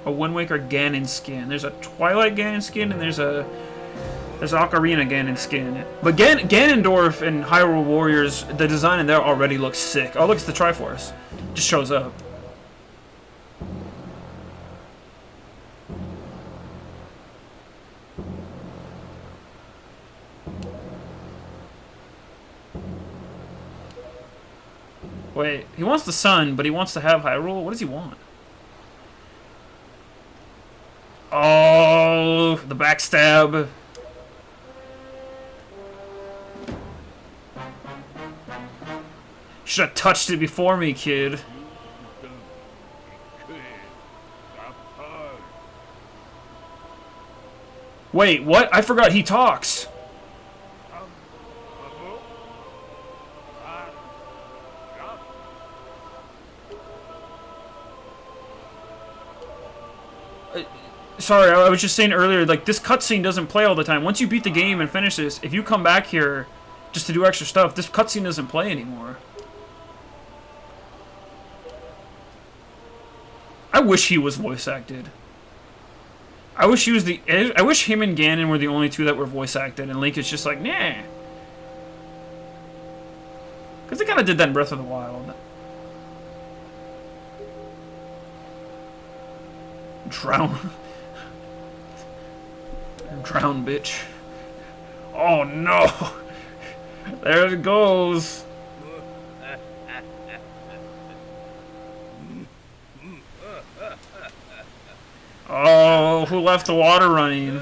Wind Waker Ganon skin. There's a Twilight Ganon skin and there's Ocarina Ganon skin. But Ganondorf and Hyrule Warriors, the design in there already looks sick. Oh, look, it's the Triforce. Just shows up. Wait, he wants the sun, but he wants to have Hyrule? What does he want? Oh, the backstab. Should have touched it before me, kid. Wait, what? I forgot he talks. Sorry, I was just saying earlier, like, this cutscene doesn't play all the time. Once you beat the game and finish this, if you come back here just to do extra stuff, this cutscene doesn't play anymore. I wish he was voice acted. I wish he was I wish him and Ganon were the only two that were voice acted, and Link is just like, nah. Because they kind of did that in Breath of the Wild. Drown. Drown, bitch. Oh no! There it goes. Oh, who left the water running?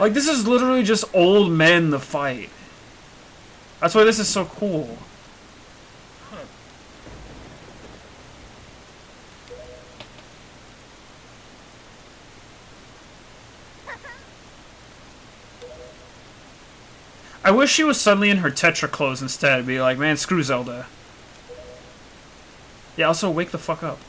Like, this is literally just old men, the fight. That's why this is so cool. I wish she was suddenly in her Tetra clothes instead. It'd be like, man, screw Zelda. Yeah, also wake the fuck up.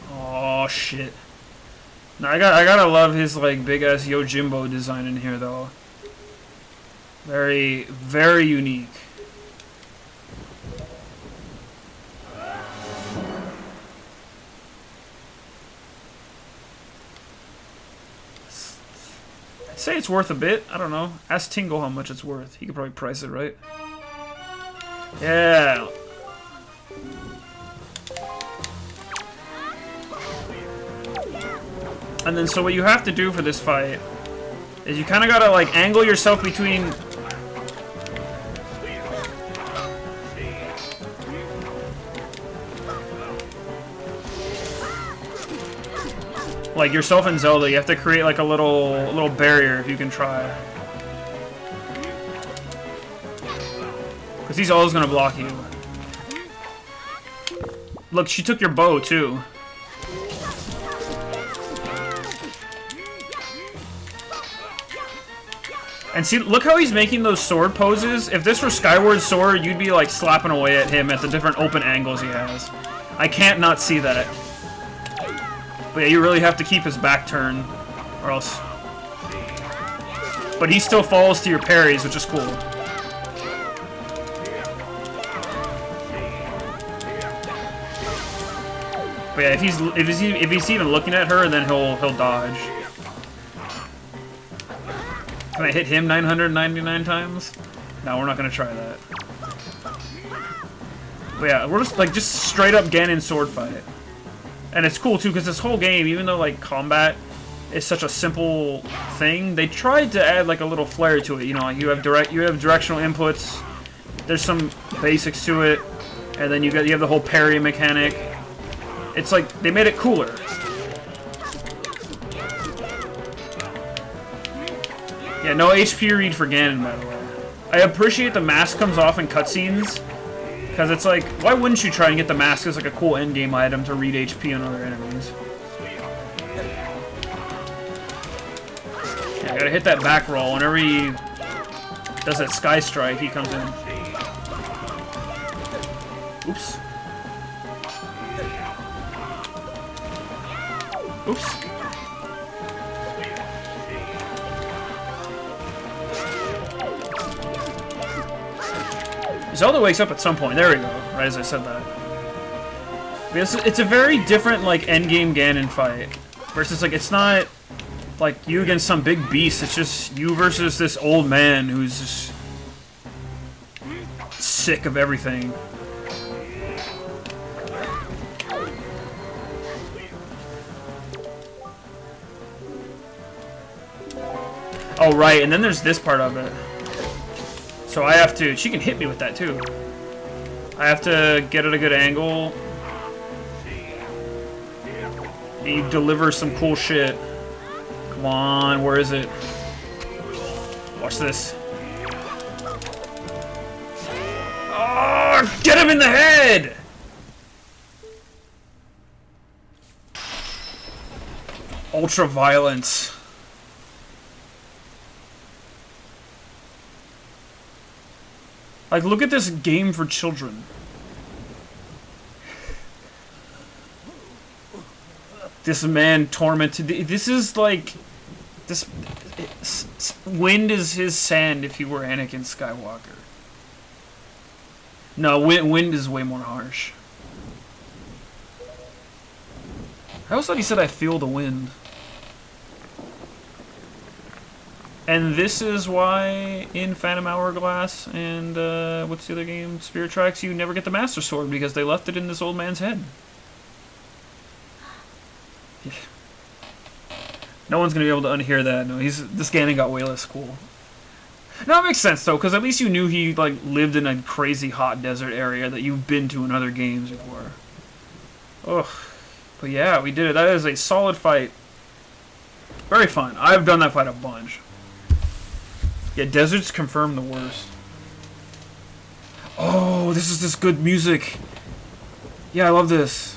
Oh shit. Now I gotta love his like big ass Yojimbo design in here though. Very, very unique. I'd say it's worth a bit. I don't know. Ask Tingle how much it's worth. He could probably price it right. Yeah. And then so what you have to do for this fight is you kind of gotta like angle yourself between like yourself and Zelda. You have to create like a little barrier if you can try. Because he's always gonna block you. Look, she took your bow too. And see, look how he's making those sword poses. If this were Skyward Sword, you'd be like slapping away at him at the different open angles he has. I can't not see that. But yeah, you really have to keep his back turned, or else. But he still falls to your parries, which is cool. But yeah, if he's even looking at her, then he'll dodge. Can I hit him 999 times? No, we're not gonna try that. But yeah, we're just straight up Ganon sword fight. And it's cool too, because this whole game, even though like combat is such a simple thing, they tried to add like a little flair to it. You know, like you have directional inputs. There's some basics to it, and then you have the whole parry mechanic. It's like they made it cooler. Yeah, no HP read for Ganon, by the way. I appreciate the mask comes off in cutscenes, because it's like, why wouldn't you try and get the mask as like a cool endgame item to read HP on other enemies? Yeah, I gotta hit that back roll whenever he does that Sky Strike, he comes in. Oops. Oops. Zelda wakes up at some point. There we go. Right as I said that. It's a very different, like, endgame Ganon fight. Versus, like, it's not, like, you against some big beast. It's just you versus this old man who's just sick of everything. Oh, right. And then there's this part of it. So I have to... She can hit me with that, too. I have to get at a good angle. And you deliver some cool shit. Come on, where is it? Watch this. Oh, get him in the head! Ultra violence. Like, look at this game for children. This man tormented. This is like... This... Wind is his sand if he were Anakin Skywalker. No, wind is way more harsh. I always thought he said, I feel the wind. And this is why in Phantom Hourglass and, what's the other game? Spirit Tracks, you never get the Master Sword because they left it in this old man's head. Yeah. No one's gonna be able to unhear that. No, this Ganon got way less cool. No, it makes sense though, because at least you knew he, like, lived in a crazy hot desert area that you've been to in other games before. Ugh. But yeah, we did it. That is a solid fight. Very fun. I've done that fight a bunch. Yeah, deserts confirm the worst. Oh, this is this good music. Yeah, I love this.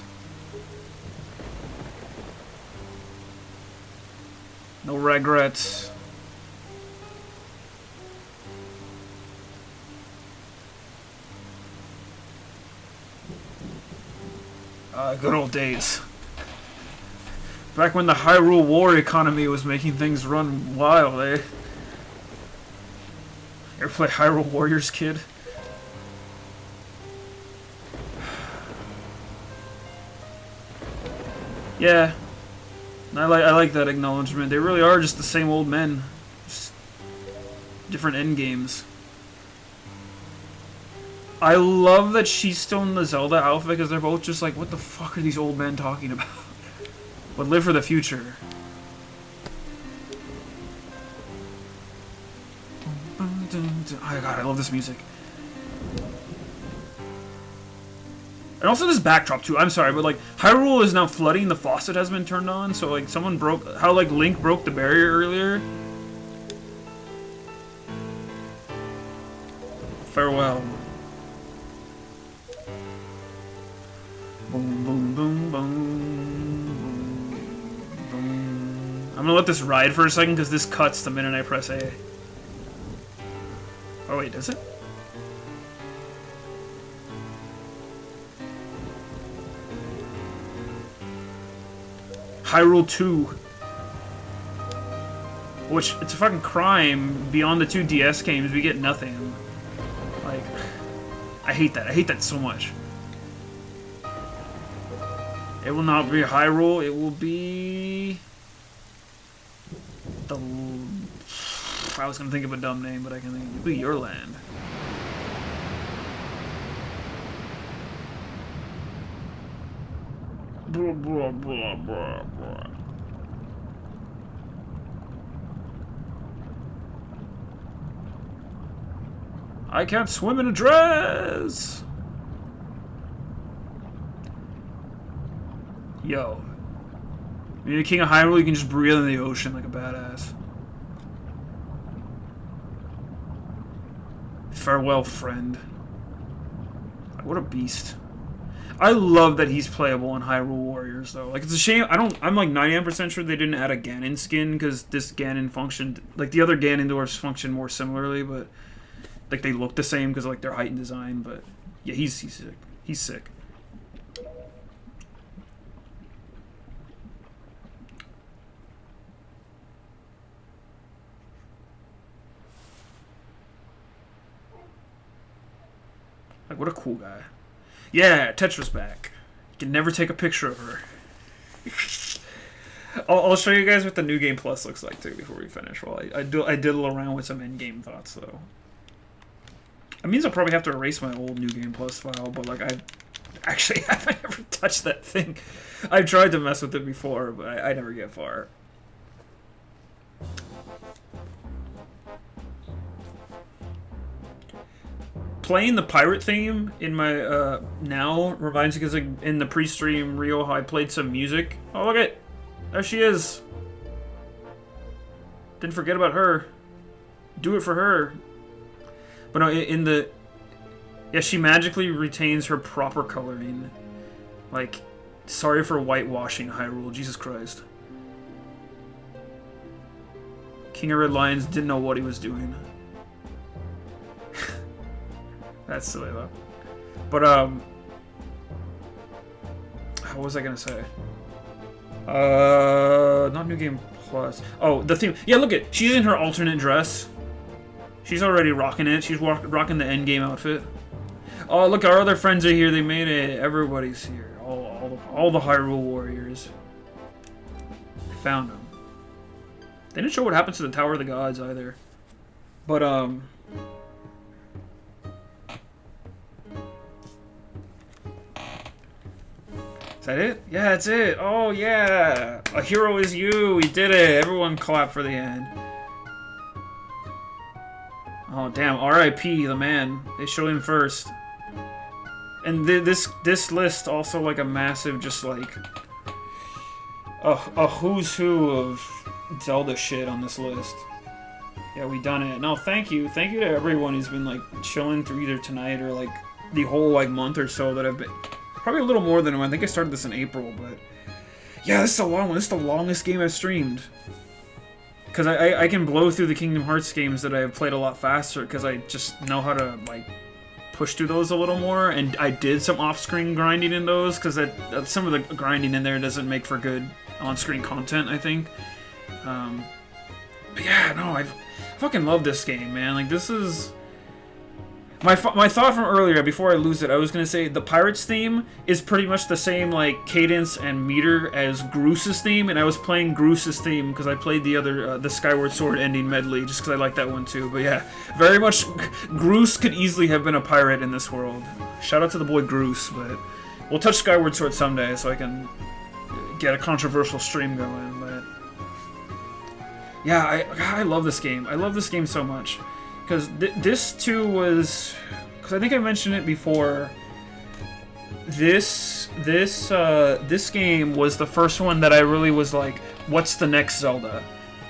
No regrets. Good old days. Back when the Hyrule War economy was making things run wild, eh? Ever play Hyrule Warriors, kid? Yeah. I like that acknowledgement. They really are just the same old men. Just different end games. I love that she's still in the Zelda outfit because they're both just like, what the fuck are these old men talking about? But live for the future. Oh my god, I love this music. And also this backdrop too, I'm sorry, but like, Hyrule is now flooding, the faucet has been turned on, so like, someone broke, how like Link broke the barrier earlier. Farewell. Boom, boom, boom, boom, boom. I'm gonna let this ride for a second, because this cuts the minute I press A. Oh wait, does it? Hyrule 2. Which, it's a fucking crime. Beyond the 2 DS games, we get nothing. Like, I hate that. I hate that so much. It will not be Hyrule. It will be... the... I was gonna think of a dumb name, but I can think it'll be Your Land. Blah, blah, blah, blah, blah. I can't swim in a dress! Yo. When you're king of Hyrule, you can just breathe in the ocean like a badass. Farewell, friend. What a beast. I love that he's playable in Hyrule Warriors, though. Like, it's a shame. I'm like 99% sure they didn't add a Ganon skin, because this Ganon functioned. Like, the other Ganondorfs function more similarly, but. Like, they look the same because, like, their height and design, but. Yeah, he's sick. He's sick. Like, what a cool guy. Yeah, Tetra's back. You can never take a picture of her. I'll show you guys what the New Game Plus looks like, too, before we finish. Well, I diddle around with some in-game thoughts, though. It means I'll probably have to erase my old New Game Plus file, but, like, I actually haven't ever touched that thing. I've tried to mess with it before, but I never get far. Playing the pirate theme in my now reminds me, because in the pre-stream reel I played some music. Oh, look at, there she is. Didn't forget about her. Do it for her. But no, in the, yeah, she magically retains her proper coloring. Like, sorry for whitewashing Hyrule, Jesus Christ. King of Red Lions didn't know what he was doing. That's silly though. But what was I gonna say? Not New Game Plus. Oh, the theme. Yeah, look at, she's in her alternate dress. She's already rocking it. She's rocking the endgame outfit. Oh, look, our other friends are here. They made it. Everybody's here. All the Hyrule Warriors. I found them. They didn't show what happens to the Tower of the Gods either. But is that it? Yeah, that's it. Oh, yeah. A hero is you. We did it. Everyone clap for the end. Oh, damn. R.I.P. the man. They show him first. And this list also like a massive, just like a who's who of Zelda shit on this list. Yeah, we done it. No, thank you. Thank you to everyone who's been like chilling through either tonight or like the whole like month or so that I've been. Probably a little more than I think I started this in April, but yeah, this is a long one. This is the longest game I've streamed. Because I can blow through the Kingdom Hearts games that I've played a lot faster because I just know how to like push through those a little more, and I did some off-screen grinding in those because some of the grinding in there doesn't make for good on-screen content, I think. But yeah, no, I fucking love this game, man. Like, this is My thought from earlier, before I lose it, I was gonna say the Pirates theme is pretty much the same like cadence and meter as Groos's theme, and I was playing Groos's theme because I played the other the Skyward Sword ending medley just because I like that one too. But yeah, very much Groos could easily have been a pirate in this world. Shout out to the boy Groos, but we'll touch Skyward Sword someday so I can get a controversial stream going. But yeah, I love this game. I love this game so much. Because this too was, because I think I mentioned it before. This game was the first one that I really was like, what's the next Zelda?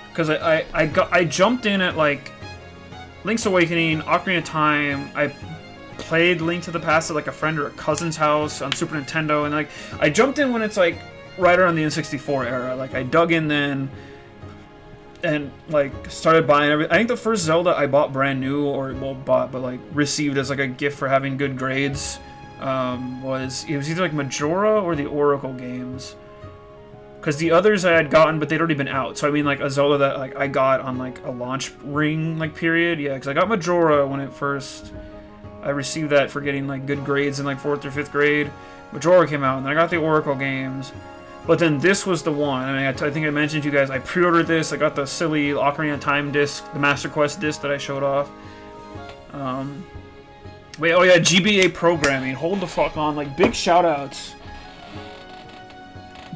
Because I jumped in at like Link's Awakening, Ocarina of Time. I played Link to the Past at like a friend or a cousin's house on Super Nintendo, and like I jumped in when it's like right around the N64 era. Like I dug in then. And like started buying everything. I think the first Zelda I bought brand new, or well bought, but like received as like a gift for having good grades, was either like Majora or the Oracle games. Because the others I had gotten, but they'd already been out. So I mean like a Zelda that like I got on like a launch ring like period. Yeah, because I got Majora when it first. I received that for getting like good grades in like 4th or 5th grade. Majora came out, and then I got the Oracle games. But then this was the one. I mean, I think I mentioned to you guys, I pre-ordered this. I got the silly Ocarina of Time disc, the Master Quest disc that I showed off. Wait, oh yeah, GBA programming. Hold the fuck on. Like, big shout-outs.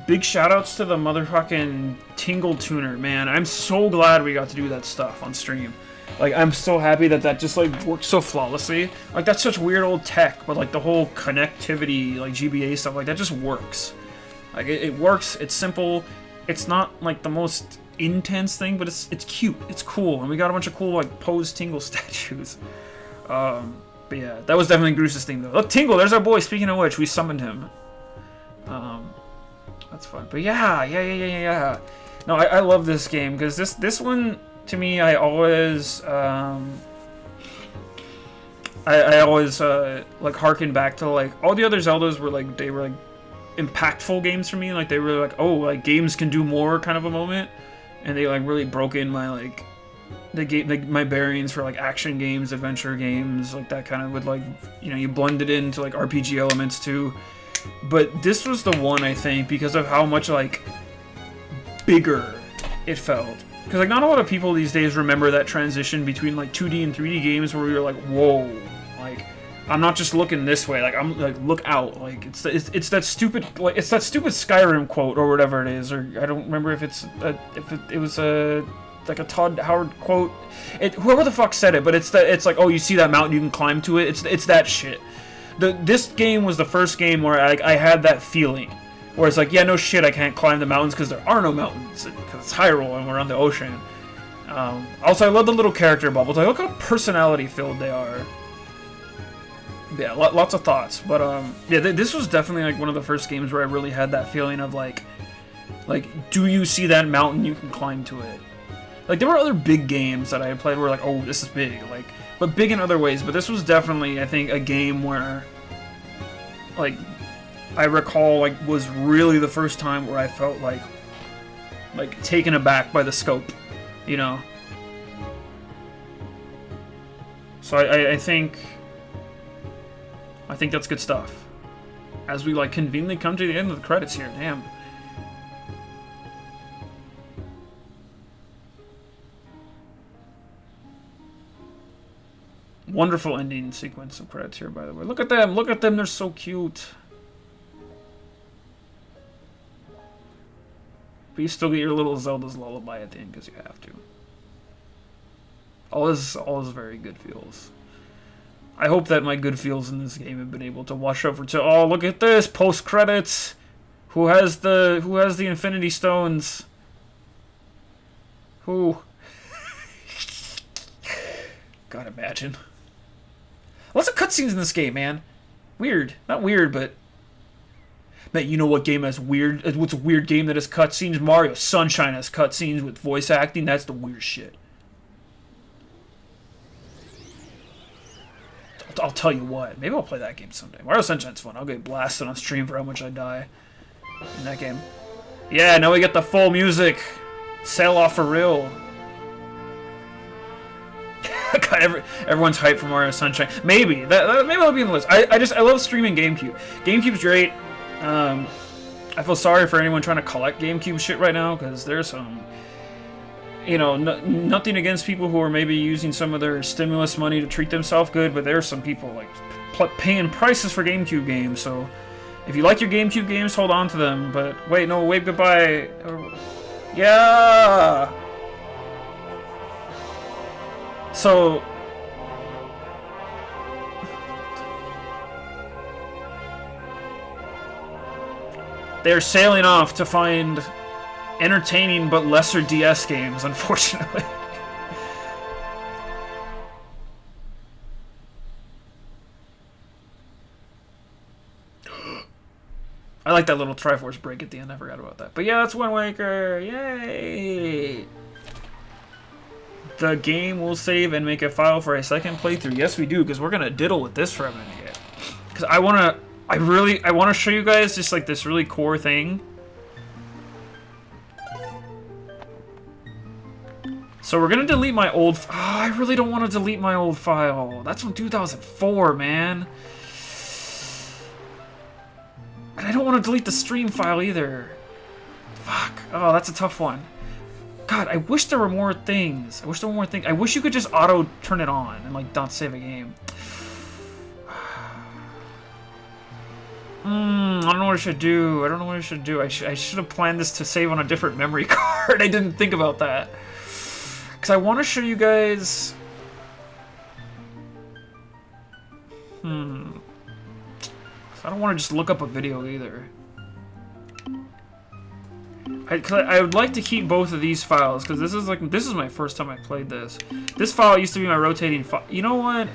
Big shout-outs to the motherfucking Tingle Tuner, man. I'm so glad we got to do that stuff on stream. Like, I'm so happy that that just, like, works so flawlessly. Like, that's such weird old tech, but, like, the whole connectivity, like, GBA stuff, like, that just works. Like, it works, it's simple, it's not, like, the most intense thing, but it's cute, it's cool, and we got a bunch of cool, like, posed Tingle statues. But yeah, that was definitely Groos's theme, though. Look, Tingle, there's our boy, speaking of which, we summoned him. That's fun. But yeah. No, I love this game, because this one, to me, I always, like, harken back to, like, all the other Zeldas were, like, they were, like, impactful games for me. Like, they were like, oh, like, games can do more kind of a moment, and they, like, really broke in my, like, they gave, like, my bearings for, like, action games, adventure games, like, that kind of would, like, you know, you blended into, like, RPG elements too. But this was the one, I think, because of how much, like, bigger it felt. Because, like, not a lot of people these days remember that transition between, like, 2D and 3D games where we were like, whoa, like, I'm not just looking this way. Like, I'm like, look out. Like, it's that stupid, like, it's that stupid Skyrim quote or whatever it is. Or I don't remember if it's it was a like a Todd Howard quote. Whoever the fuck said it, but it's like, oh, you see that mountain, you can climb to it. It's that shit. This game was the first game where I had that feeling, where it's like, yeah, no shit, I can't climb the mountains because there are no mountains because it's Hyrule and we're on the ocean. Also, I love the little character bubbles. Like, look how personality filled they are. Yeah, lots of thoughts, but yeah, this was definitely like one of the first games where I really had that feeling of like, do you see that mountain? You can climb to it. Like, there were other big games that I had played where like, oh, this is big, like, but big in other ways. But this was definitely, I think, a game where, like, I recall, like, was really the first time where I felt like taken aback by the scope, you know. So I think that's good stuff. As we, like, conveniently come to the end of the credits here. Damn. Wonderful ending sequence of credits here, by the way. Look at them. Look at them. They're so cute. But you still get your little Zelda's lullaby at the end because you have to. All is very good feels. I hope that my good feels in this game have been able to wash over to, oh, look at this, post credits. Who has the Infinity Stones? Who? God, imagine. Lots of cutscenes in this game, man. Weird. Not weird, but man, you know what game has weird? What's a weird game that has cutscenes? Mario Sunshine has cutscenes with voice acting. That's the weird shit. I'll tell you what. Maybe I'll play that game someday. Mario Sunshine's fun. I'll get blasted on stream for how much I die in that game. Yeah, now we get the full music. Sail off for real. God, everyone's hyped for Mario Sunshine. Maybe maybe that'll be on the list. I love streaming GameCube. GameCube's great. I feel sorry for anyone trying to collect GameCube shit right now, because there's some, you know, nothing against people who are maybe using some of their stimulus money to treat themselves good, but there's some people like paying prices for GameCube games. So if you like your GameCube games, hold on to them. But wait, no, wave goodbye. Yeah. So they're sailing off to find entertaining but lesser DS games, unfortunately. I like that little Triforce break at the end. I forgot about that. But yeah, that's Wind Waker. Yay! The game will save and make a file for a second playthrough. Yes, we do, because we're gonna diddle with this for a minute. Because I want to show you guys just like this really core thing. So we're gonna delete my old. Oh, I really don't want to delete my old file. That's from 2004, man. And I don't want to delete the stream file either. Fuck. Oh, that's a tough one. God, I wish there were more things. I wish you could just auto turn it on and like not save a game. I don't know what I should do. I should have planned this to save on a different memory card. I didn't think about that. Because I want to show you guys... I don't want to just look up a video either. I would like to keep both of these files, because this is my first time I played this. This file used to be my rotating file. You know what?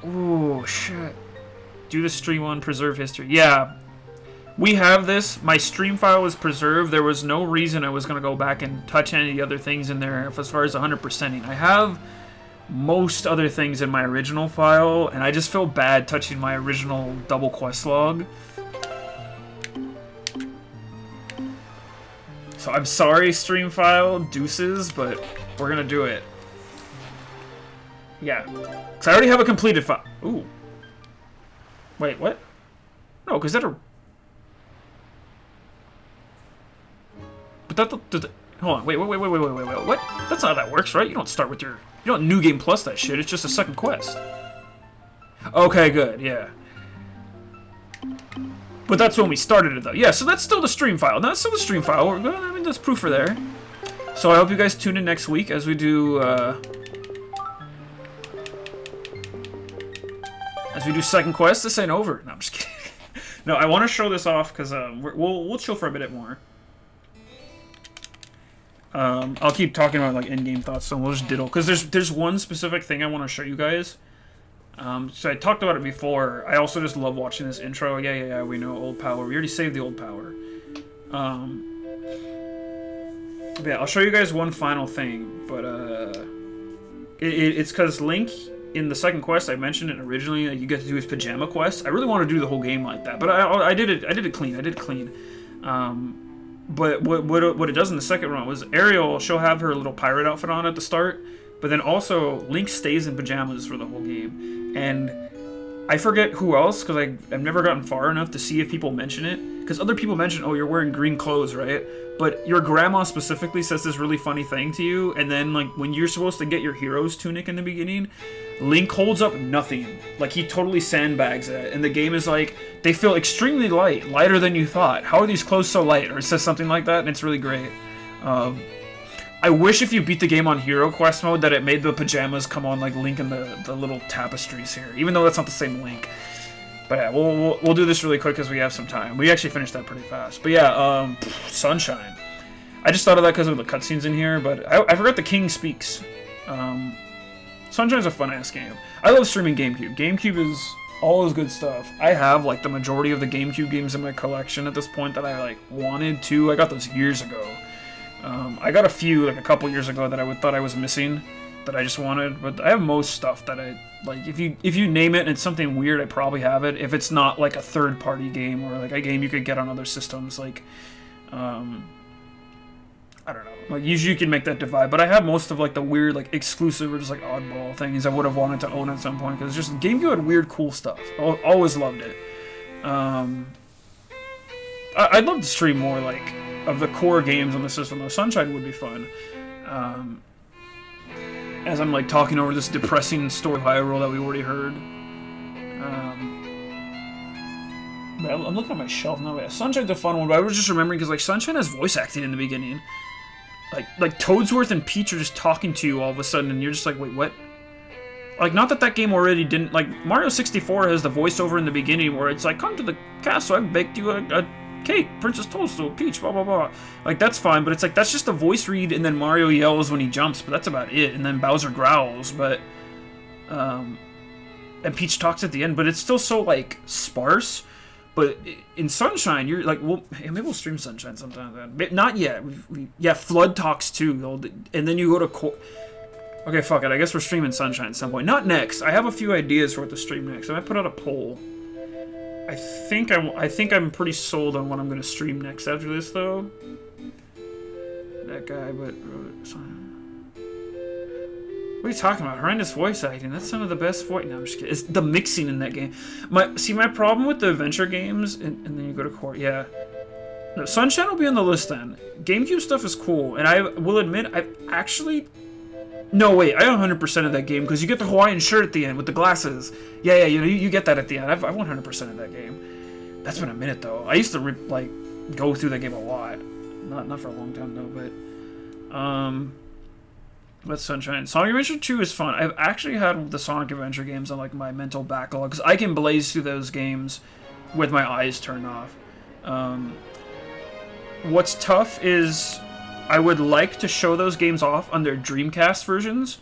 Oh, shit. Do the stream one, preserve history. Yeah. We have this. My stream file was preserved. There was no reason I was going to go back and touch any of the other things in there as far as 100%ing. I have most other things in my original file, and I just feel bad touching my original double quest log. So I'm sorry, stream file, deuces, but we're going to do it. Yeah. Because I already have a completed file. Ooh. Wait, what? No, because that... But that... Hold on, wait, what? That's not how that works, right? You don't start with your... You don't New Game Plus that shit, it's just a second quest. Okay, good, yeah. But that's when we started it, though. Yeah, so that's still the stream file. That's still the stream file. I mean, there's proof for there. So I hope you guys tune in next week as we do, second quest. This ain't over. No, I'm just kidding. No, I want to show this off because we'll chill for a bit more. I'll keep talking about like in-game thoughts, so we'll just diddle. Because there's one specific thing I want to show you guys. So I talked about it before. I also just love watching this intro. Yeah, we know old power. We already saved the old power. Yeah, I'll show you guys one final thing, but it's because Link in the second quest I mentioned it originally. Like, you get to do his pajama quest. I really want to do the whole game like that, but I did it clean. But what it does in the second run was she'll have her little pirate outfit on at the start, but then also Link stays in pajamas for the whole game. And I forget who else, because I've never gotten far enough to see if people mention it. Because other people mention, oh, you're wearing green clothes, right? But your grandma specifically says this really funny thing to you, and then like when you're supposed to get your hero's tunic in the beginning, Link holds up nothing. Like, he totally sandbags it, and the game is like, they feel extremely light, lighter than you thought. How are these clothes so light? Or it says something like that, and it's really great. I wish if you beat the game on Hero Quest mode that it made the pajamas come on like Link and the little tapestries here, even though that's not the same Link. But yeah, we'll do this really quick because we have some time. We actually finished that pretty fast. But yeah, Sunshine. I just thought of that because of the cutscenes in here, but I forgot the King speaks. Sunshine's a fun-ass game. I love streaming GameCube. GameCube is all is good stuff. I have like the majority of the GameCube games in my collection at this point that I like wanted to. I got those years ago. I got a few like a couple years ago that I thought I was missing, that I just wanted, but I have most stuff that I like. If you name it and it's something weird, I probably have it. If it's not like a third-party game or like a game you could get on other systems, like I don't know, Like, usually you can make that divide, but I have most of, like, the weird, like, exclusive or just, like, oddball things I would have wanted to own at some point, because just GameCube had weird, cool stuff. Always loved it. I'd love to stream more, like, of the core games on the system, though. Sunshine would be fun. As I'm, like, talking over this depressing story of Hyrule that we already heard. But I'm looking at my shelf now. Yeah, Sunshine's a fun one, but I was just remembering, because, like, Sunshine has voice acting in the beginning. Like Toadsworth and Peach are just talking to you all of a sudden, and you're just like, wait, what? Like, not that game already didn't... Like, Mario 64 has the voiceover in the beginning where it's like, come to the castle, I've baked you a cake, Princess Toadstool, Peach, blah, blah, blah. Like, that's fine, but it's like, that's just a voice read, and then Mario yells when he jumps, but that's about it, and then Bowser growls, but... and Peach talks at the end, but it's still so, like, sparse. But in Sunshine, you're like, well, hey, maybe we'll stream Sunshine sometime then. Not yet. Yeah, Flood talks too. And then you go to... Okay, fuck it. I guess we're streaming Sunshine at some point. Not next. I have a few ideas for what to stream next. I might put out a poll. I think I'm pretty sold on what I'm going to stream next after this, though. That guy, but... What are you talking about? Horrendous voice acting. That's some of the best voice... No, I'm just kidding. It's the mixing in that game. My problem with the adventure games, and then you go to court, yeah. No, Sunshine will be on the list then. GameCube stuff is cool, and I will admit, I've actually... No, wait, I 100% of that game, because you get the Hawaiian shirt at the end with the glasses. Yeah, you get that at the end. I've 100% of that game. That's been a minute, though. I used to, go through that game a lot. Not for a long time, though, but... With Sunshine. Sonic Adventure 2 is fun. I've actually had the Sonic Adventure games on, like, my mental backlog, because I can blaze through those games with my eyes turned off. What's tough is I would like to show those games off on their Dreamcast versions,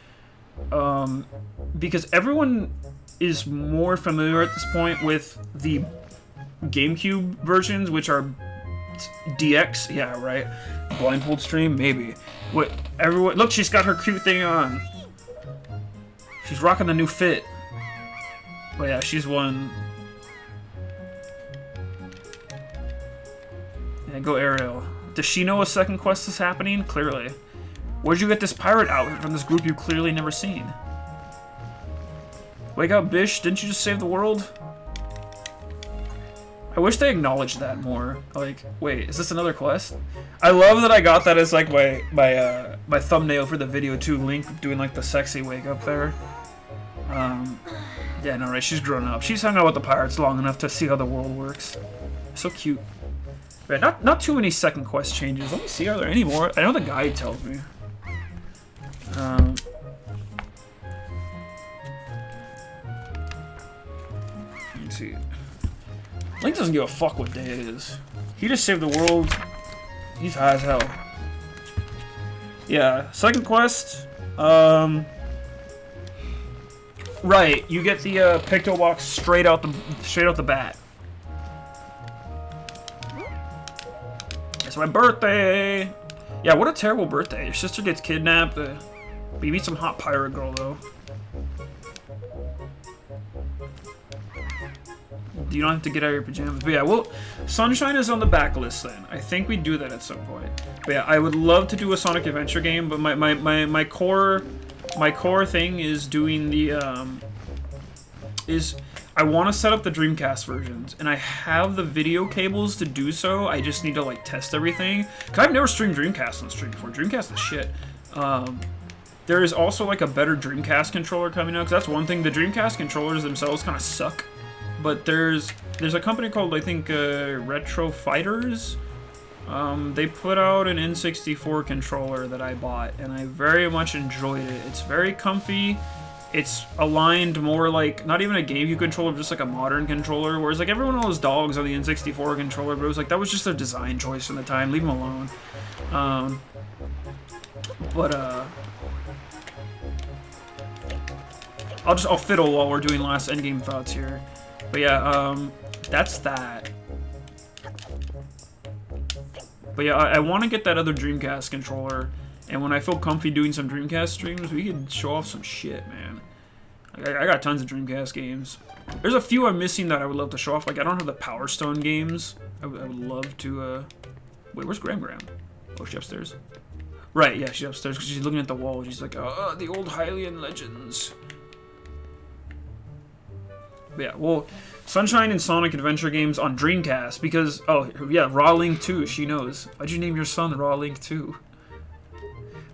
because everyone is more familiar at this point with the GameCube versions, which are DX. Yeah, right. Blindfold stream? Maybe. What? Everyone... Look, she's got her cute thing on. She's rocking the new fit. But yeah, she's one. Yeah, go Ariel. Does she know a second quest is happening? Clearly. Where'd you get this pirate outfit from this group you've clearly never seen? Wake up, Bish. Didn't you just save the world? I wish they acknowledged that more. Like, wait, is this another quest? I love that I got that as like my thumbnail for the video too. Link doing like the sexy wake up there. Yeah, no, right. She's grown up. She's hung out with the pirates long enough to see how the world works. So cute. Right, not too many second quest changes. Let me see. Are there any more? I know the guide tells me. Let's see. Link doesn't give a fuck what day it is. He just saved the world. He's high as hell. Yeah, second quest. Right, you get the Picto box straight out the bat. It's my birthday. Yeah, what a terrible birthday. Your sister gets kidnapped. But you meet some hot pirate girl though. You don't have to get out of your pajamas. But yeah, well, Sunshine is on the backlist then. I think we do that at some point. But yeah, I would love to do a Sonic Adventure game, but my core thing is doing the I want to set up the Dreamcast versions, and I have the video cables to do so. I just need to like test everything, because I've never streamed Dreamcast on stream before. Dreamcast is shit. There is also like a better Dreamcast controller coming out, because that's one thing. The Dreamcast controllers themselves kind of suck. But there's a company called, I think, Retro Fighters. They put out an N64 controller that I bought, and I very much enjoyed it. It's very comfy. It's aligned more like, not even a GameCube controller, just like a modern controller. Whereas like everyone knows dogs on the N64 controller, but it was like, that was just their design choice from the time. Leave them alone. I'll fiddle while we're doing last endgame thoughts here. But yeah, that's that. But yeah, I want to get that other Dreamcast controller, and when I feel comfy doing some Dreamcast streams, we can show off some shit, man. I got tons of Dreamcast games. There's a few I'm missing that I would love to show off. Like, I don't have the Power Stone games. I would love to, Wait, where's Graham? Oh, she upstairs. Right, yeah, she's upstairs because she's looking at the wall. She's like, the old Hylian legends. But yeah, well, Sunshine and Sonic Adventure games on Dreamcast because, oh, yeah, Raw Link 2, she knows. Why'd you name your son Raw Link 2?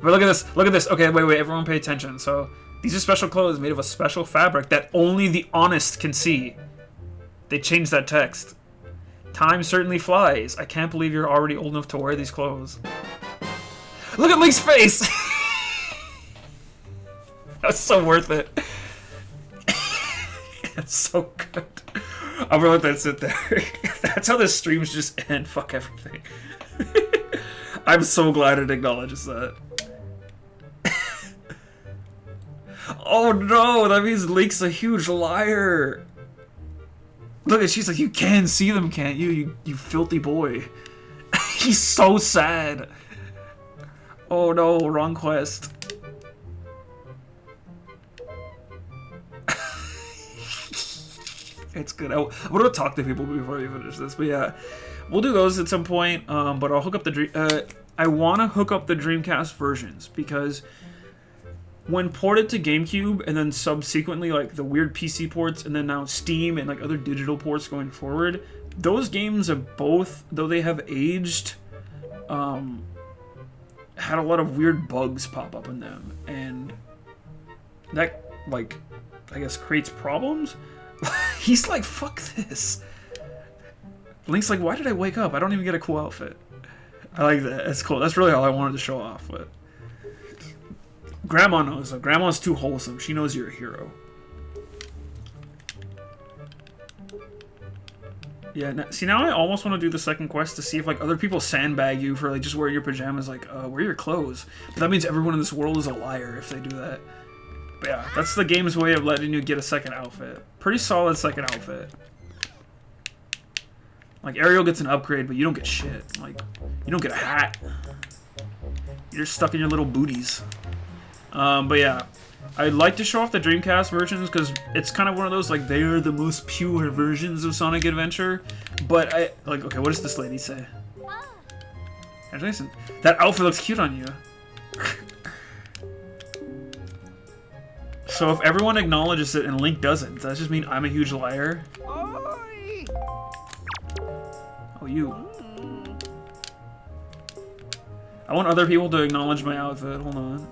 But look at this. Okay, wait, everyone pay attention. So, these are special clothes made of a special fabric that only the honest can see. They changed that text. Time certainly flies. I can't believe you're already old enough to wear these clothes. Look at Link's face! That's so worth it. That's so good. I'm gonna let that sit there. That's how this streams just end. Fuck everything. I'm so glad it acknowledges that. Oh no, that means Link's a huge liar. Look at, she's like, you can see them, can't you? You filthy boy. He's so sad. Oh no, wrong quest. It's good. I want to talk to people before we finish this, but yeah, we'll do those at some point. But I'll hook up the I want to hook up the Dreamcast versions because when ported to GameCube and then subsequently like the weird PC ports and then now Steam and like other digital ports going forward, those games have both, though they have aged, had a lot of weird bugs pop up in them, and that, like, I guess creates problems. He's like, fuck this. Link's like, why did I wake up? I don't even get a cool outfit. I like that. That's cool. That's really all I wanted to show off. But Grandma knows, though. Grandma's too wholesome. She knows you're a hero. Yeah, see, now I almost want to do the second quest to see if, like, other people sandbag you for, like, just wearing your pajamas, like, wear your clothes. But that means everyone in this world is a liar if they do that. But yeah, that's the game's way of letting you get a second outfit. Pretty solid second outfit. Like, Ariel gets an upgrade, but you don't get shit. Like, you don't get a hat. You're just stuck in your little booties. But yeah, I'd like to show off the Dreamcast versions because it's kind of one of those, like, they are the most pure versions of Sonic Adventure. But okay, what does this lady say? Congratulations. That outfit looks cute on you. So if everyone acknowledges it and Link doesn't, does that just mean I'm a huge liar? Oh, you. I want other people to acknowledge my outfit. Hold on.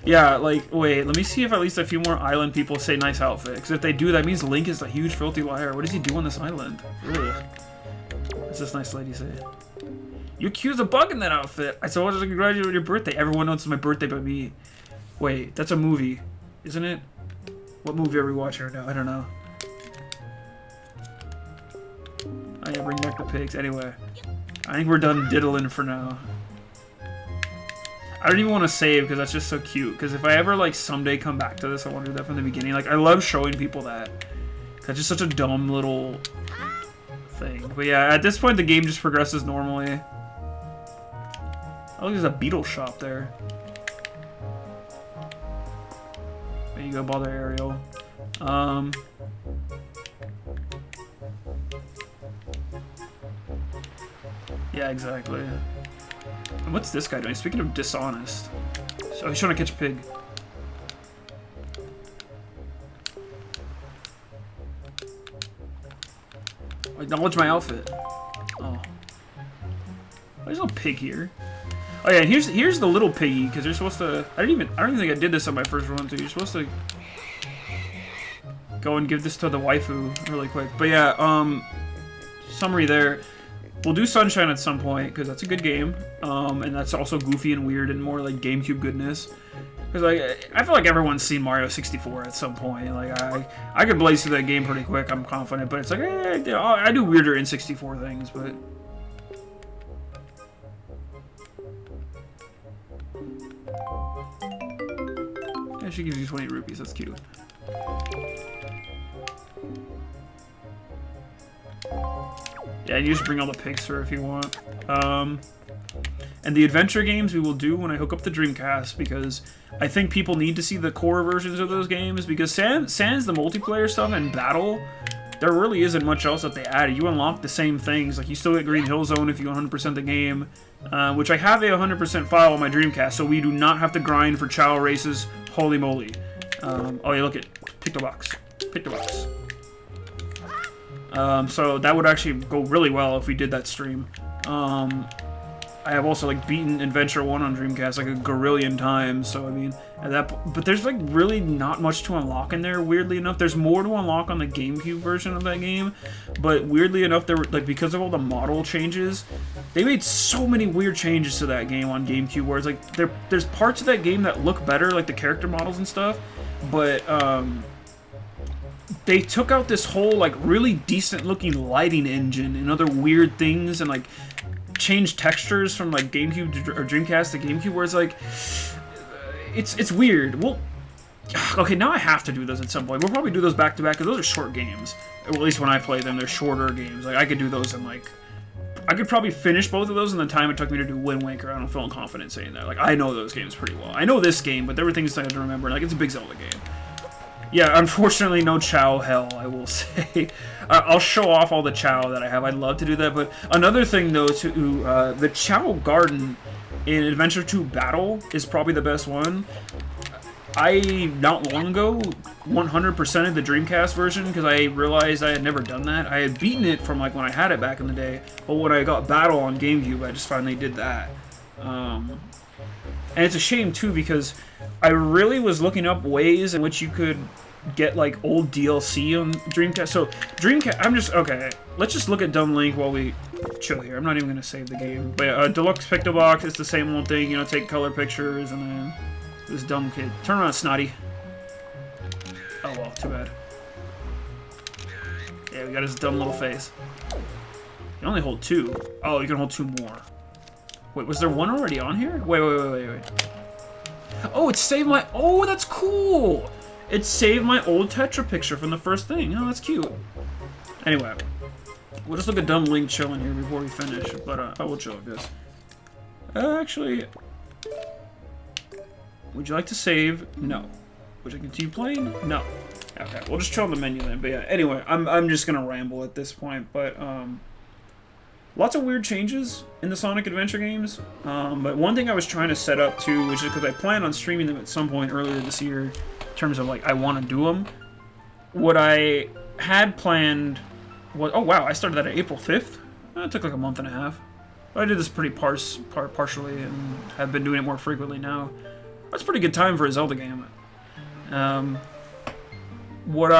Yeah, like, wait, let me see if at least a few more island people say nice outfit. Because if they do, that means Link is a huge filthy liar. What does he do on this island? Ugh. What's this nice lady say? You accused a bug in that outfit. I supposed to congratulate you on your birthday. Everyone knows it's my birthday but me. Wait, that's a movie, isn't it? What movie are we watching right now? I don't know. Oh yeah, bring back the pigs. Anyway, I think we're done diddling for now. I don't even want to save because that's just so cute. Because if I ever, like, someday come back to this, I want to do that from the beginning. Like, I love showing people that. That's just such a dumb little thing. But yeah, at this point, the game just progresses normally. Oh, there's a beetle shop there. There you go, bother Ariel. Yeah, exactly. And what's this guy doing? Speaking of dishonest. So he's trying to catch a pig. Acknowledge my outfit. Oh. There's no pig here. Oh yeah, and here's the little piggy, because you're supposed to. I don't even think I did this on my first run through. You're supposed to go and give this to the waifu really quick. But yeah, summary there. We'll do Sunshine at some point because that's a good game, and that's also goofy and weird and more like GameCube goodness. Because like I feel like everyone's seen Mario 64 at some point. Like I could blaze through that game pretty quick. I'm confident, but it's like I do weirder N64 things, but. Yeah, she gives you 20 rupees. That's cute. Yeah, you just bring all the pigs through if you want. And the adventure games we will do when I hook up the Dreamcast, because I think people need to see the core versions of those games, because sans the multiplayer stuff and battle, there really isn't much else that they added. You unlock the same things. Like, you still get Green Hill Zone if you 100% the game, which I have a 100% file on my Dreamcast, so we do not have to grind for Chow races. Holy moly. Oh, yeah, look at pick the box. Pick the box. So that would actually go really well if we did that stream. I have also, like, beaten Adventure 1 on Dreamcast, like, a gorillion times, so, I mean, but there's, like, really not much to unlock in there, weirdly enough. There's more to unlock on the GameCube version of that game, but weirdly enough, there were, like, because of all the model changes, they made so many weird changes to that game on GameCube, where it's, like, there's parts of that game that look better, like the character models and stuff, but, they took out this whole, like, really decent-looking lighting engine and other weird things, and, like, changed textures from, like, GameCube or Dreamcast to GameCube, where it's like, it's weird. Well, okay, now I have to do those at some point. We'll probably do those back to back, because those are short games. Well, at least when I play them, they're shorter games. Like, I could do those in, like, I could probably finish both of those in the time it took me to do Wind Waker. I don't feel confident saying that. Like, I know those games pretty well. I know this game, but there were things I had to remember. Like, it's a big Zelda game. Yeah, unfortunately, no Chow hell, I will say. I'll show off all the Chow that I have. I'd love to do that, but another thing, though, the Chow Garden in Adventure 2 Battle is probably the best one. I, not long ago, 100% of the Dreamcast version, because I realized I had never done that. I had beaten it from, like, when I had it back in the day, but when I got Battle on GameCube, I just finally did that. And it's a shame, too, because I really was looking up ways in which you could get, like, old DLC on Dreamcast. So, Dreamcast, okay, let's just look at Dumb Link while we chill here. I'm not even going to save the game. But, Deluxe Picto Box, it's the same old thing, you know, take color pictures, and then this dumb kid. Turn around, Snotty. Oh, well, too bad. Yeah, we got his dumb little face. You can only hold 2. Oh, you can hold 2 more. Wait, was there one already on here? Wait. Oh, it saved my... Oh, that's cool! It saved my old Tetra picture from the first thing. Oh, that's cute. Anyway, we'll just look at Dumb Link chilling here before we finish. But, I will chill with this. Actually... Would you like to save? No. Would you continue playing? No. Okay, we'll just chill on the menu then. But yeah, anyway, I'm just gonna ramble at this point. But, lots of weird changes in the Sonic Adventure games, but one thing I was trying to set up too, which is because I plan on streaming them at some point earlier this year, in terms of like I want to do them. What I had planned was, oh wow, I started that at April 5th. It took like a month and a half. I did this pretty partially and have been doing it more frequently now. That's a pretty good time for a Zelda game. What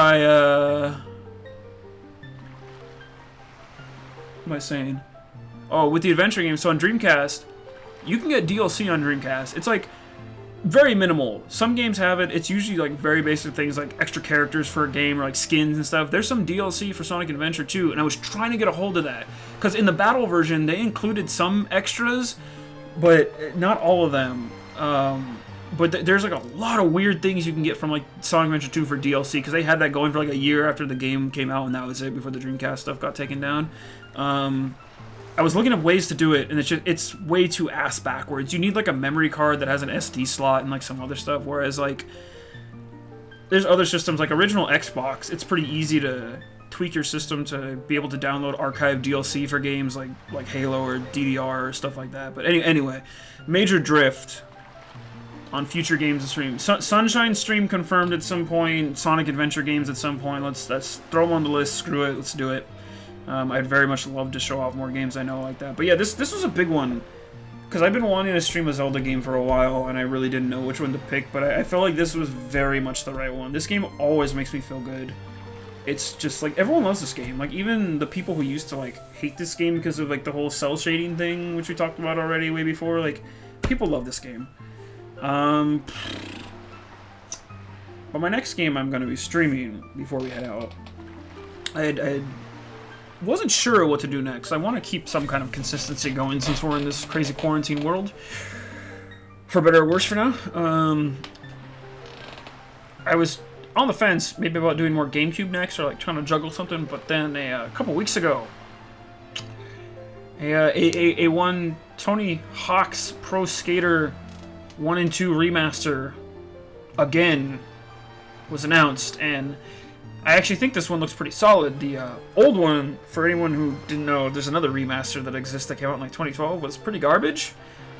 am I saying? Oh, with the adventure game, so on Dreamcast, you can get DLC on Dreamcast. It's like very minimal. Some games have it. It's usually like very basic things like extra characters for a game or like skins and stuff. There's some DLC for Sonic Adventure 2, and I was trying to get a hold of that. Because in the battle version, they included some extras, but not all of them. But there's like a lot of weird things you can get from like Sonic Adventure 2 for DLC, because they had that going for like a year after the game came out, and that was it before the Dreamcast stuff got taken down. I was looking up ways to do it, and it's way too ass backwards. You need like a memory card that has an SD slot and like some other stuff, whereas like there's other systems like original Xbox. It's pretty easy to tweak your system to be able to download archive DLC for games like Halo or DDR or stuff like that. But anyway, Major Drift on future games to stream. Sunshine Stream confirmed at some point. Sonic Adventure games at some point. Let's throw them on the list. Screw it. Let's do it. I'd very much love to show off more games I know like that. But yeah, this was a big one, because I've been wanting to stream a Zelda game for a while, and I really didn't know which one to pick, but I felt like this was very much the right one. This game always makes me feel good. It's just, like, everyone loves this game. Like, even the people who used to, like, hate this game because of, like, the whole cell shading thing, which we talked about already way before, like, people love this game. But my next game I'm going to be streaming before we head out, I wasn't sure what to do next. I want to keep some kind of consistency going since we're in this crazy quarantine world. For better or worse for now. I was on the fence maybe about doing more GameCube next, or like trying to juggle something, but then a couple weeks ago, a one Tony Hawk's Pro Skater 1 and 2 remaster again was announced, and I actually think this one looks pretty solid. The old one, for anyone who didn't know, there's another remaster that exists that came out in like 2012, was pretty garbage.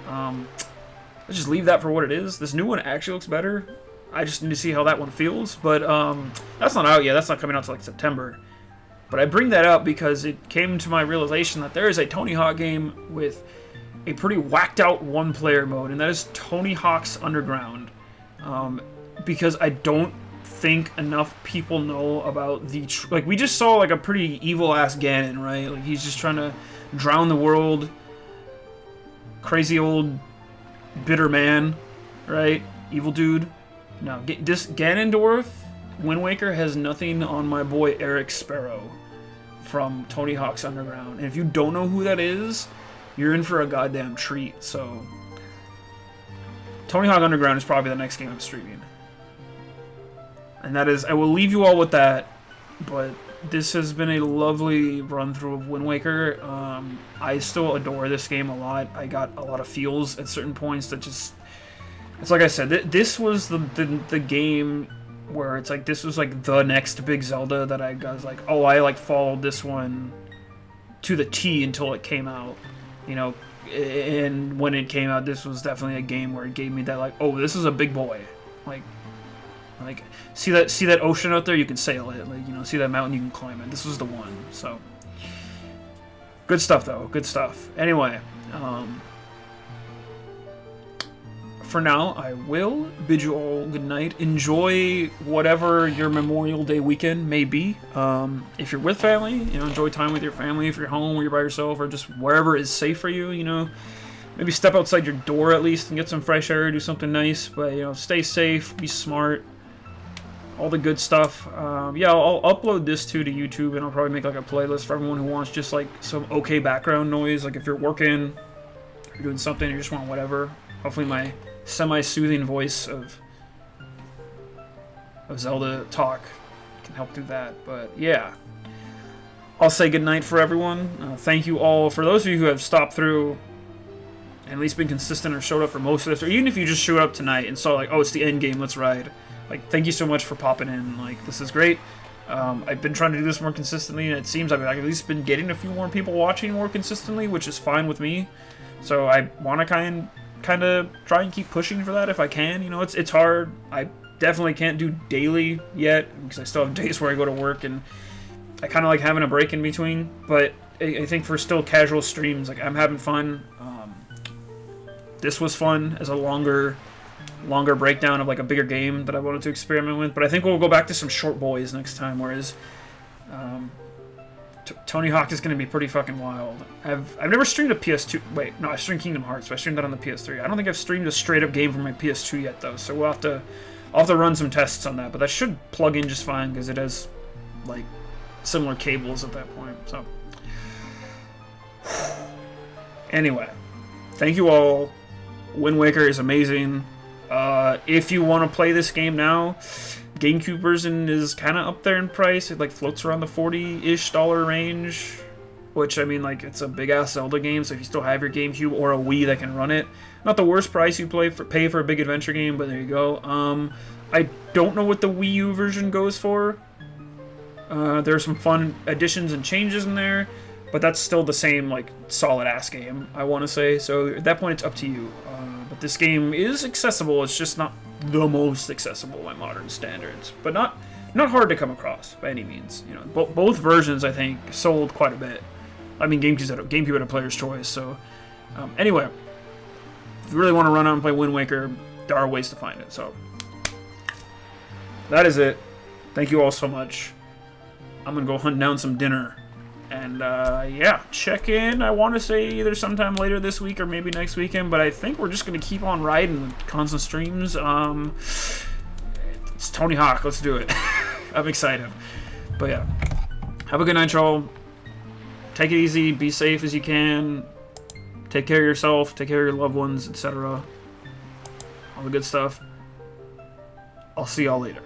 Let's just leave that for what it is. This new one actually looks better. I just need to see how that one feels. But that's not out yet. That's not coming out till like September. But I bring that up because it came to my realization that there is a Tony Hawk game with a pretty whacked out one-player mode, and that is Tony Hawk's Underground. Because I don't think enough people know about the like we just saw like a pretty evil ass Ganon, right? Like he's just trying to drown the world. Crazy old bitter man, right? Evil dude. Now, this Ganondorf, Wind Waker has nothing on my boy Eric Sparrow from Tony Hawk's Underground. And if you don't know who that is, you're in for a goddamn treat. So, Tony Hawk Underground is probably the next game I'm streaming. And that is, I will leave you all with that, but this has been a lovely run-through of Wind Waker. I still adore this game a lot. I got a lot of feels at certain points that just... It's like I said, this was the game where it's like, this was like the next big Zelda that I was like, oh, I like followed this one to the T until it came out, you know, and when it came out, this was definitely a game where it gave me that like, oh, this is a big boy, like see that ocean out there, you can sail it, like, you know, see that mountain, you can climb it. This was the one. So good stuff though, good stuff. Anyway, for now, I will bid you all good night. Enjoy whatever your Memorial Day weekend may be. If you're with family, you know, enjoy time with your family. If you're home or you're by yourself or just wherever is safe for you, you know, maybe step outside your door at least and get some fresh air, do something nice. But, you know, stay safe, be smart, all the good stuff. Yeah, I'll upload this too to YouTube, and I'll probably make like a playlist for everyone who wants just like some okay background noise. Like if you're working, you're doing something, you just want whatever. Hopefully my semi-soothing voice of Zelda talk can help do that. But yeah, I'll say goodnight for everyone. Thank you all. For those of you who have stopped through and at least been consistent or showed up for most of this, or even if you just showed up tonight and saw like, oh, it's the end game, let's ride. Like, thank you so much for popping in. Like, this is great. I've been trying to do this more consistently, and it seems I've at least been getting a few more people watching more consistently, which is fine with me. So I want to kind of try and keep pushing for that if I can. You know, it's hard. I definitely can't do daily yet because I still have days where I go to work, and I kind of like having a break in between. But I think for still casual streams, like, I'm having fun. This was fun as a longer breakdown of like a bigger game that I wanted to experiment with. But I think we'll go back to some short boys next time, whereas Tony Hawk is going to be pretty fucking wild. I've never streamed a PS2. Wait, no, I streamed Kingdom Hearts, but I streamed that on the PS3. I don't think I've streamed a straight up game from my PS2 yet though, so I'll have to run some tests on that. But that should plug in just fine because it has like similar cables at that point. So anyway, thank you all. Wind Waker is amazing. If you want to play this game now, GameCube version is kind of up there in price. It like floats around the $40-ish range, which, I mean, like, it's a big ass Zelda game. So if you still have your GameCube or a Wii that can run it, not the worst price you pay for a big adventure game, but there you go. I don't know what the Wii U version goes for. There are some fun additions and changes in there, but that's still the same like solid ass game, I want to say. So at that point, it's up to you. But this game is accessible. It's just not the most accessible by modern standards, but not hard to come across by any means. You know, both versions I think sold quite a bit. I mean, GameCube had a player's choice. So anyway, if you really want to run out and play Wind Waker, there are ways to find it. So that is it. Thank you all so much. I'm gonna go hunt down some dinner. And, yeah, check in, I want to say, either sometime later this week or maybe next weekend, but I think we're just going to keep on riding with constant streams. It's Tony Hawk, let's do it. I'm excited. But, yeah, have a good night, y'all. Take it easy, be safe as you can, take care of yourself, take care of your loved ones, etc. All the good stuff. I'll see y'all later.